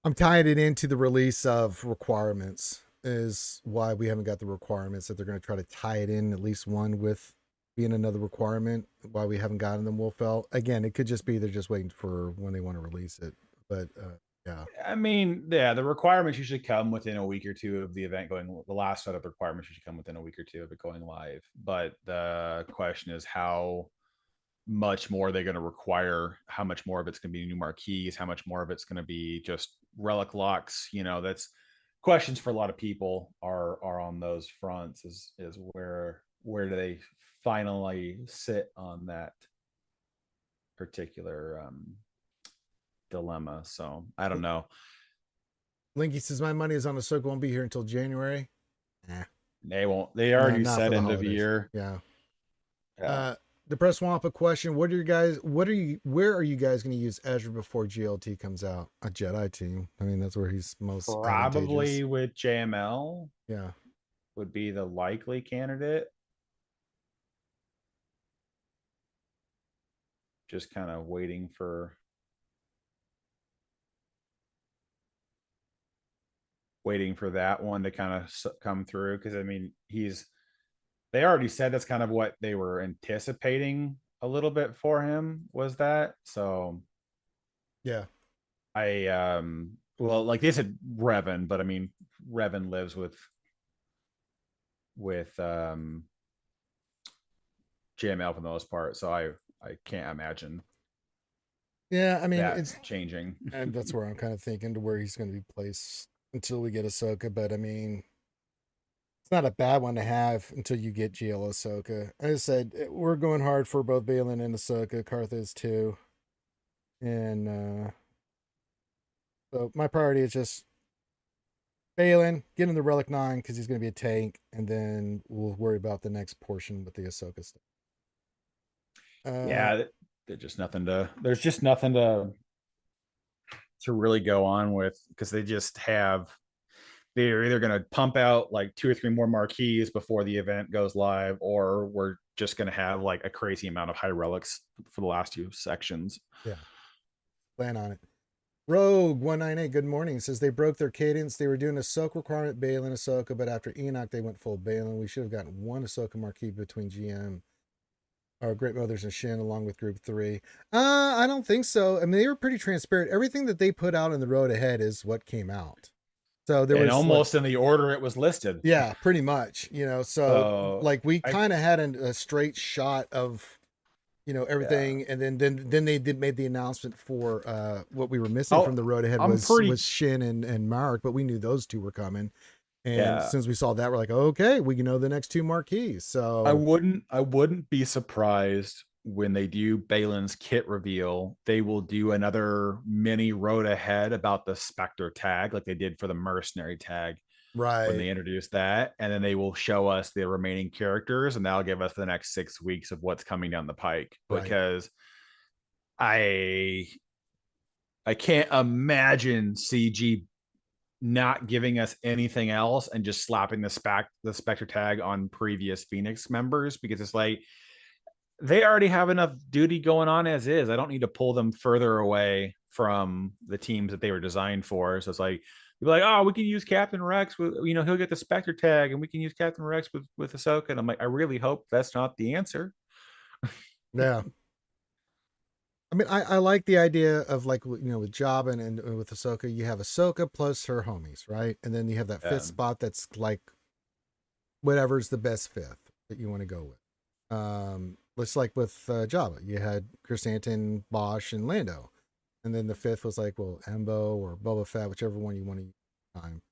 I'm tying it into the release of requirements is why we haven't got the requirements, that they're going to try to tie it in at least one with being another requirement, why we haven't gotten them. Wolfelt again, it could just be they're just waiting for when they want to release it, but yeah. I mean, yeah, the requirements usually come within a week or two of the event going. The last set of requirements usually come within a week or two of it going live. But the question is how much more are they going to require? How much more of it's going to be new marquees? How much more of it's going to be just relic locks? That's questions for a lot of people are on those fronts. Is where do they finally sit on that particular dilemma? So I don't know. Linky says my money is on the circle, won't be here until January. They won't. They already Not for said the end of holidays. year. Yeah. Yeah. The press swamp a question. Where are you guys going to use Ezra before GLT comes out? A Jedi team. I mean, that's where he's most advantageous. Probably with JML Yeah. would be the likely candidate. Just kind of waiting for that one to kind of come through, because I mean, they already said that's kind of what they were anticipating a little bit for him, was that. So Yeah. I well, like they said Revan, but I mean Revan lives with JML for the most part, so I can't imagine Yeah. I mean, that it's changing. and that's where I'm kind of thinking to where he's going to be placed until we get Ahsoka. But I mean, it's not a bad one to have until you get GL Ahsoka. As I said, we're going hard for both Balin and Ahsoka. Karth is too. And so my priority is just Balin, get him the Relic 9 because he's going to be a tank, and then we'll worry about the next portion with the Ahsoka stuff. Yeah, there's just nothing to really go on with, because they're either going to pump out like 2 or 3 more marquees before the event goes live, or we're just going to have like a crazy amount of high relics for the last 2 sections. Yeah, plan on it. Rogue 198, good morning. Says they broke their cadence. They were doing a Ahsoka requirement, Balin, Ahsoka, but after Enoch, they went full Balin. We should have gotten one Ahsoka marquee between GM, our Great Mothers and Shin, along with Group 3. I don't think so. I mean, they were pretty transparent. Everything that they put out in the road ahead is what came out. So there And was like, almost in the order it was listed. yeah, pretty much, so So like we I kind of had a straight shot of, yeah. everything. And then they made the announcement for what we were missing Oh, from the road ahead I'm was pretty Shin and Mark, but we knew those two were coming. And as yeah. soon as we saw that, we're like, okay, we know the next two marquees. So I wouldn't be surprised when they do Balin's kit reveal. They will do another mini road ahead about the Spectre tag, like they did for the mercenary tag when right, they introduced that, and then they will show us the remaining characters, and that'll give us the next 6 weeks of what's coming down the pike. right, Because I I can't imagine CG not giving us anything else and just slapping the Spectre tag on previous Phoenix members, because it's like they already have enough duty going on as is. I don't need to pull them further away from the teams that they were designed for. So it's like, you're like, oh, we can use Captain Rex with, he'll get the Spectre tag, and we can use Captain Rex with Ahsoka. And I'm like, I really hope that's not the answer. Yeah. I mean, I like the idea of like, with Jabba and with Ahsoka, you have Ahsoka plus her homies, right? And then you have that fifth spot that's like whatever's the best fifth that you want to go with. Looks like with Jabba, you had Chris Anton, Bosch, and Lando. And then the fifth was like, well, Embo or Boba Fett, whichever one you want to use at the time.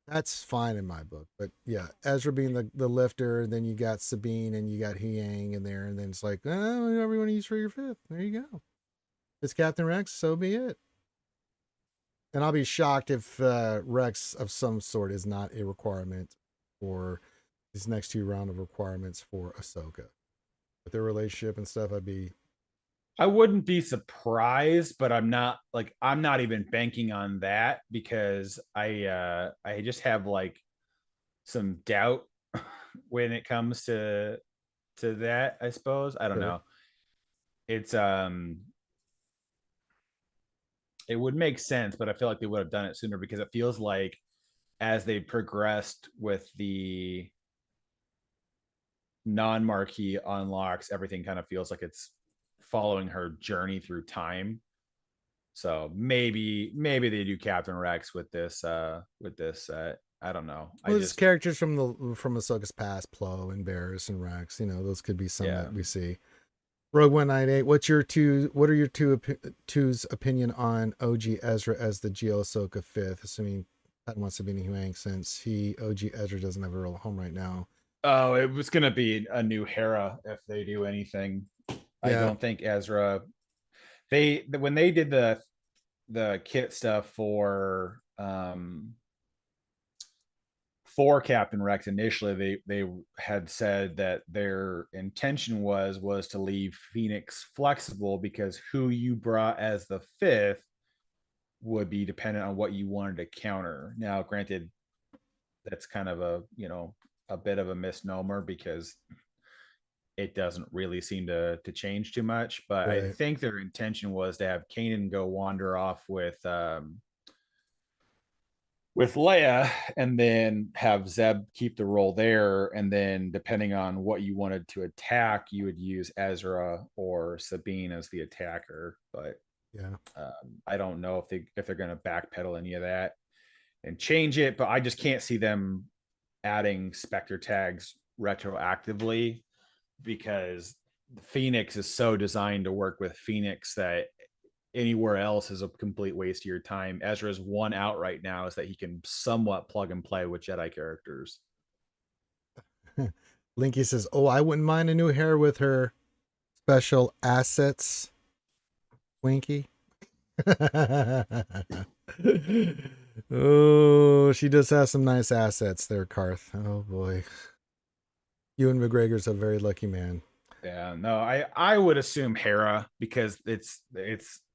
That's fine in my book. But yeah, Ezra being the lifter, and then you got Sabine and you got Yang in there, and then it's like, oh, whatever you want to use for your fifth. There you go. It's Captain Rex, so be it. And I'll be shocked if Rex of some sort is not a requirement for these next two round of requirements for Ahsoka. With their relationship and stuff, I wouldn't be surprised, but I'm not even banking on that, because I just have like some doubt when it comes to that, I suppose. I don't know. It's it would make sense, but I feel like they would have done it sooner, because it feels like as they progressed with the non-marquee unlocks, everything kind of feels like it's following her journey through time. So maybe they do Captain Rex with this set. I don't know. well, there's characters from Ahsoka's past, Plo and Barriss and Rex. Those could be some that we see. Rogue 198. What are your two's opinion on OG Ezra as the GL Ahsoka fifth? Assuming that wants to be Huang, since OG Ezra doesn't have a real home right now. Oh, it was gonna be a new Hera if they do anything. Yeah. I don't think Ezra. When they did the kit stuff for Captain Rex initially, they had said that their intention was to leave Phoenix flexible, because who you brought as the fifth would be dependent on what you wanted to counter. Now, granted, that's kind of a bit of a misnomer, because it doesn't really seem to change too much. But right. I think their intention was to have Kanan go wander off with Leia, and then have Zeb keep the role there. And then depending on what you wanted to attack, you would use Ezra or Sabine as the attacker. But yeah, I don't know if they're going to backpedal any of that and change it. But I just can't see them adding Spectre tags retroactively, because Phoenix is so designed to work with Phoenix that anywhere else is a complete waste of your time. Ezra's one out right now is that he can somewhat plug and play with Jedi characters. Linky says, oh, I wouldn't mind a new hair with her special assets. Winky. Oh, she does have some nice assets there, Karth. Oh boy. Ewan McGregor's a very lucky man. Yeah, no, I would assume Hera, because it's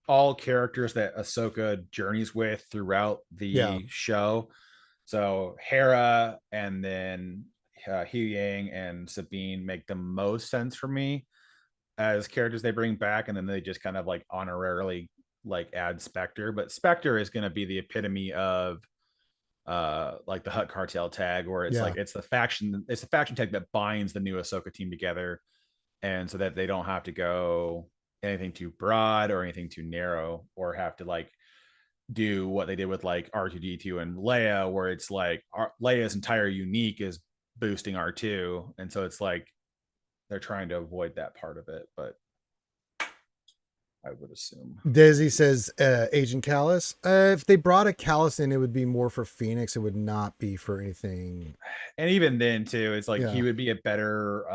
all characters that Ahsoka journeys with throughout the show. So Hera, and then Yang and Sabine make the most sense for me as characters they bring back, and then they just kind of like honorarily like add Spectre. But Spectre is going to be the epitome of like the Hutt Cartel tag, where it's like it's the faction tag that binds the new Ahsoka team together, and so that they don't have to go anything too broad or anything too narrow, or have to like do what they did with like R2D2 and Leia, where it's like Leia's entire unique is boosting R2, and so it's like they're trying to avoid that part of it. But I would assume. Desi says Agent Callus. If they brought a Callus in, it would be more for Phoenix. It would not be for anything. And even then too, it's like he would be a better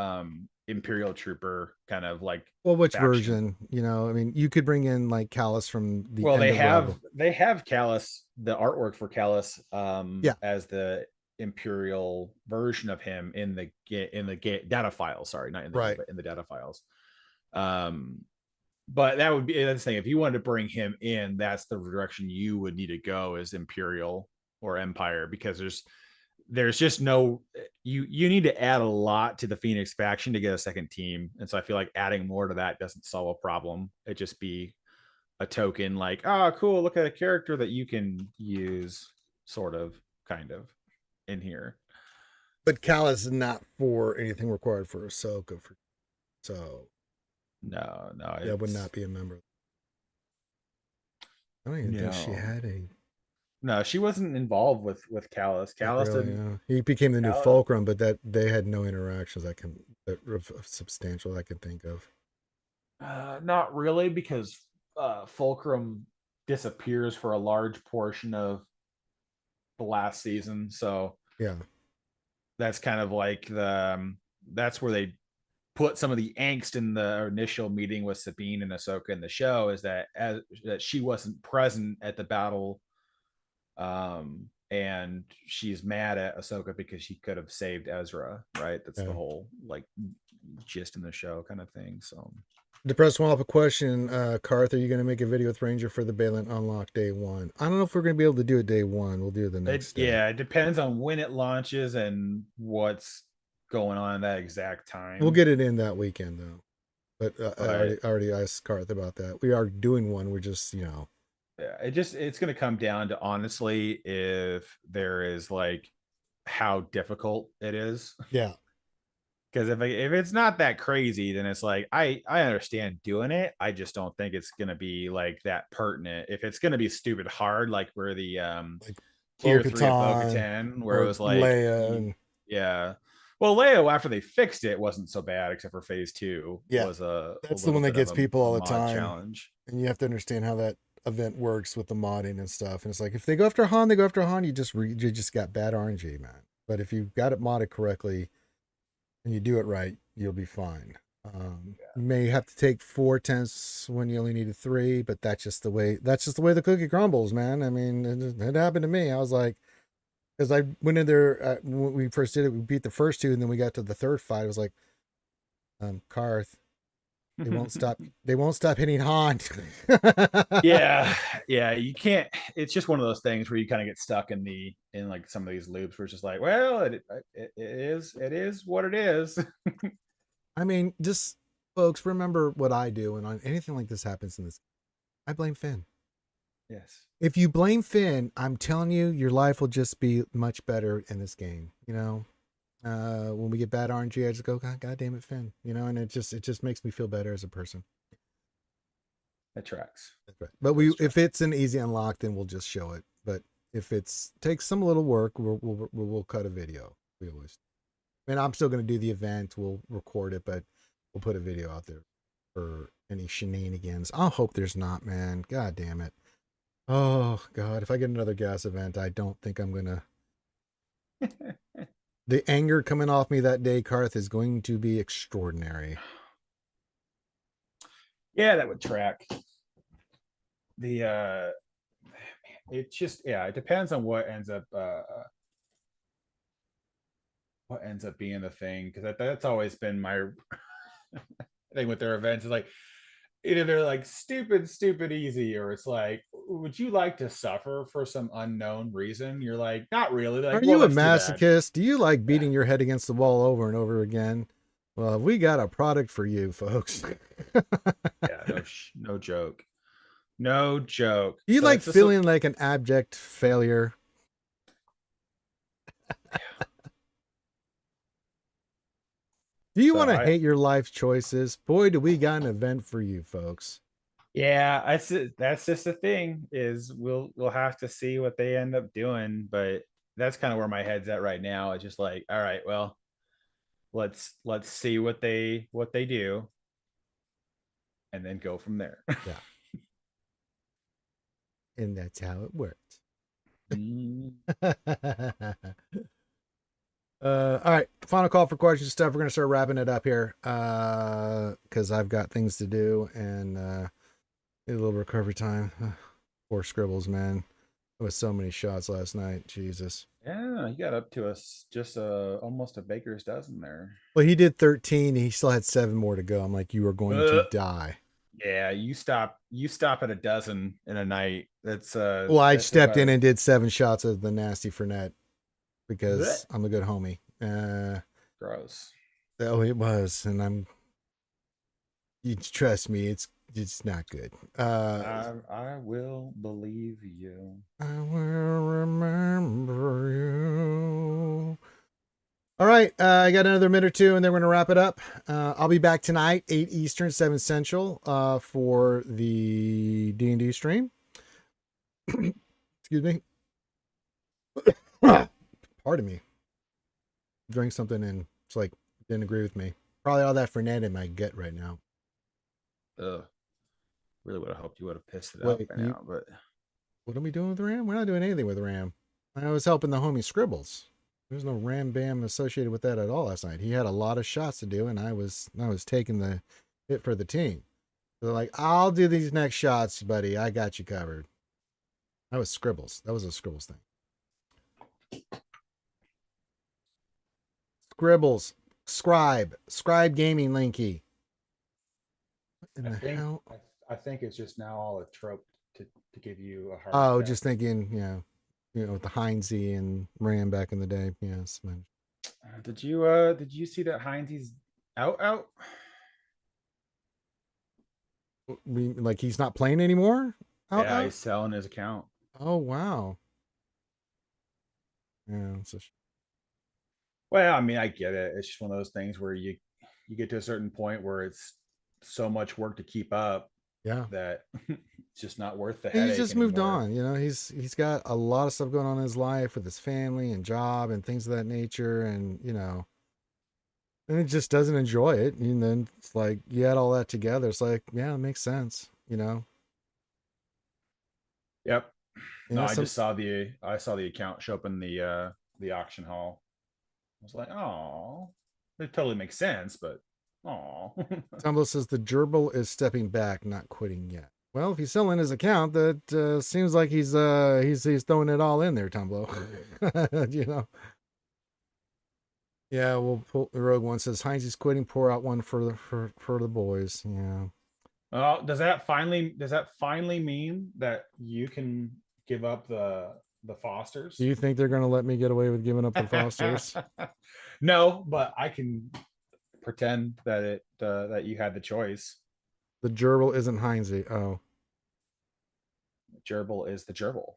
Imperial trooper, kind of like. Well, which faction. Version? I mean, you could bring in like Callus from the. Well, they have Callus, the artwork for Callus, as the Imperial version of him in the data files. Sorry, not in the game, but in the data files. But that would be the thing. If you wanted to bring him in, that's the direction you would need to go, is Imperial or Empire, because there's just no you need to add a lot to the Phoenix faction to get a second team, and so I feel like adding more to that doesn't solve a problem. It just be a token like, oh cool, look at a character that you can use, sort of, kind of, in here. But Callus is not for anything required for Ahsoka, so No, that would not be a member. I don't even think she had a. No, she wasn't involved with Callus. Callus Really, didn't. yeah. He became the new Callus, Fulcrum, but that they had no interactions that substantial I can think of. not really, because Fulcrum disappears for a large portion of the last season, so Yeah, that's kind of like that's where they put some of the angst in the initial meeting with Sabine and Ahsoka in the show, is that that she wasn't present at the battle, and she's mad at Ahsoka because she could have saved Ezra, right? That's the whole like gist in the show, kind of thing. So Depressed one off a question, Karth, are you going to make a video with Ranger for the Balin Unlock day one? I don't know if we're going to be able to do it day one. We'll do it the next day. Yeah, it depends on when it launches and what's going on at that exact time. We'll get it in that weekend though. But I already asked Karth about that. We are doing one. We're just, yeah, it's going to come down to, honestly, if there is like how difficult it is. Yeah. Because if it's not that crazy, then it's like I understand doing it. I just don't think it's gonna be like that pertinent. If it's gonna be stupid hard, like where the like tier 3 of Bo-Katan, where it was like Leia yeah. Well, Leia, after they fixed it, wasn't so bad, except for phase 2. Yeah, Was that's the one that gets people all the time. Challenge. And you have to understand how that event works with the modding and stuff. And it's like if they go after Han, they go after Han. You just got bad RNG, man. But if you got it modded correctly and you do it right, you'll be fine. You may have to take 4 tenths when you only needed 3, but that's just the way the cookie crumbles, man. I mean, it happened to me. I was like, because I went in there when we first did it, we beat the first 2, and then we got to the third fight. I was like, Karth, they won't stop. They won't stop hitting Han. yeah, you can't. It's just one of those things where you kind of get stuck in like some of these loops where it's just like, well, it is what it is. I mean, just folks, remember what I do, and on anything like this happens in this, I blame Finn. Yes. If you blame Finn, I'm telling you, your life will just be much better in this game. You know, when we get bad RNG, I just go, God damn it, Finn. You know, and it just makes me feel better as a person. That tracks. That's right. But if it's an easy unlock, then we'll just show it. But if it's takes some little work, we'll cut a video. We always. I mean, I'm still going to do the event. We'll record it, but we'll put a video out there for any shenanigans. I hope there's not, man. God damn it. Oh, God. If I get another gas event, I don't think I'm going to. The anger coming off me that day, Karth, is going to be extraordinary. Yeah, that would track. It just, it depends on what ends up being the thing, because that's always been my thing with their events, is like either they're like stupid easy, or it's like, would you like to suffer for some unknown reason? You're like, not really. Like, are you a masochist? Do you like beating your head against the wall over and over again? Well, we got a product for you, folks. Yeah, no joke. No joke. Do you like feeling like an abject failure? Do you want to hate your life choices? Boy, do we got an event for you, folks. Yeah, that's just the thing, is we'll have to see what they end up doing, but that's kind of where my head's at right now. It's just like, all right, well, let's see what they do, and then go from there. Yeah. And that's how it works. All right, final call for questions stuff. We're gonna start wrapping it up here because I've got things to do and need a little recovery time. Poor Scribbles, man. There was so many shots last night. Jesus. Yeah, he got up to just almost a baker's dozen there. Well, he did 13. He still had 7 more to go. I'm like, you are going to die. Yeah, you stop at a dozen in a night. That's well, I stepped in and did 7 shots of the nasty Fernet. because Blech. I'm a good homie. Gross. Oh, it was, and you trust me, it's not good. I will believe you. I will remember you. All right, I got another minute or two, and then we're gonna wrap it up. I'll be back tonight, 8 Eastern, 7 Central, for the D&D stream. Excuse me. Pardon me. Drank something and it's like didn't agree with me. Probably all that Fernet in my gut right now. Ugh. Really would have hoped you would have pissed it out Wait, by now, but what are we doing with Ram? We're not doing anything with Ram. I was helping the homie Scribbles. There's no Ram Bam associated with that at all last night. He had a lot of shots to do, and I was taking the hit for the team. So they're like, I'll do these next shots, buddy. I got you covered. That was Scribbles. That was a Scribbles thing. Scribbles. Scribe Gaming Linky. What in the hell? I think it's just now all a trope to give you a heart Oh, attack. just thinking, with the Heinzie and Ram back in the day. Yes, man. Did you see that Heinz's out? Like he's not playing anymore? Yeah, Out? he's selling his account. Oh, wow. Yeah, Well, I mean, I get it. It's just one of those things where you get to a certain point where it's so much work to keep up yeah. that it's just not worth the He's headache just moved anymore. on. He's got a lot of stuff going on in his life with his family and job and things of that nature, and he just doesn't enjoy it. And then it's like you add all that together. It's like, yeah, it makes sense. Yep. No, Yeah, some I saw the account show up in the auction hall. I was like, oh, it totally makes sense, but oh. Tumble says the gerbil is stepping back, not quitting yet. Well, if he's selling his account, that seems like he's throwing it all in there, Tumble. Yeah, well, the Rogue One says Heinz is quitting. Pour out one for the boys. Yeah. Oh, does that finally mean that you can give up the Fosters? Do you think they're going to let me get away with giving up the Fosters? No, but I can pretend that that you had the choice. The gerbil isn't Heinzie. Oh. Gerbil is the gerbil.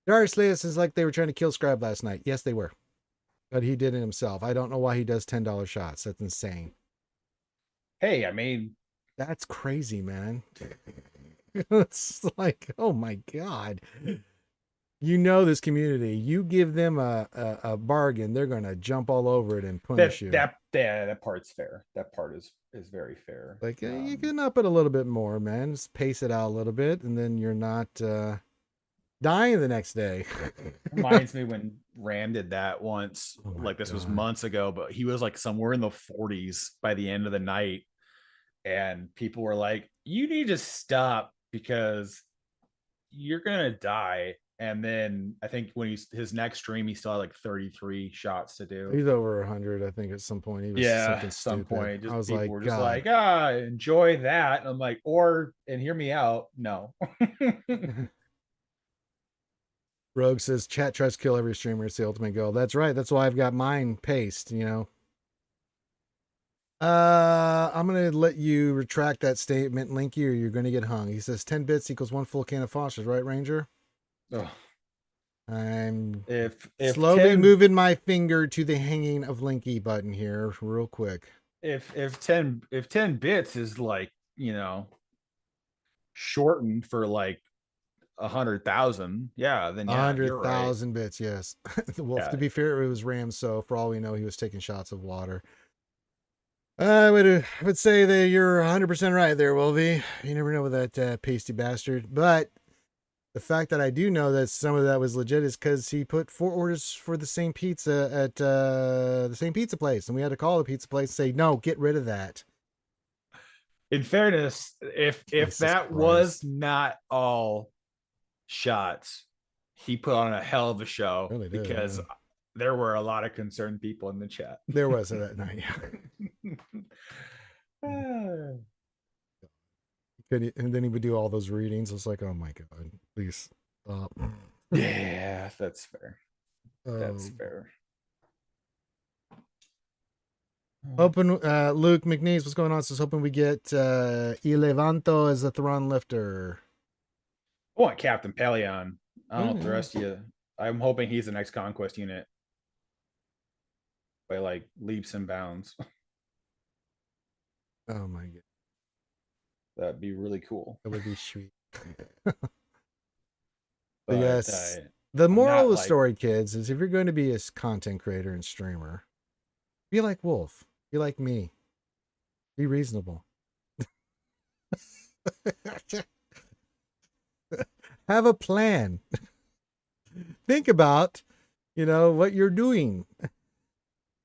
Darius Leas is like they were trying to kill Scribe last night. Yes, they were. But he did it himself. I don't know why he does $10 shots. That's insane. Hey, I mean, that's crazy, man. It's like, oh my God. This community. You give them a bargain, they're gonna jump all over it and punish you. That part's fair. That part is very fair. Like you can up it a little bit more, man. Just pace it out a little bit, and then you're not dying the next day. Reminds me when Rand did that once. Oh like this God. was months ago, but he was like somewhere in the 40s by the end of the night, and people were like, "You need to stop because you're gonna die." And then I think when his next stream, he still had like 33 shots to do. He's over 100, I think, at some point. He was something stupid. Some point, just I was people like, were just God. like, enjoy that. And I'm like, and hear me out. No. Rogue says chat tries to kill every streamer. It's the ultimate goal. That's right. That's why I've got mine paced. I'm gonna let you retract that statement, Linky, or you're gonna get hung. He says 10 bits equals one full can of Fosters, right, Ranger? Oh. I'm if slowly moving my finger to the hanging of Linky button here, real quick. If 10 bits is like, shortened for like 100,000, yeah, then 100,000 bits, yes. Well, to be fair, it was Ram, so for all we know, he was taking shots of water. I would say that you're 100% right there, Wolvie. You never know with that pasty bastard. But the fact that I do know that some of that was legit is because he put 4 orders for the same pizza at the same pizza place. And we had to call the pizza place and say, no, get rid of that. In fairness, if that was not all shots, he put on a hell of a show, really did, because there were a lot of concerned people in the chat. There was that night, yeah. And then he would do all those readings. I was like, oh my God, please stop. Yeah, that's fair. That's Oh, fair. hoping Luke McNeese, what's going on? Says hoping we get Ilevanto as a Thrawn lifter. I want Captain Pelion. I don't know if the Oh, rest of you. I'm hoping he's the next conquest unit by like leaps and bounds. oh my god, That'd be really cool. that would be sweet. But But yes, the I'm moral of not the like story, kids, is if you're going to be a content creator and streamer, be like Wolf. Be like me. Be reasonable. Have a plan. Think about, what you're doing.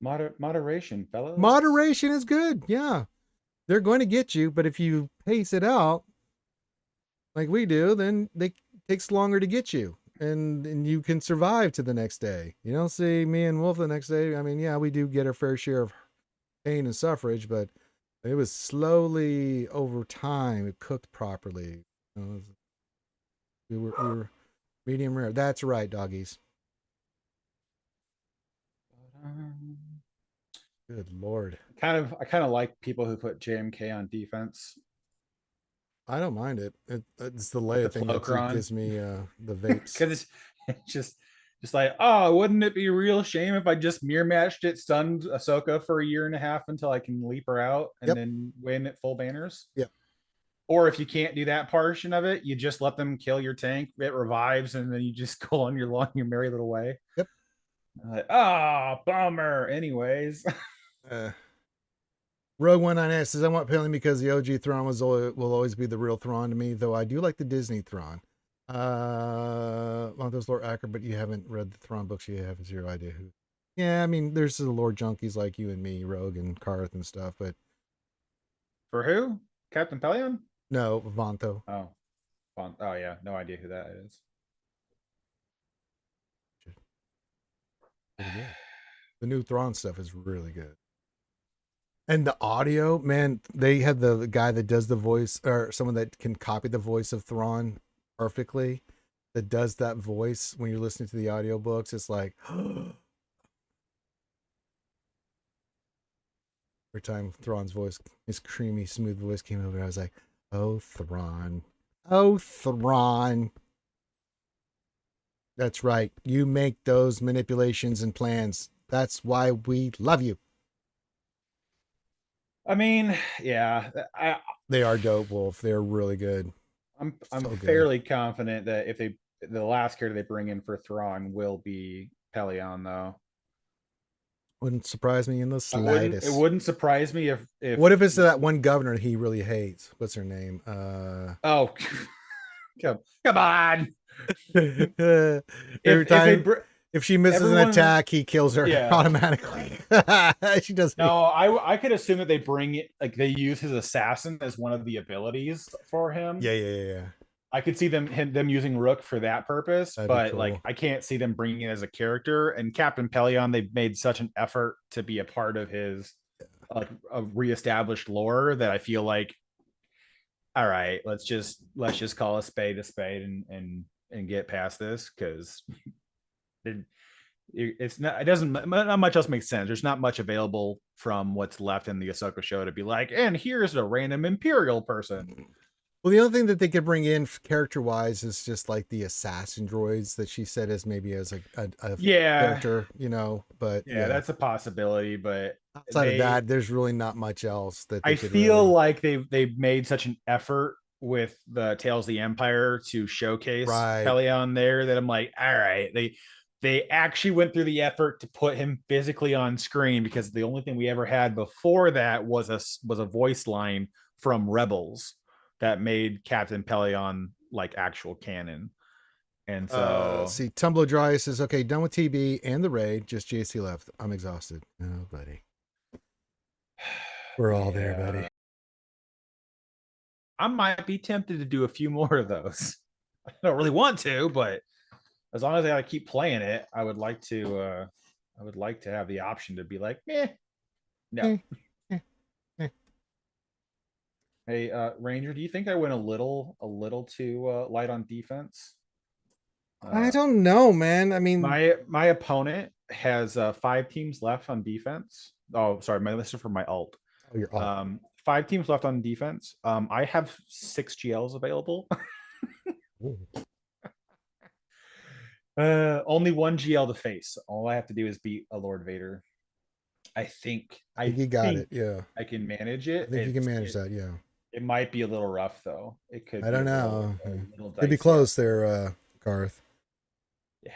moderation, fellas. Moderation is good. Yeah. They're going to get you, but if you pace it out like we do, then it takes longer to get you. And you can survive to the next day. You don't see me and Wolf the next day. I mean, yeah, we do get our fair share of pain and suffrage, but it was slowly over time. It cooked properly. We were medium rare. That's right, doggies. Um, Good Lord. I kind of like people who put JMK on defense, I don't mind it. It's the like Leia the thing that Plokron, gives me the vapes. because it's just like, oh, wouldn't it be a real shame if I just mirror matched it, stunned Ahsoka for a year and a half until I can leap her out and Yep. then win at full banners? Yep. Or if you can't do that portion of it, you just let them kill your tank, it revives, and then you just go on your merry little way. Yep. Like, oh, bummer. Anyways, Uh, Rogue One Nine says I want Palin because the OG Thrawn will always be the real Thrawn to me, though I do like the Disney Thrawn. One of those Lord Acker, but you haven't read the Thrawn books. You have zero idea who. Yeah, I mean, there's the Lord junkies like you and me, Rogue and Karth and stuff, but for who? Captain Pelion? no, Vanto. Oh, oh yeah, no idea who that is. Pretty good. The new Thrawn stuff is really good. And the audio, man, they have the guy that does the voice, or someone that can copy the voice of Thrawn perfectly, that does that voice when you're listening to the audiobooks. It's like, every time Thrawn's voice, his creamy, smooth voice came over, I was like, oh, Thrawn. Oh, Thrawn. That's right. You make those manipulations and plans. That's why we love you. I mean, yeah, They are dope, Wolf. They're really good. I'm So good. fairly confident that if the last character they bring in for Thrawn will be Pelion, though. Wouldn't surprise me in the It slightest. wouldn't surprise me if What if it's that one governor he really hates? What's her name? oh come on. Every If they time if she misses an everyone attack, he kills her yeah. automatically. She does. No, I could assume that they bring it like they use his assassin as one of the abilities for him. Yeah. I could see them using Rook for that purpose, That'd be but like cool. I can't see them bringing it as a character. And Captain Pelion, they've made such an effort to be a part of his like a reestablished lore that I feel like, all right, let's just call a spade and get past this because it's not it doesn't not much else makes sense. There's not much available from what's left in the Ahsoka show to be like, and here's a random Imperial person. Well, the only thing that they could bring in character wise is just like the assassin droids that she said as maybe as a Yeah, character, But yeah, yeah, that's a possibility, but outside of that, there's really not much else that they I could feel really. like they've made such an effort with the Tales of the Empire to showcase Right. Pelion there that I'm like, all right, they actually went through the effort to put him physically on screen because the only thing we ever had before that was a voice line from Rebels that made Captain Pelion like actual canon. And so See, Tumblr Dry says, okay, done with TB and the raid, just JC left. I'm exhausted. Oh, buddy. We're all there, buddy. yeah, I might be tempted to do a few more of those. I don't really want to, but as long as I keep playing it, I would like to have the option to be like, no. Eh, eh, eh. Hey, Ranger, do you think I went a little too light on defense? I don't know, man. I mean, My opponent has 5 teams left on defense. Oh, sorry, my list is for my alt. oh, you're all 5 teams left on defense. I have 6 GLs available. Only one GL to face. All I have to do is beat a Lord Vader. I think. I think you got it. Yeah. I can manage I it. think you can manage that. Yeah. It might be a little rough though. It could I be don't know. a little Could be dicey. close there, Garth. Yeah.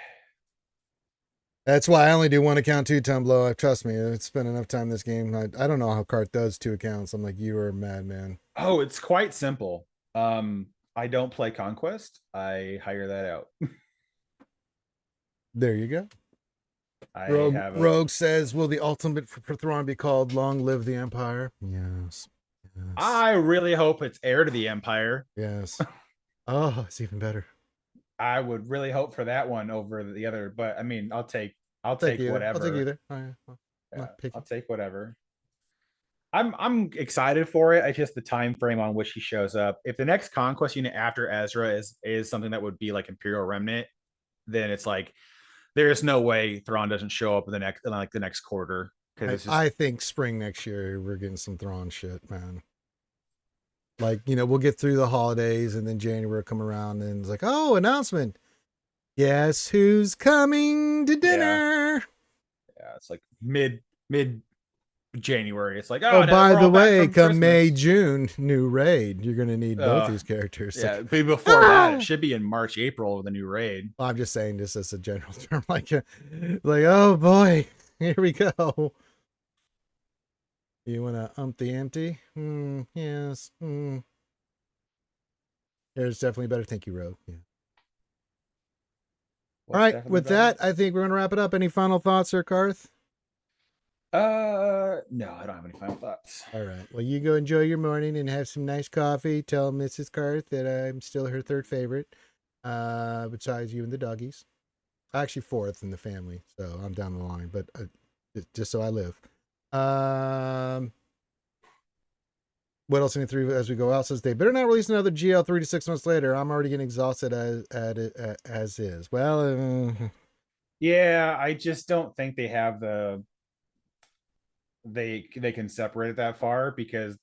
That's why I only do one account 2-time blow. Trust me, it's spent enough time in this game. I don't know how Garth does 2 accounts. I'm like, you are a madman. Oh, it's quite simple. I don't play Conquest. I hire that out. There you go. I Rogue, have Rogue says, will the ultimate for Thrawn be called Long Live the Empire? Yes. Yes. I really hope it's Heir to the Empire. Yes. Oh, it's even better. I would really hope for that one over the other, but I mean, I'll take either. whatever. I'll take either. Oh, yeah. Yeah, I'll take whatever. I'm excited for it. It's just the time frame on which he shows up. If the next conquest unit after Ezra is something that would be like Imperial Remnant, then it's like there's no way Thrawn doesn't show up in the next quarter. Because I think spring next year we're getting some Thrawn shit, man. Like, we'll get through the holidays and then January will come around and it's like, oh, announcement. Guess who's coming to dinner? Yeah, it's like mid January. It's like, oh, by the way, come May, June, new raid. You're gonna need both these characters. Yeah, like, before that, it should be in March, April with a new raid. Well, I'm just saying this as a general term, like oh boy, here we go. You wanna the empty? Yes. There's definitely better. Thank you, Rogue. Yeah. All right, with that, I think we're gonna wrap it up. Any final thoughts, Sir Karth? No, I don't have any final thoughts. All right. Well, you go enjoy your morning and have some nice coffee. Tell Mrs. Karth that I'm still her 3rd favorite, besides you and the doggies. Actually, 4th in the family, so I'm down the line. But just so I live. What else in 3 as we go out says they better not release another GL 3 to 6 months later. I'm already getting exhausted as is. Well, yeah, I just don't think they have they can separate it that far because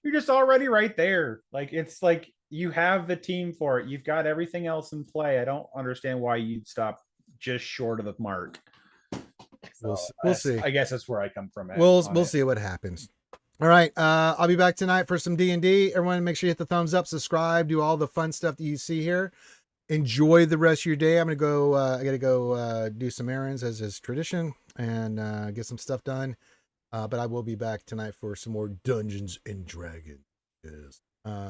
you're just already right there. Like it's like you have the team for it. You've got everything else in play. I don't understand why you'd stop just short of the mark. So we'll see. I guess that's where I come from. We'll see what happens. All right. I'll be back tonight for some D&D. Everyone, make sure you hit the thumbs up, subscribe, do all the fun stuff that you see here. Enjoy the rest of your day. I'm gonna go. I gotta go do some errands as is tradition and get some stuff done. But I will be back tonight for some more Dungeons and Dragons. Yes.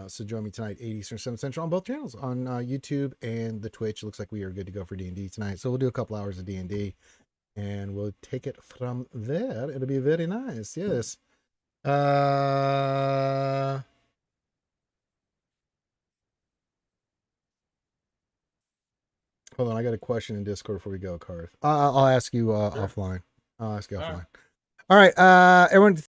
So join me tonight, 8 Eastern, 7 Central on both channels on YouTube and the Twitch. It looks like we are good to go for D&D tonight. So we'll do a couple hours of D&D and we'll take it from there. It'll be very nice. Yes. Hold on, I got a question in Discord before we go, Karth. I'll ask you offline. I'll ask you offline. All right, everyone.